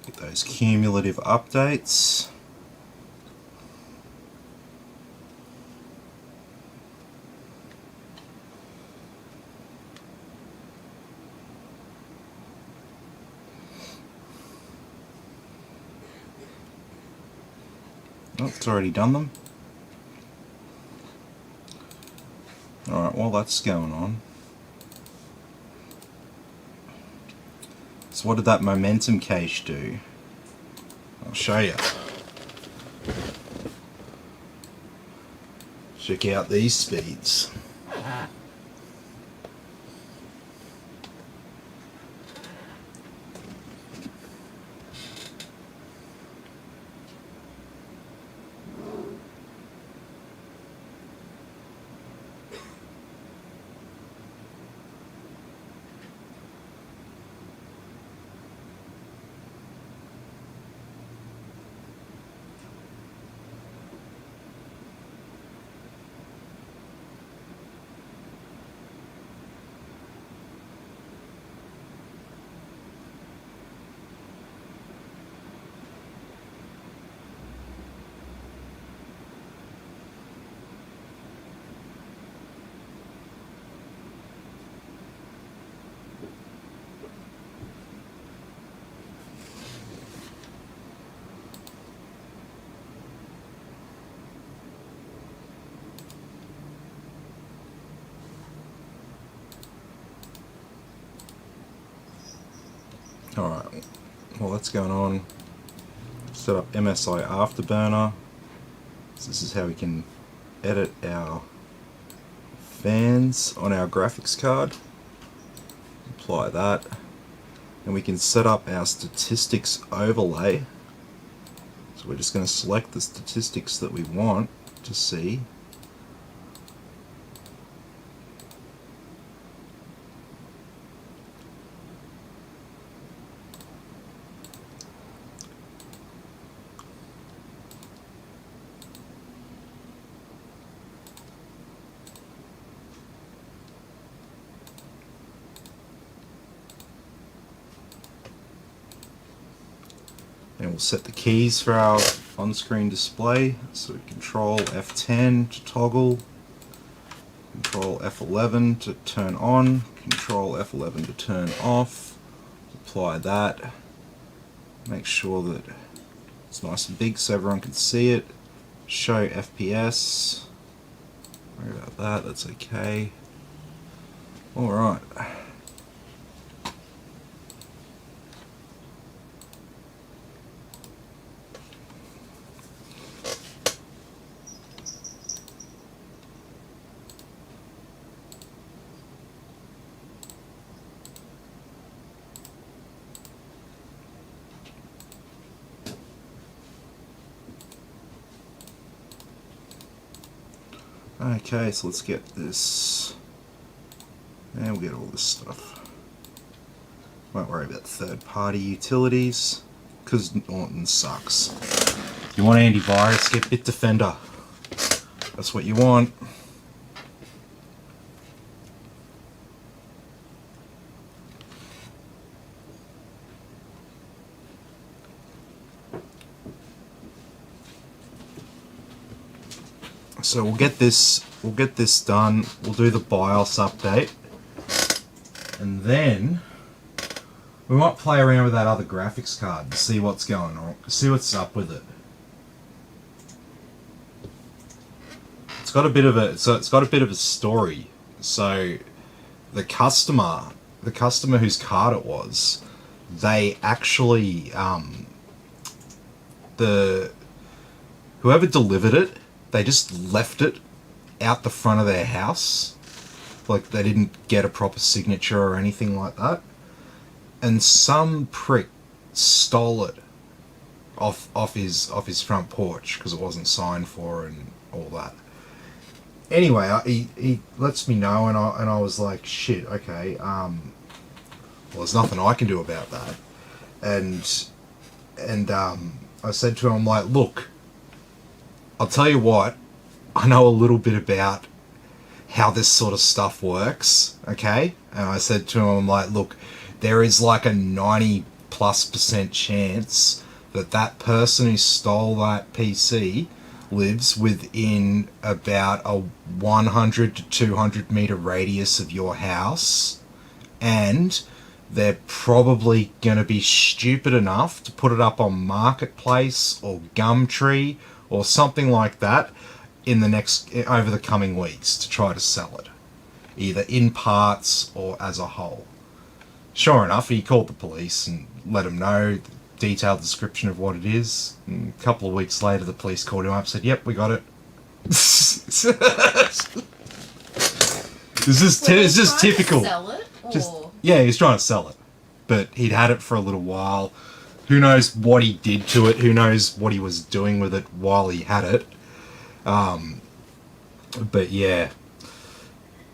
Speaker 1: Get those cumulative updates. Oh, it's already done them. Alright, while that's going on. So what did that momentum cache do? I'll show you. Check out these speeds. Alright, well that's going on. Set up MSI Afterburner. So this is how we can edit our fans on our graphics card. Apply that. And we can set up our statistics overlay. So we're just going to select the statistics that we want to see. And we'll set the keys for our on-screen display. So Control F10 to toggle, Control F11 to turn on, Control F11 to turn off. Apply that. Make sure that it's nice and big so everyone can see it. Show FPS. Worry about that, that's okay. Alright. Okay, so let's get this, and we'll get all this stuff. Won't worry about third-party utilities, because Norton sucks. If you want antivirus, get Bitdefender. That's what you want. So we'll get this done. We'll do the BIOS update, and then we might play around with that other graphics card and see what's going on, see what's up with it. It's got a bit of a story. So the customer whose card it was, they actually whoever delivered it, they just left it out the front of their house Like they didn't get a proper signature or anything like that. And some prick stole it off his front porch because it wasn't signed for and all that. Anyway, he lets me know, and I was like, shit, okay, well, there's nothing I can do about that. And I said to him, like, look, I'll tell you what, I know a little bit about how this sort of stuff works, okay? And I said to him, like, look, there is like a 90+% chance that person who stole that PC lives within about a 100 to 200 meter radius of your house, and they're probably going to be stupid enough to put it up on Marketplace or Gumtree or something like that over the coming weeks to try to sell it, either in parts or as a whole. Sure enough, he called the police and let them know the detailed description of what it is. And a couple of weeks later, the police called him up and said, yep, we got it. It's just typical.
Speaker 2: Sell it, or?
Speaker 1: Yeah, he was trying to sell it. But he'd had it for a little while. Who knows what he did to it? Who knows what he was doing with it while he had it? But yeah.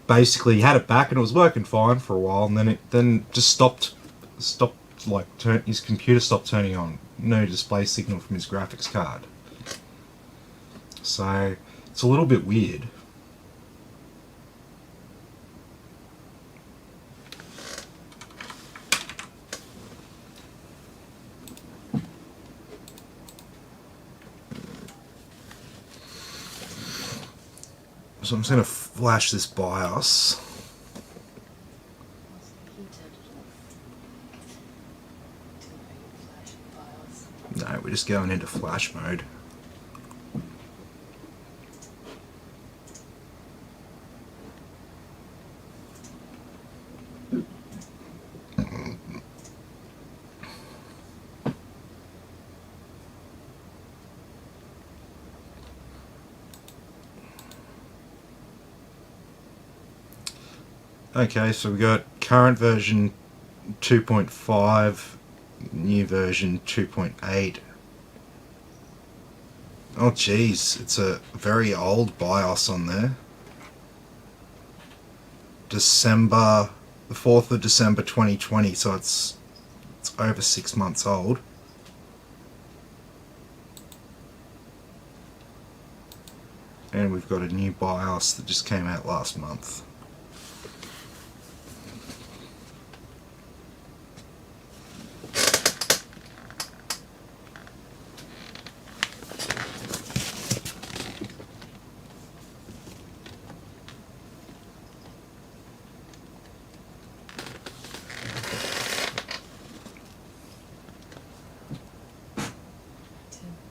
Speaker 1: Basically, he had it back and it was working fine for a while, and then it just stopped. His computer stopped turning on. No display signal from his graphics card. So it's a little bit weird. So I'm just going to flash this BIOS. No, we're just going into flash mode. Okay, so we got current version 2.5, new version 2.8. Oh geez, it's a very old BIOS on there. The 4th of December 2020, so it's over 6 months old. And we've got a new BIOS that just came out last month.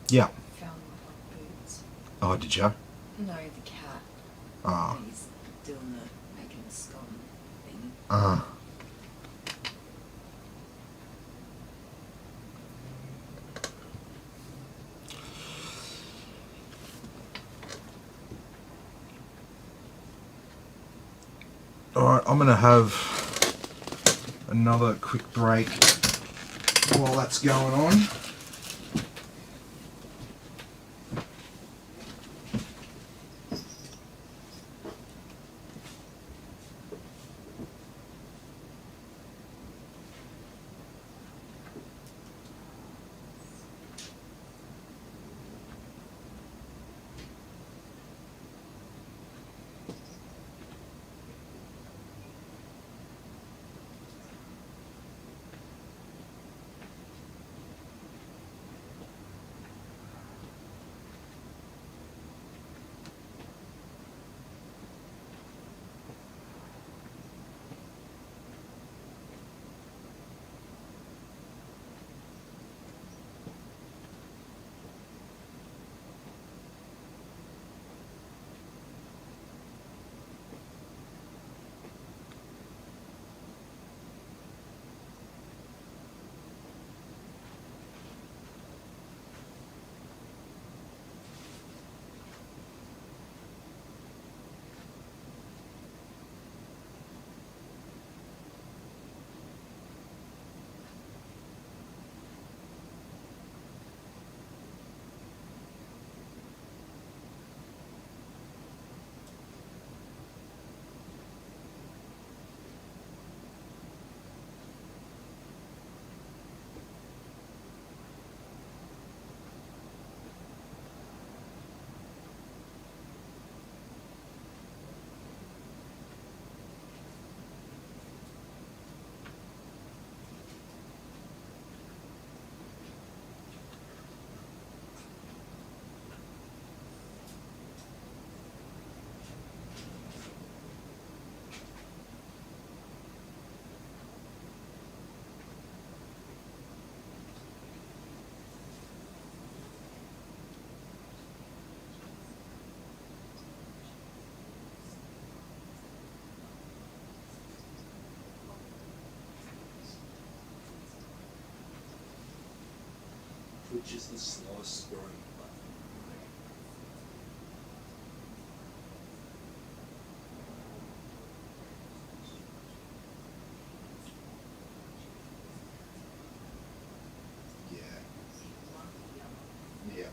Speaker 1: Yeah.
Speaker 2: Found my boots.
Speaker 1: Oh, did you?
Speaker 2: No, the cat.
Speaker 1: Ah.
Speaker 2: He's making the scone thing.
Speaker 1: Alright, I'm going to have another quick break while that's going on.
Speaker 4: which is the slowest growing platform. Yeah. Yeah.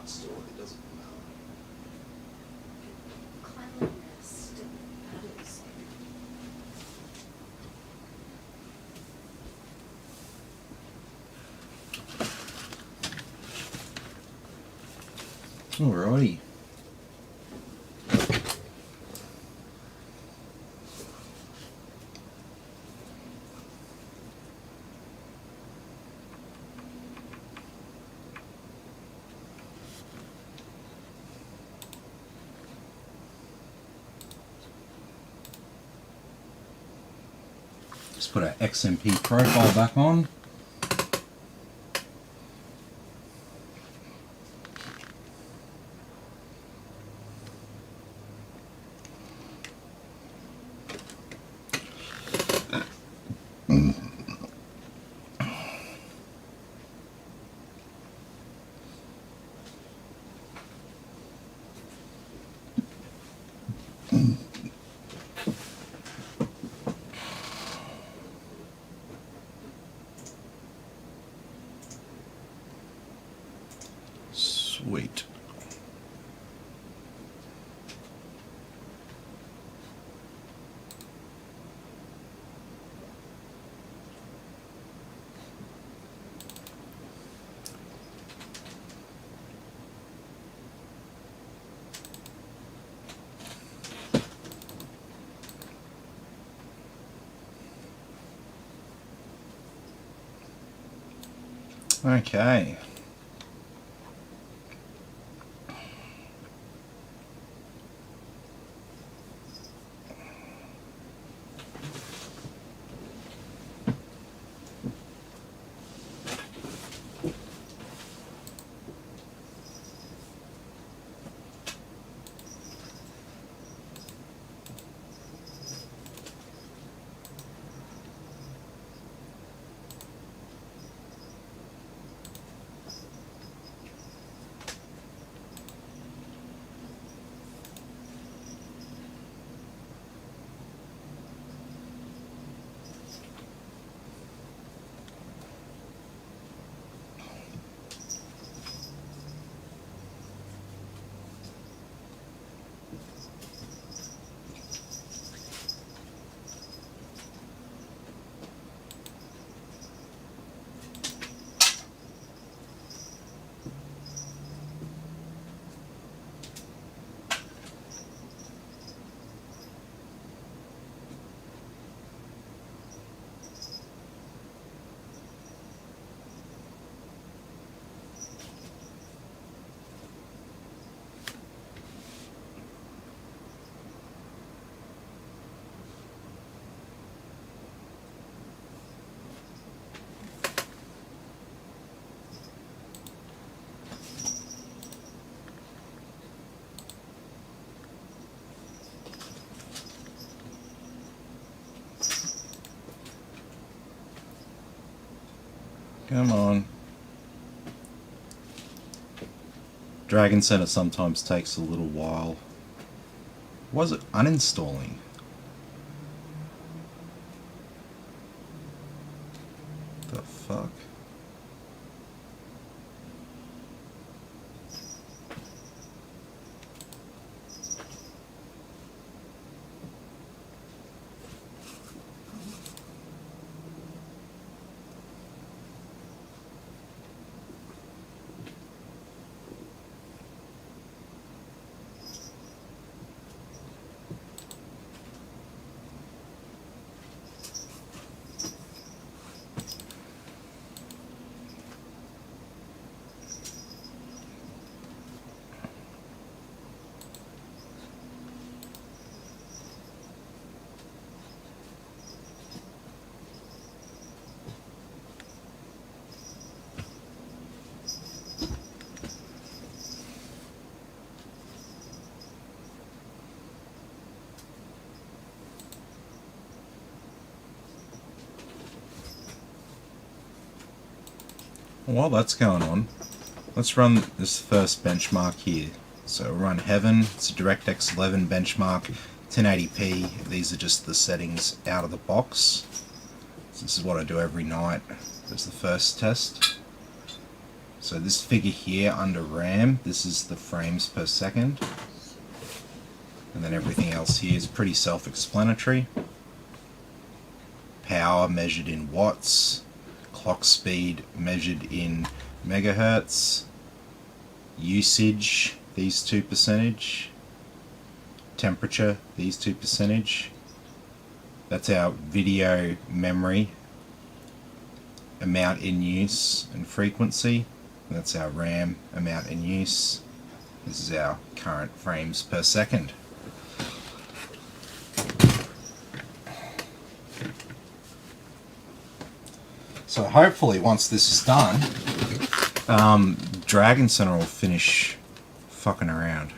Speaker 4: can't store it, it doesn't matter.
Speaker 2: Cleanliness still matters.
Speaker 1: Alrighty. Just put our XMP profile back on. Sweet. Okay. Come on. Dragon Center sometimes takes a little while. Was it uninstalling? The fuck? While that's going on, let's run this first benchmark here. So we'll run Heaven, it's a DirectX 11 benchmark, 1080p. These are just the settings out of the box. So this is what I do every night. There's the first test. So this figure here under RAM, this is the frames per second. And then everything else here is pretty self-explanatory. Power measured in watts, clock speed measured in megahertz, usage, these two percentage, temperature, these two percentage. That's our video memory amount in use and frequency. That's our RAM amount in use. This is our current frames per second. So hopefully once this is done, Dragon Center will finish fucking around.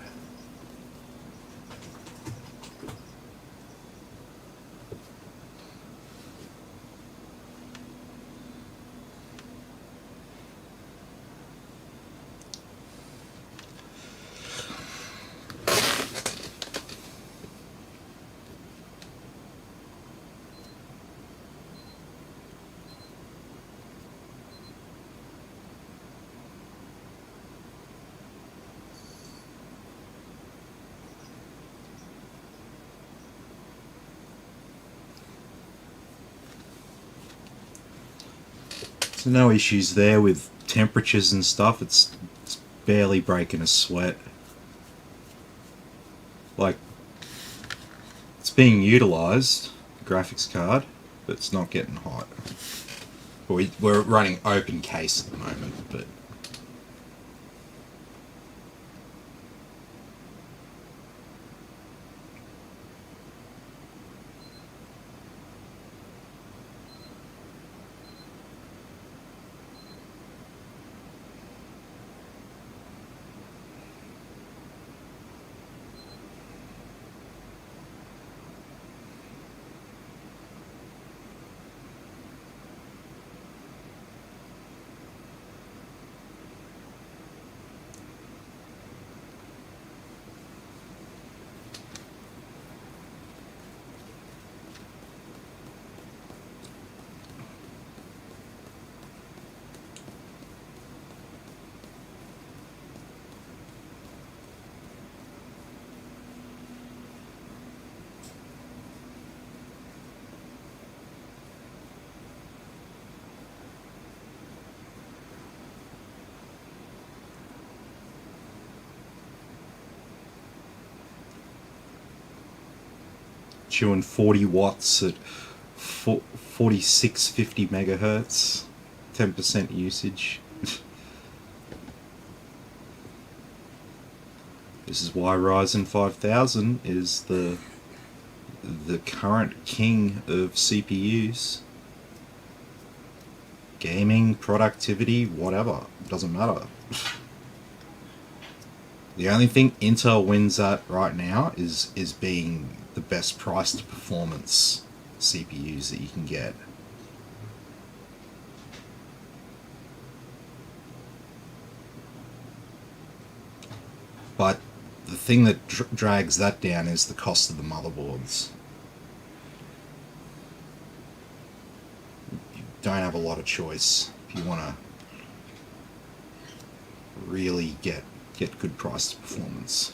Speaker 1: So no issues there with temperatures and stuff. It's barely breaking a sweat. Like, it's being utilized, the graphics card, but it's not getting hot. We're running open case at the moment, but chewing 40 watts at 4650 megahertz, 10% usage. This is why Ryzen 5000 is the current king of CPUs. Gaming, productivity, whatever, doesn't matter. The only thing Intel wins at right now is being the best price to performance CPUs that you can get. But the thing that drags that down is the cost of the motherboards. You don't have a lot of choice if you want to really get good price to performance.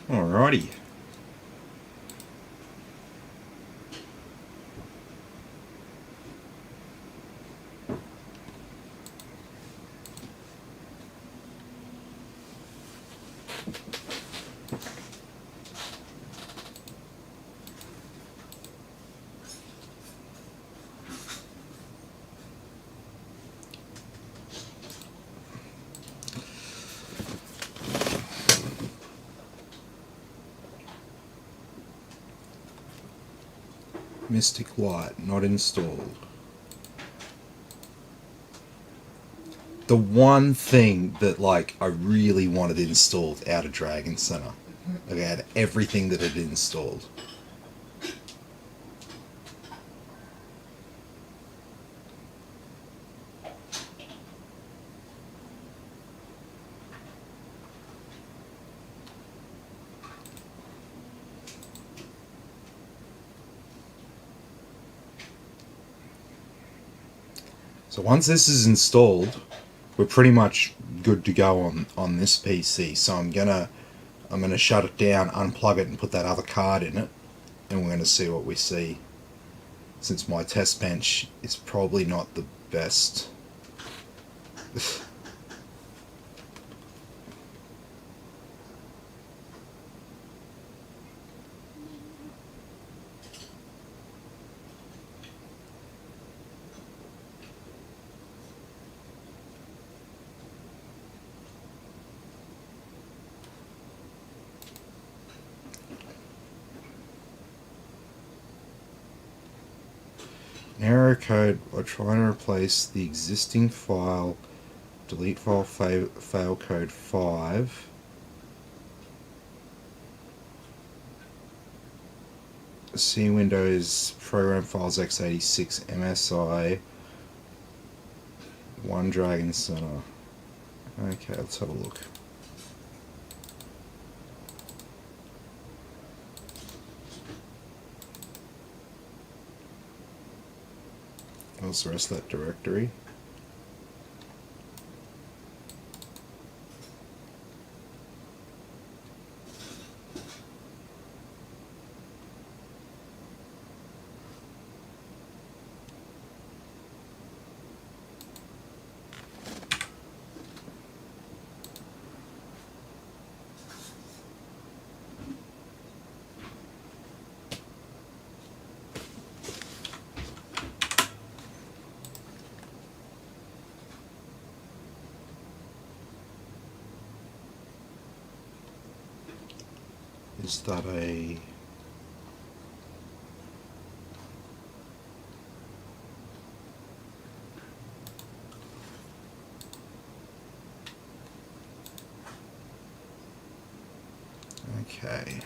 Speaker 1: Alrighty. Mystic Light, not installed. The one thing that like I really wanted installed out of Dragon Center. Like I had everything that had installed. So once this is installed, we're pretty much good to go on this PC. So I'm gonna shut it down, unplug it, and put that other card in it, and we're gonna see what we see. Since my test bench is probably not the best. Error code, we're trying to replace the existing file, delete file fail code 5. C Windows program files x86 MSI 1 Dragon Center. Okay, let's have a look. What's the rest of that directory? Is that a... Okay.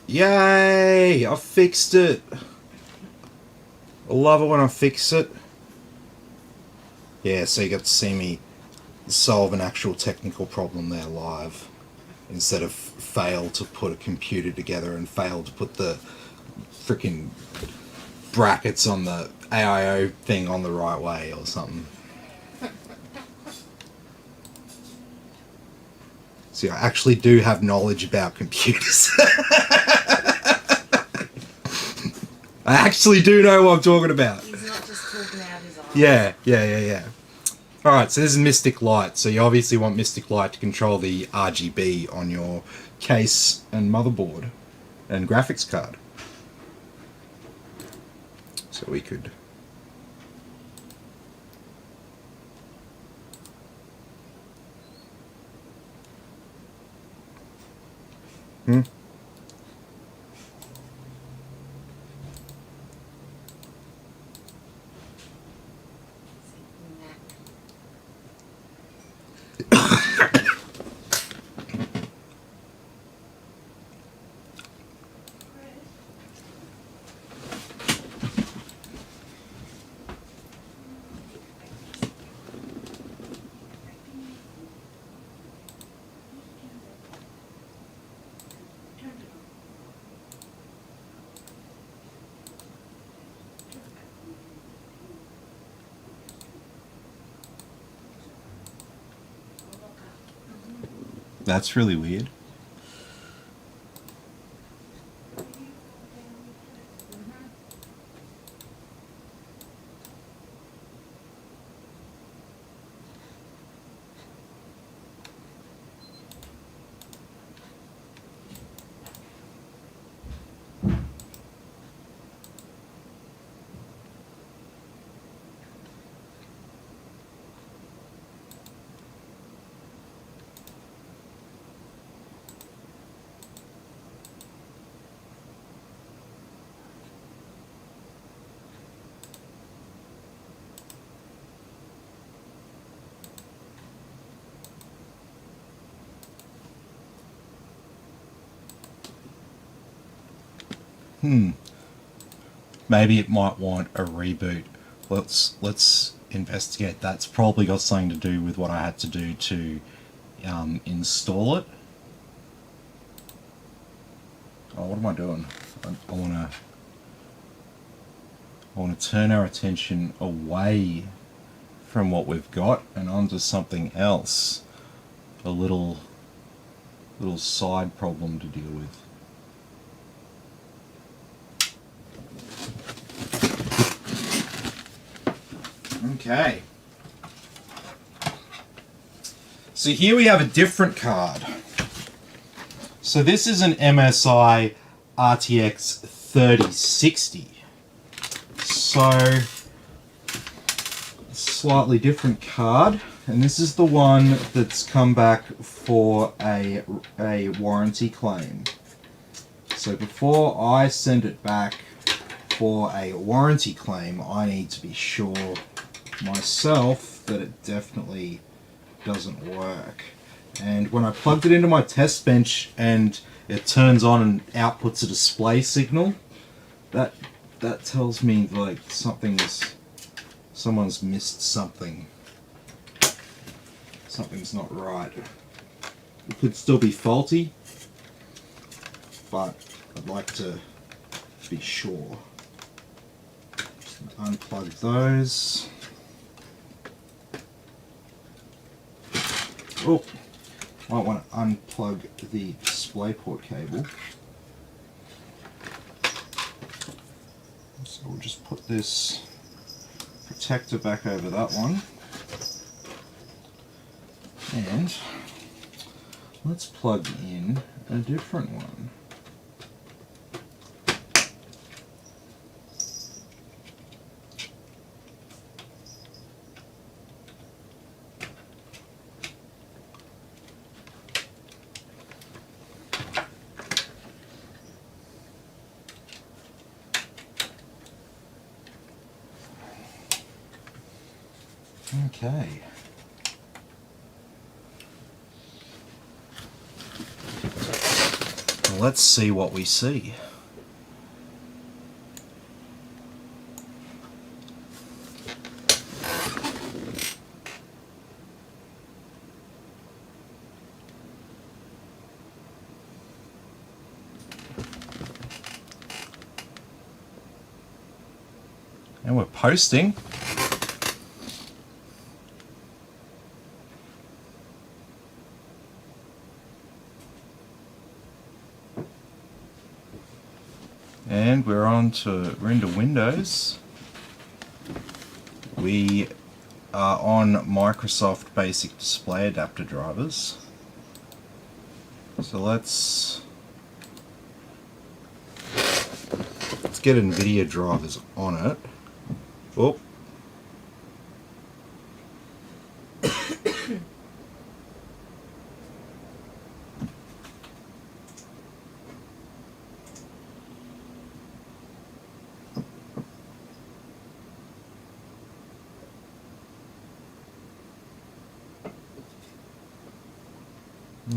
Speaker 1: Yay! I fixed it! I love it when I fix it. Yeah, so you got to see me solve an actual technical problem there live. Instead of fail to put a computer together and fail to put the freaking brackets on the AIO thing on the right way or something. See, I actually do have knowledge about computers. I actually do know what I'm talking about.
Speaker 2: He's not just talking out his eyes.
Speaker 1: Yeah. Alright, so this is Mystic Light. So you obviously want Mystic Light to control the RGB on your case and motherboard and graphics card. So we could... That's really weird. maybe it might want a reboot. Let's investigate. That's probably got something to do with what I had to do to install it. Oh, what am I doing? I want to turn our attention away from what we've got and onto something else. A little side problem to deal with. Okay. So here we have a different card. So this is an MSI RTX 3060. So, slightly different card, and this is the one that's come back for a warranty claim. So before I send it back for a warranty claim, I need to be sure myself that it definitely doesn't work. And when I plugged it into my test bench and it turns on and outputs a display signal, that tells me like someone's missed something. Something's not right. It could still be faulty, but I'd like to be sure. Just unplug those. Oh, might want to unplug the DisplayPort cable. So we'll just put this protector back over that one. And let's plug in a different one. Okay. Well, let's see what we see. And we're posting. And we're into Windows. We are on Microsoft Basic Display Adapter drivers. So let's get NVIDIA drivers on it. Oh.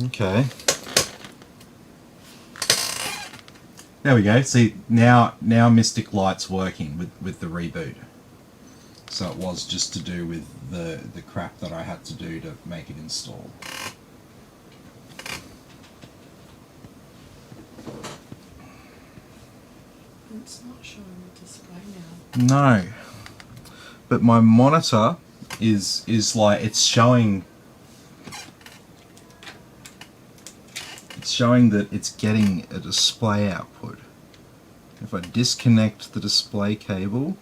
Speaker 1: Okay. There we go. See, now Mystic Light's working with the reboot. So it was just to do with the crap that I had to do to make it install.
Speaker 3: It's not showing the display
Speaker 1: No.
Speaker 3: now.
Speaker 1: But my monitor is like it's showing that it's getting a display output. If I disconnect the display cable,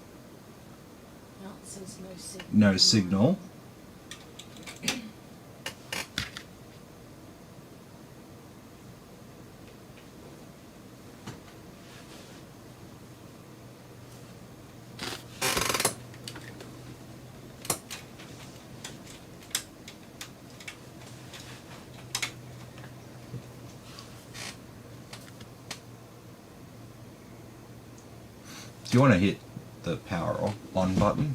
Speaker 3: No, it says no signal.
Speaker 1: no signal. Do you want to hit the power on button?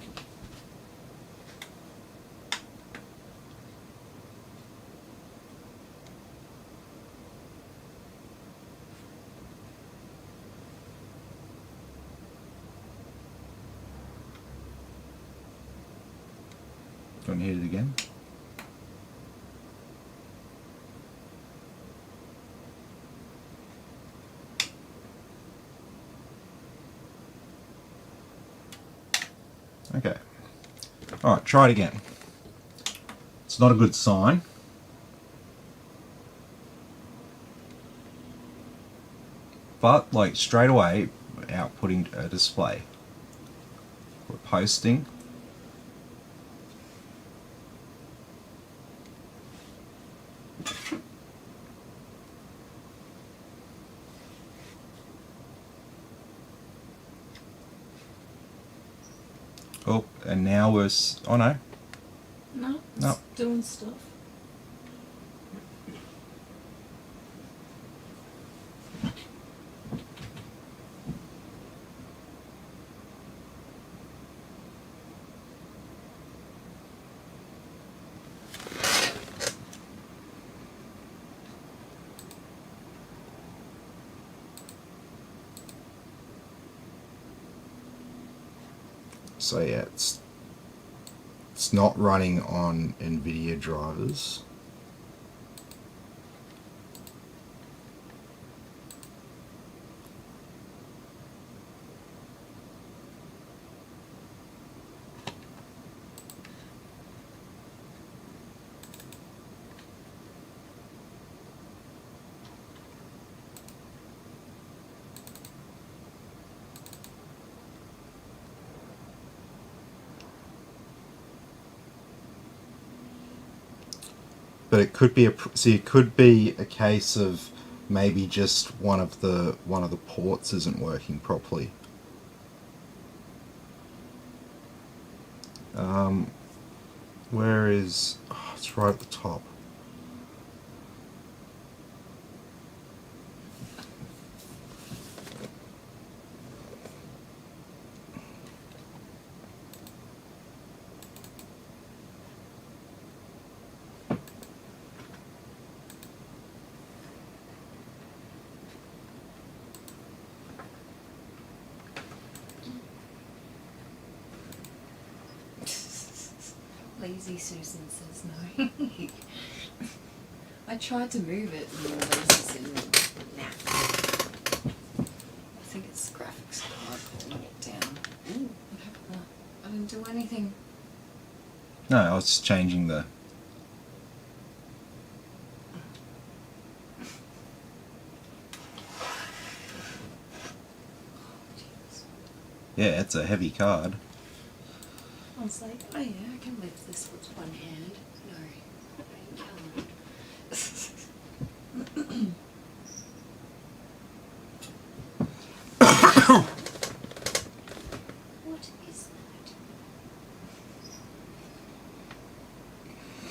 Speaker 1: you want to hit it again? Okay. Alright, try it again. It's not a good sign. But, like, straight away, we're outputting a display. We're posting. Oh, and now we're... Oh, no.
Speaker 3: No, it's
Speaker 1: No.
Speaker 3: doing stuff.
Speaker 1: So yeah, it's not running on NVIDIA drivers. But it could be it could be a case of maybe just one of the ports isn't working properly. Where is? Oh, it's right at the top.
Speaker 2: Lazy Susan says no. I tried to move it and Lazy said nah. I think it's the graphics card holding it down. Ooh, what happened? I didn't do anything.
Speaker 1: No, I was just changing the. Yeah, it's a heavy card.
Speaker 2: I was like, oh yeah, I can lift this with one hand. No, I can't. What is that?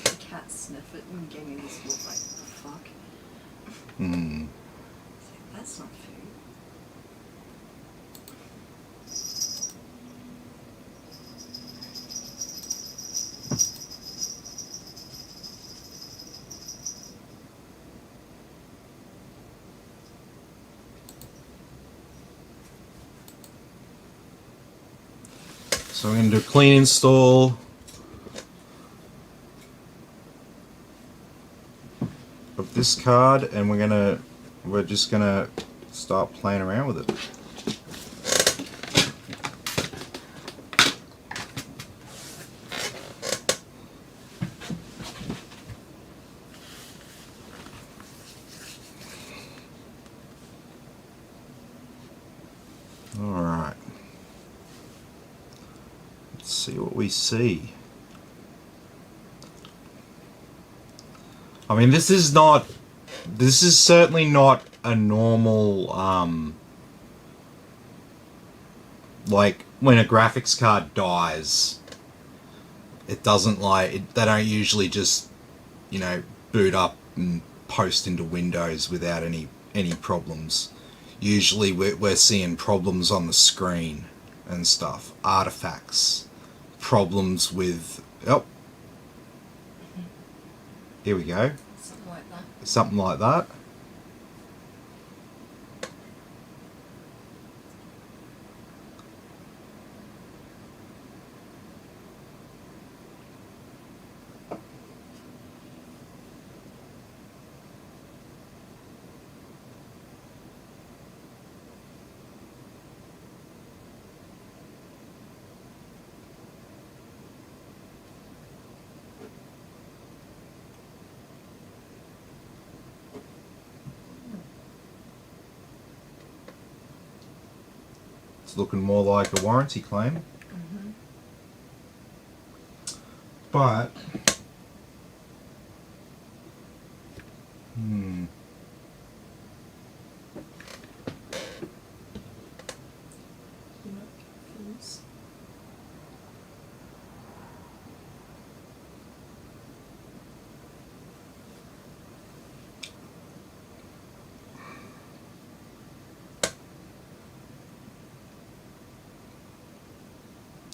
Speaker 2: The cat sniffed it and gave me this look like, the fuck?
Speaker 1: Hmm.
Speaker 2: It's like, that's not food.
Speaker 1: So we're going to do a clean install of this card, and we're just gonna start playing around with it. All right. Let's see what we see. I mean, this is certainly not a normal, like, when a graphics card dies, it doesn't they don't usually just, boot up and post into Windows without any problems. Usually we're seeing problems on the screen and stuff, artifacts, problems with, oh, here we go.
Speaker 2: Something like that.
Speaker 1: Something like that. It's looking more like a warranty claim.
Speaker 2: Mm-hmm.
Speaker 1: But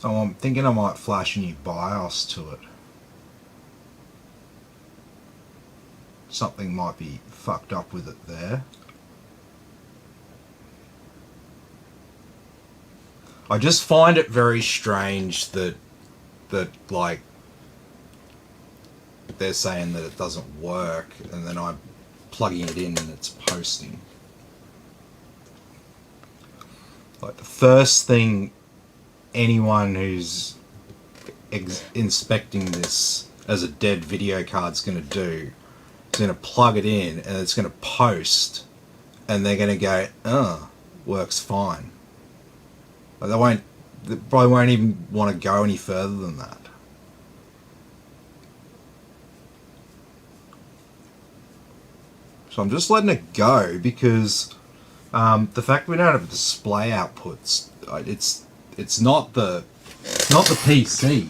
Speaker 1: oh, I'm thinking I might flash a new BIOS to it. Something might be fucked up with it there. I just find it very strange that like they're saying that it doesn't work, and then I'm plugging it in and it's posting. Like the first thing anyone who's inspecting this as a dead video card's going to do is going to plug it in and it's going to post, and they're going to go, "Oh, works fine." Like they probably won't even want to go any further than that. So I'm just letting it go because the fact we don't have display outputs, it's not the PC.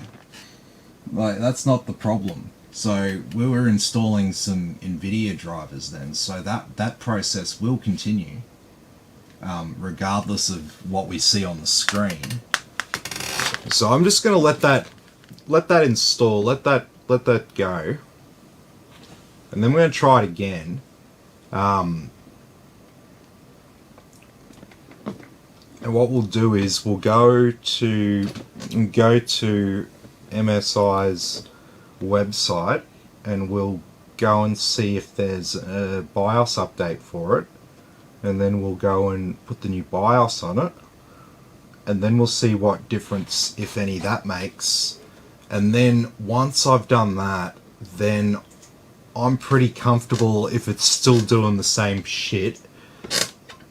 Speaker 1: Like that's not the problem. So we were installing some NVIDIA drivers then, so that process will continue regardless of what we see on the screen. So I'm just going to let that install, let that go, and then we're going to try it again. And what we'll do is we'll go to MSI's website and we'll go and see if there's a BIOS update for it, and then we'll go and put the new BIOS on it, and then we'll see what difference, if any, that makes. And then once I've done that, then I'm pretty comfortable, if it's still doing the same shit,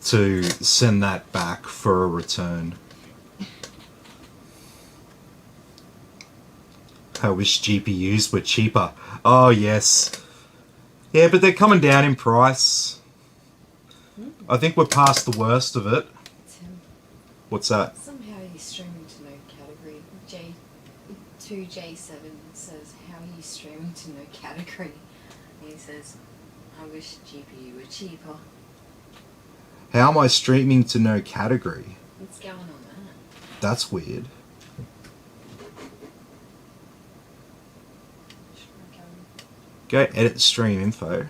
Speaker 1: to send that back for a return. I wish GPUs were cheaper. Oh yes. Yeah, but they're coming down in price. I think we're past the worst of it.
Speaker 2: Tim,
Speaker 1: What's that?
Speaker 2: somehow he's streaming to no category. J2J7 says, "How are you streaming to no category?" And he says, "I wish GPU were cheaper."
Speaker 1: How am I streaming to no category?
Speaker 2: What's going on there?
Speaker 1: That's weird.
Speaker 2: Should I
Speaker 1: Go
Speaker 2: go?
Speaker 1: edit stream info.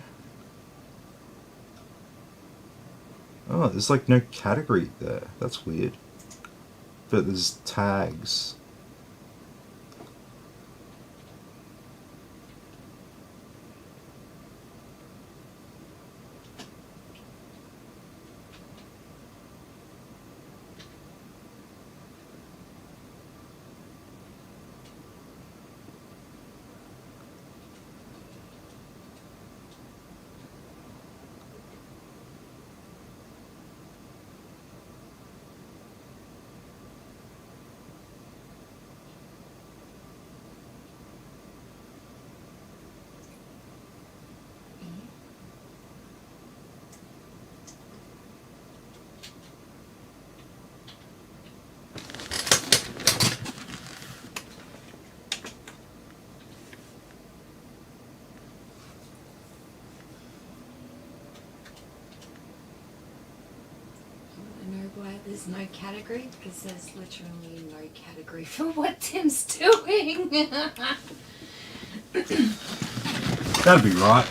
Speaker 1: Oh, there's like no category there. That's weird. But there's tags.
Speaker 2: I know why there's no category, because there's literally no category for what Tim's doing.
Speaker 1: That'd be right.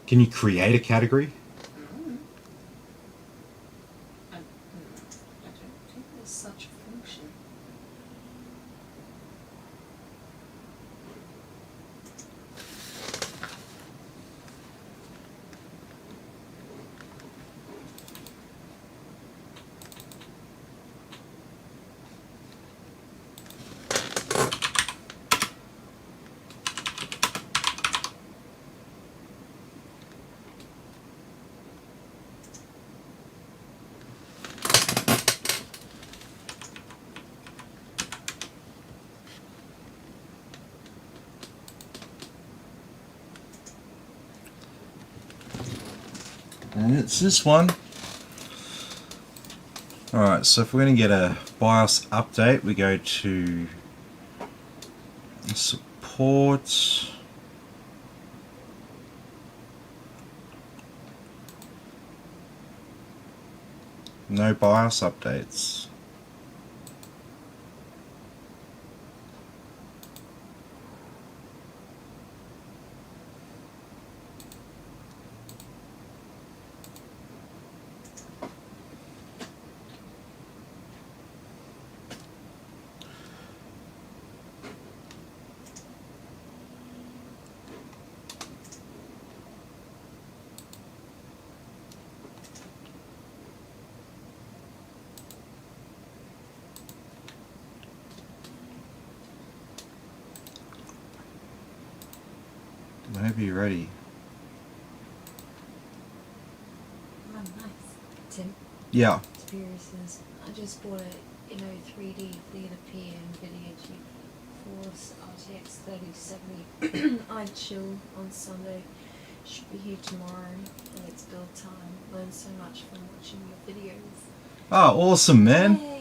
Speaker 1: Can you create a category?
Speaker 2: I don't think there's such a function.
Speaker 1: And it's this one. Alright, so if we're going to get a BIOS update, we go to support. No BIOS updates. Whenever you're ready.
Speaker 2: Oh, nice. Tim,
Speaker 1: Yeah.
Speaker 2: experiences. I just bought a 3D Theatre P NVIDIA GeForce RTX 3070 I'd chill on Sunday. Should be here tomorrow when it's build time. Learned so much from watching your videos.
Speaker 1: Oh, awesome, man.
Speaker 2: Yay!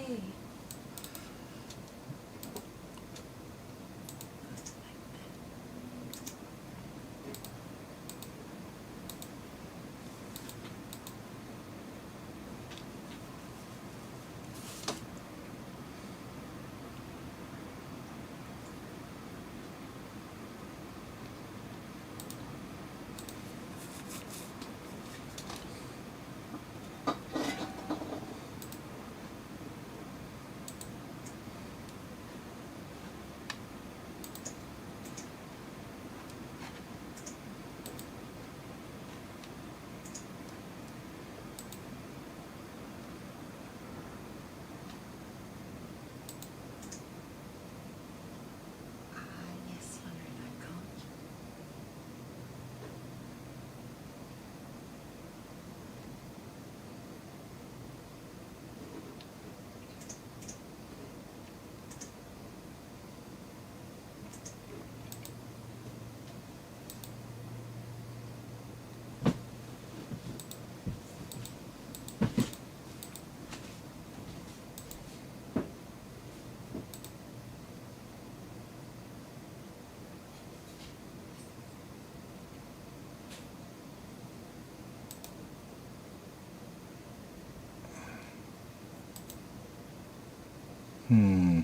Speaker 2: Yes, I know that can't.
Speaker 1: Hmm.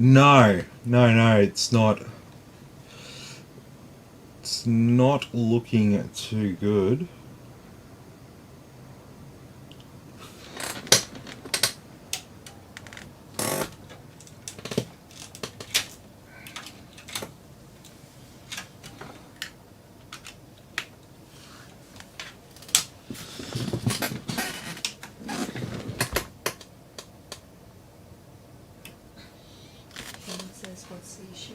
Speaker 1: No, it's not. It's not looking too good.
Speaker 2: What's the issue?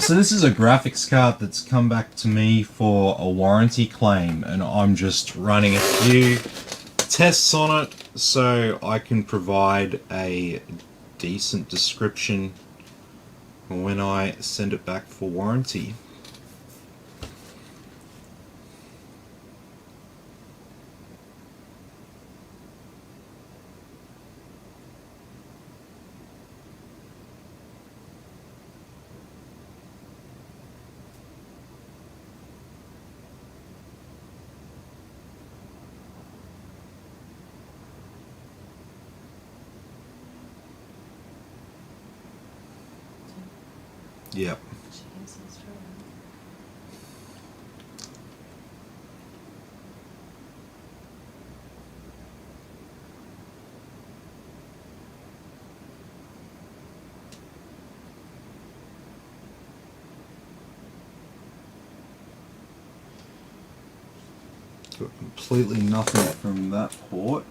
Speaker 1: So this is a graphics card that's come back to me for a warranty claim, and I'm just running a few tests on it so I can provide a decent description when I send it back for warranty. Yep.
Speaker 2: Jesus,
Speaker 1: Got completely nothing from that port.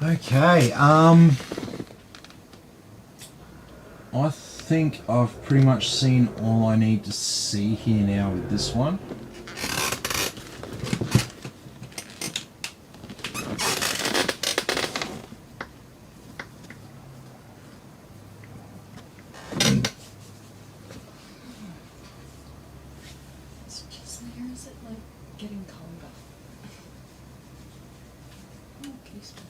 Speaker 1: Okay, I think I've pretty much seen all I need to see here now with this one.
Speaker 2: it's just where is it like getting colder? Oh, goosebumps.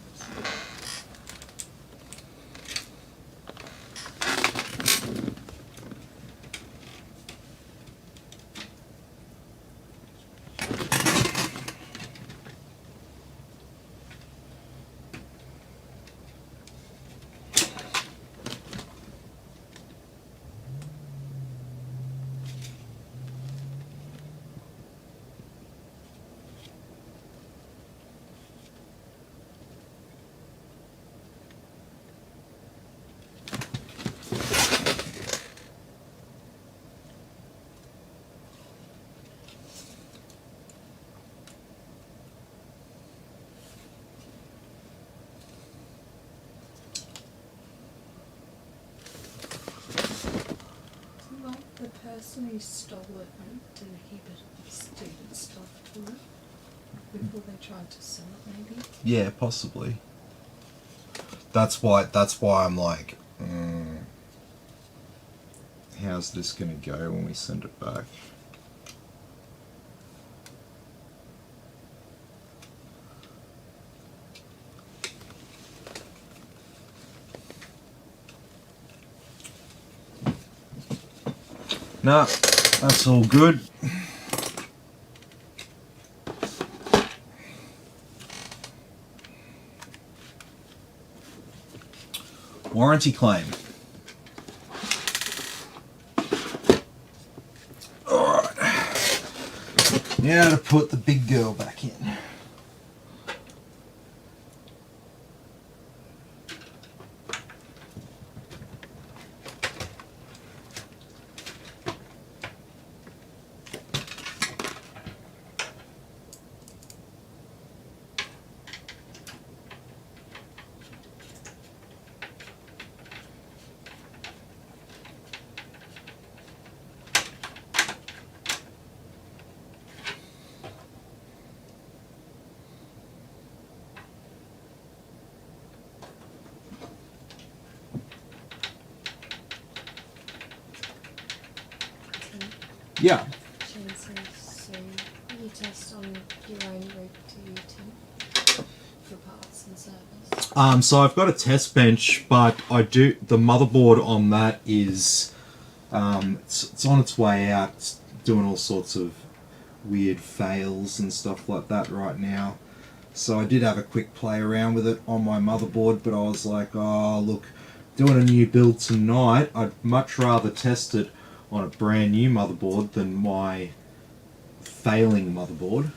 Speaker 2: Like the person who stole it and did a heap of stupid stuff to it before they tried to sell it, maybe.
Speaker 1: Yeah, possibly. That's why I'm like, how's this gonna go when we send it back? No, that's all good. Warranty claim. Alright. Now to put the big girl back in. Yeah.
Speaker 2: So you test on your own rig, do you, Tim? For parts and service?
Speaker 1: So I've got a test bench, but the motherboard on that is it's on its way out. It's doing all sorts of weird fails and stuff like that right now. So I did have a quick play around with it on my motherboard, but I was like, oh look, doing a new build tonight, I'd much rather test it on a brand new motherboard than my failing motherboard.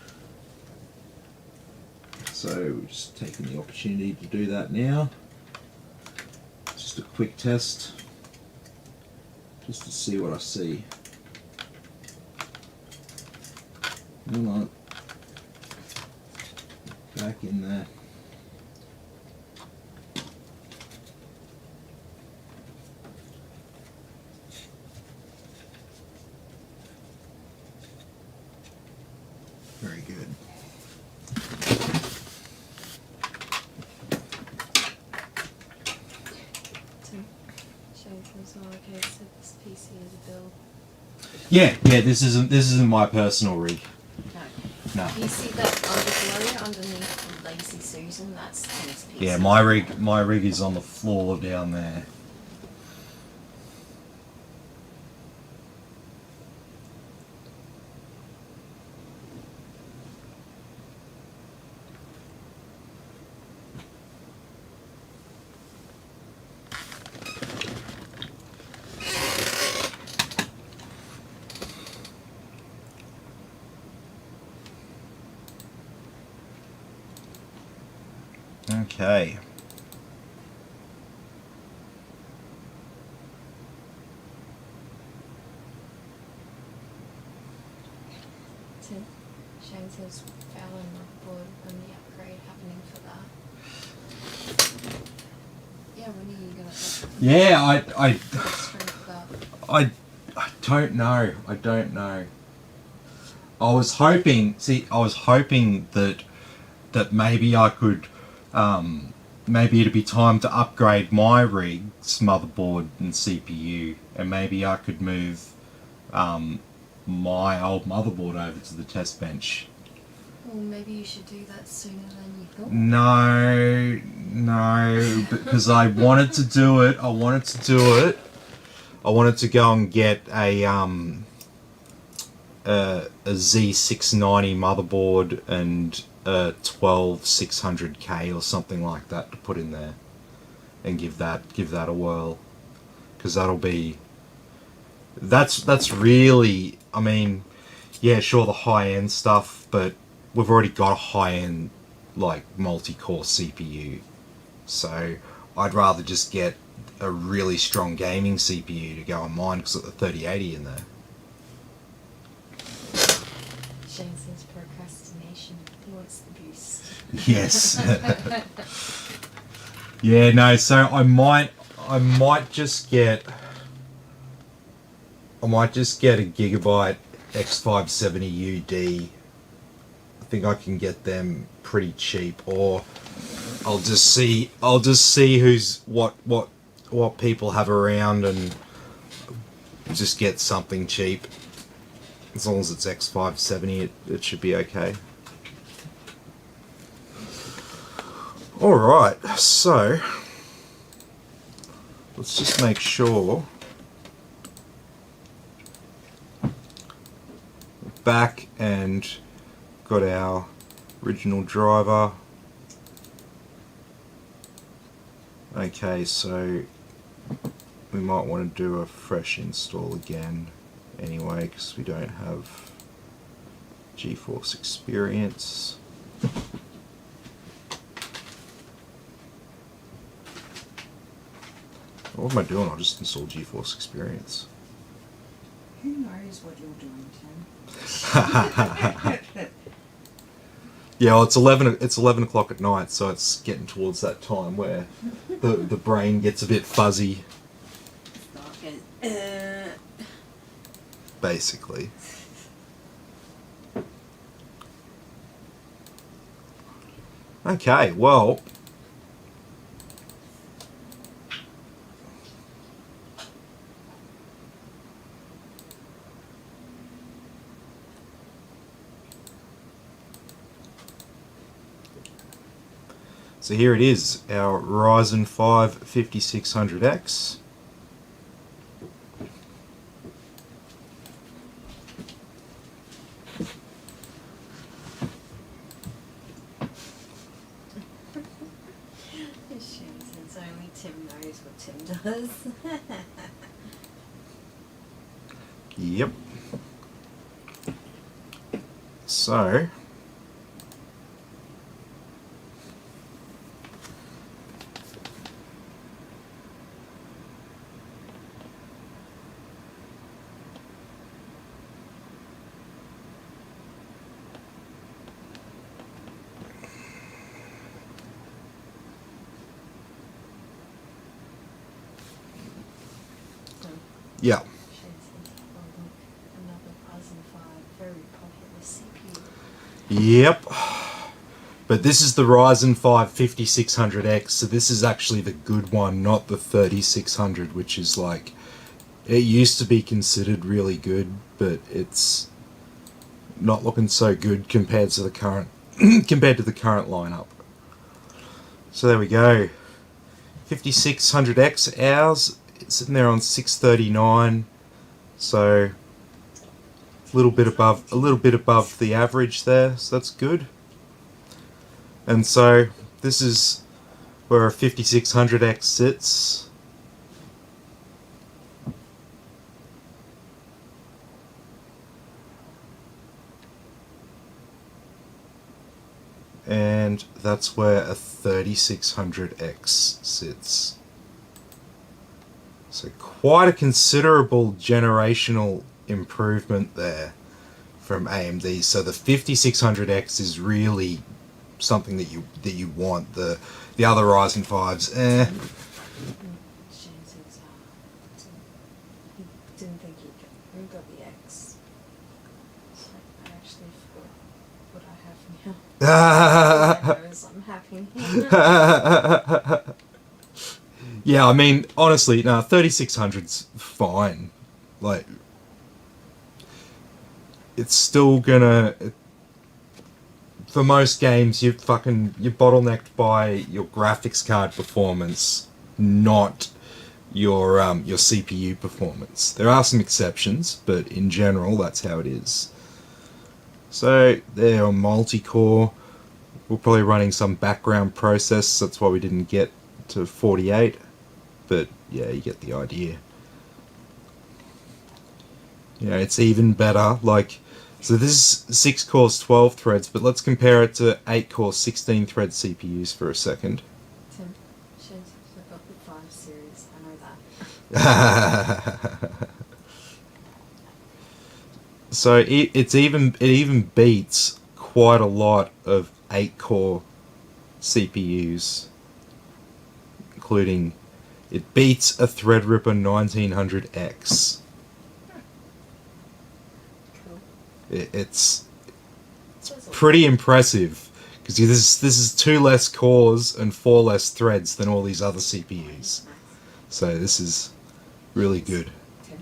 Speaker 1: So we're just taking the opportunity to do that now. Just a quick test, just to see what I see. Come on, back in there. Very good.
Speaker 2: Tim, showing as well. Okay, so this PC is a build.
Speaker 1: Yeah, this isn't my personal rig.
Speaker 2: No.
Speaker 1: No.
Speaker 2: You see that underglow underneath the Lazy Susan? That's Tim's PC.
Speaker 1: Yeah, my rig is on the floor down there. Okay.
Speaker 2: Tim, showing his failing motherboard and the upgrade happening for that. Yeah, when are you gonna
Speaker 1: Yeah,
Speaker 2: strength that?
Speaker 1: I don't know. I don't know. I was hoping that maybe I could, maybe it'd be time to upgrade my rig's motherboard and CPU, and maybe I could move my old motherboard over to the test bench.
Speaker 2: Well, maybe you should do that sooner than you thought.
Speaker 1: No, because I wanted to do it. I wanted to go and get a Z690 motherboard and a 12600K or something like that to put in there, and give that a whirl, because that's really, I mean, yeah, sure, the high end stuff, but we've already got a high end like multi-core CPU, so I'd rather just get a really strong gaming CPU to go on mine, because I've got the 3080 in there.
Speaker 2: Shane says procrastination. He wants the boost.
Speaker 1: Yes. Yeah, no, so I might just get a Gigabyte X570 UD. I think I can get them pretty cheap, or I'll just see who's what people have around and just get something cheap. As long as it's X570, it should be okay. Alright, so let's just make sure back and got our original driver. Okay, so we might want to do a fresh install again anyway, because we don't have GeForce Experience. What am I doing? I'll just install GeForce Experience.
Speaker 3: Who knows what you're doing, Tim?
Speaker 1: Yeah, well, it's 11 o'clock at night, so it's getting towards that time where the brain gets a bit fuzzy, basically. Okay, well, so here it is, our Ryzen 5600X.
Speaker 2: Since only Tim knows what Tim does.
Speaker 1: Yep. So, yeah.
Speaker 2: Another Ryzen 5, very popular CPU.
Speaker 1: Yep. But this is the Ryzen 5 5600X, so this is actually the good one, not the 3600, which is like, it used to be considered really good, but it's not looking so good compared to the current lineup. So there we go. 5600X ours, it's sitting there on 639, so a little bit above the average there, so that's good. And so this is where a 5600X sits. And that's where a 3600X sits. So quite a considerable generational improvement there from AMD. So the 5600X is really something that you want. The other Ryzen 5s,
Speaker 2: Shane says, he didn't think he got the X. It's like, I actually forgot what I have now. He knows I'm happy.
Speaker 1: Yeah, I mean, honestly, no, 3600's fine. Like, it's still gonna, for most games, you're bottlenecked by your graphics card performance, not your CPU performance. There are some exceptions, but in general, that's how it is. So they're multi-core. We're probably running some background process. That's why we didn't get to 48. But yeah, you get the idea. You know, it's even better. Like, so this is 6 cores, 12 threads, but let's compare it to 8 core, 16 thread CPUs for a second.
Speaker 2: Tim, Shane says I got the 5 series, I know that.
Speaker 1: So it even beats quite a lot of 8 core CPUs, including, it beats a Threadripper 1900X.
Speaker 2: Cool.
Speaker 1: It's pretty impressive, because this is 2 less cores and 4 less threads than all these other CPUs. So this is really good.
Speaker 2: Tim,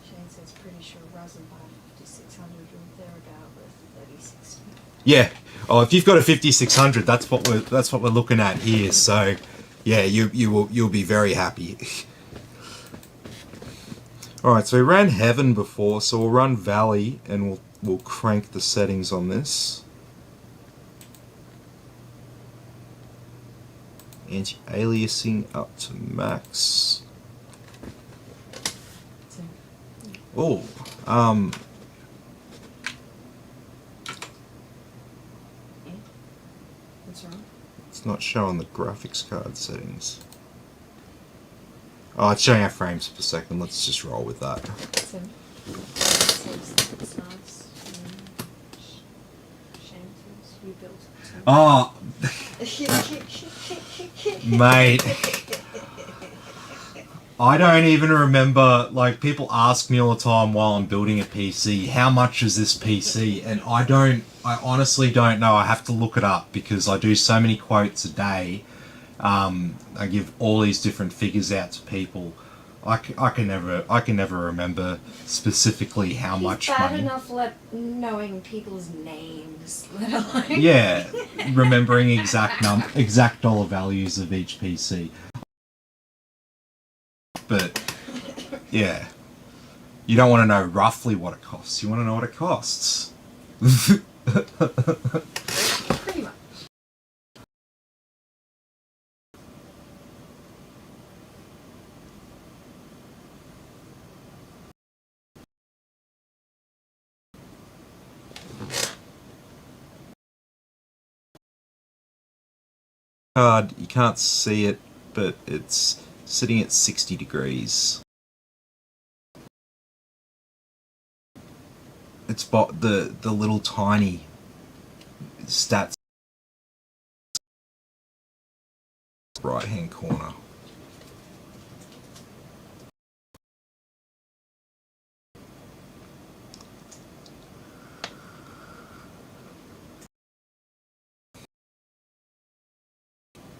Speaker 2: Shane says pretty sure Ryzen 5 5600 and thereabout with 36.
Speaker 1: Yeah. Oh, if you've got a 5600, that's what we're looking at here. So, yeah, you'll be very happy. All right, so we ran Heaven before, so we'll run Valley, and we'll crank the settings on this. Anti-aliasing up to max. Oh,
Speaker 3: What's wrong?
Speaker 1: it's not showing the graphics card settings. Oh, it's showing our frames per second. Let's just roll with that.
Speaker 2: So, it's nice. Shame to rebuild it.
Speaker 1: Oh, mate. I don't even remember, like, people ask me all the time while I'm building a PC, how much is this PC? And I honestly don't know. I have to look it up because I do so many quotes a day. I give all these different figures out to people. I can never remember specifically how much
Speaker 2: bad
Speaker 1: money.
Speaker 2: enough knowing people's names, let alone.
Speaker 1: Yeah, remembering exact dollar values of each PC. But yeah, you don't want to know roughly what it costs. You want to know what it costs.
Speaker 2: Pretty much.
Speaker 1: You can't see it, but it's sitting at 60 degrees. It's the little tiny stats right hand corner.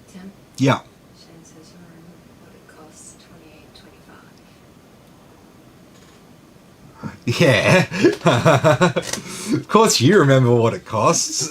Speaker 2: Tim?
Speaker 1: Yeah.
Speaker 2: Shane says you remember what it costs, $28.25.
Speaker 1: Yeah. Of course you remember what it costs.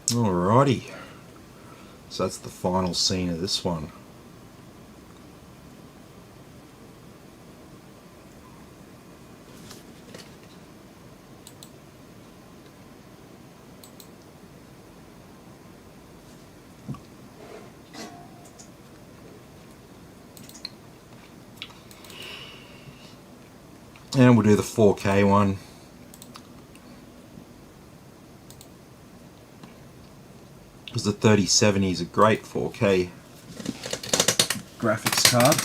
Speaker 1: Alrighty. So that's the final scene of this one. And we'll do the 4K one. Because the 3070 is a great 4K graphics card.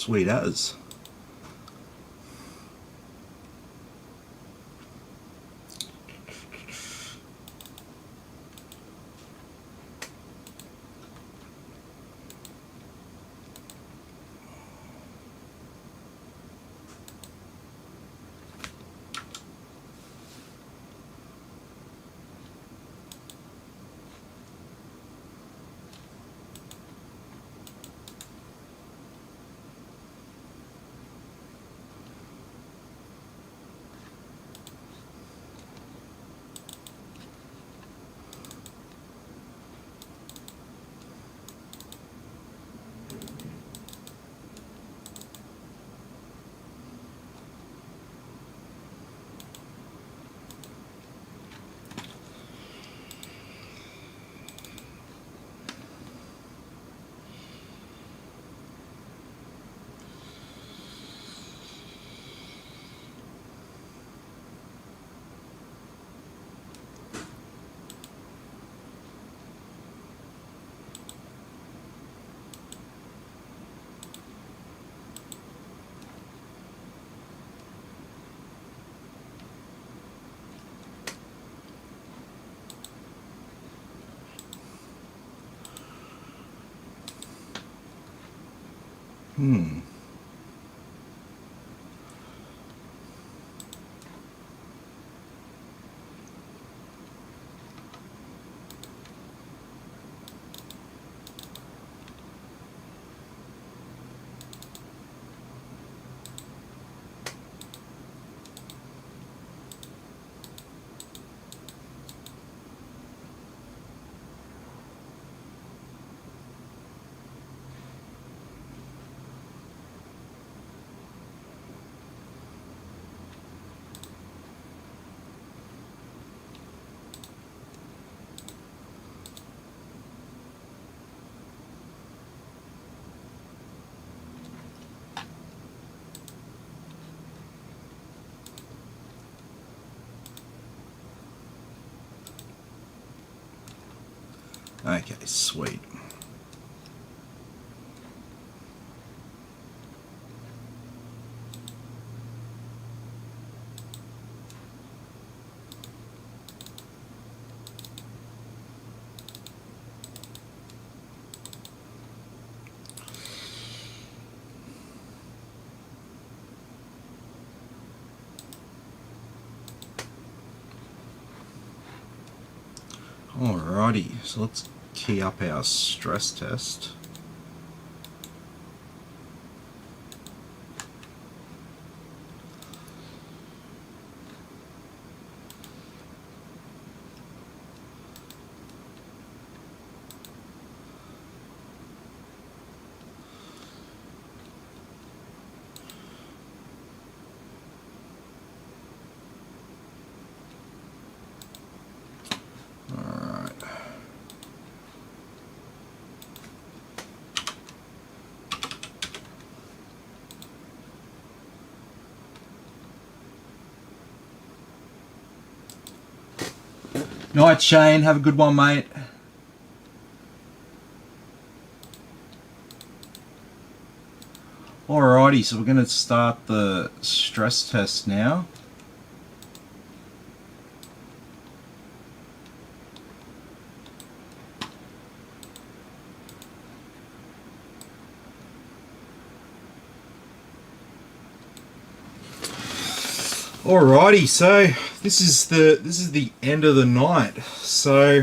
Speaker 1: Sweet as. Okay, sweet. Alrighty, so let's key up our stress test. Night, Shane. Have a good one, mate. Alrighty, so we're going to start the stress test now. Alrighty, so this is the end of the night. So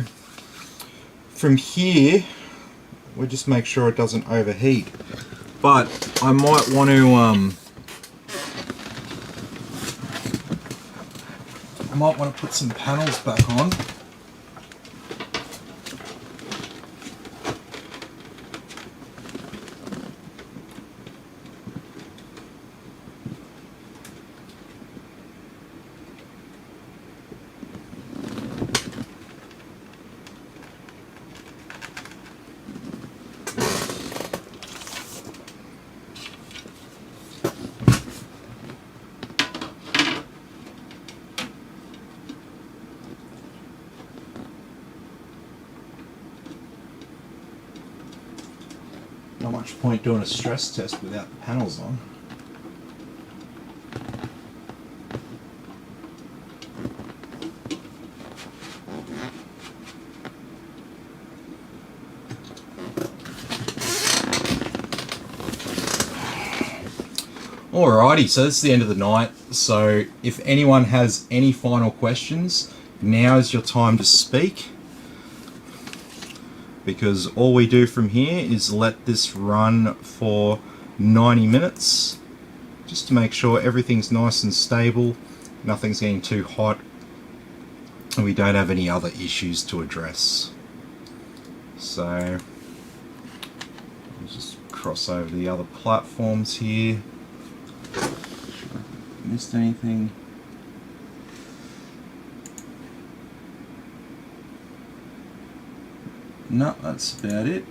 Speaker 1: from here, we'll just make sure it doesn't overheat. But I might want to put some panels back on. much point doing a stress test without the panels on. Alrighty, so that's the end of the night. So if anyone has any final questions, now is your time to speak. Because all we do from here is let this run for 90 minutes just to make sure everything's nice and stable, nothing's getting too hot, and we don't have any other issues to address. So I'll just cross over to the other platforms here. Missed anything? No, that's about it.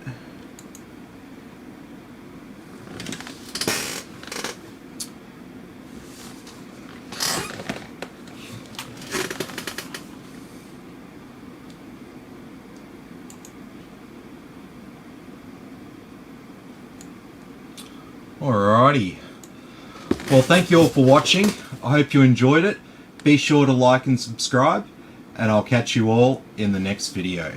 Speaker 1: Alrighty. Well, thank you all for watching. I hope you enjoyed it. Be sure to like and subscribe, and I'll catch you all in the next video.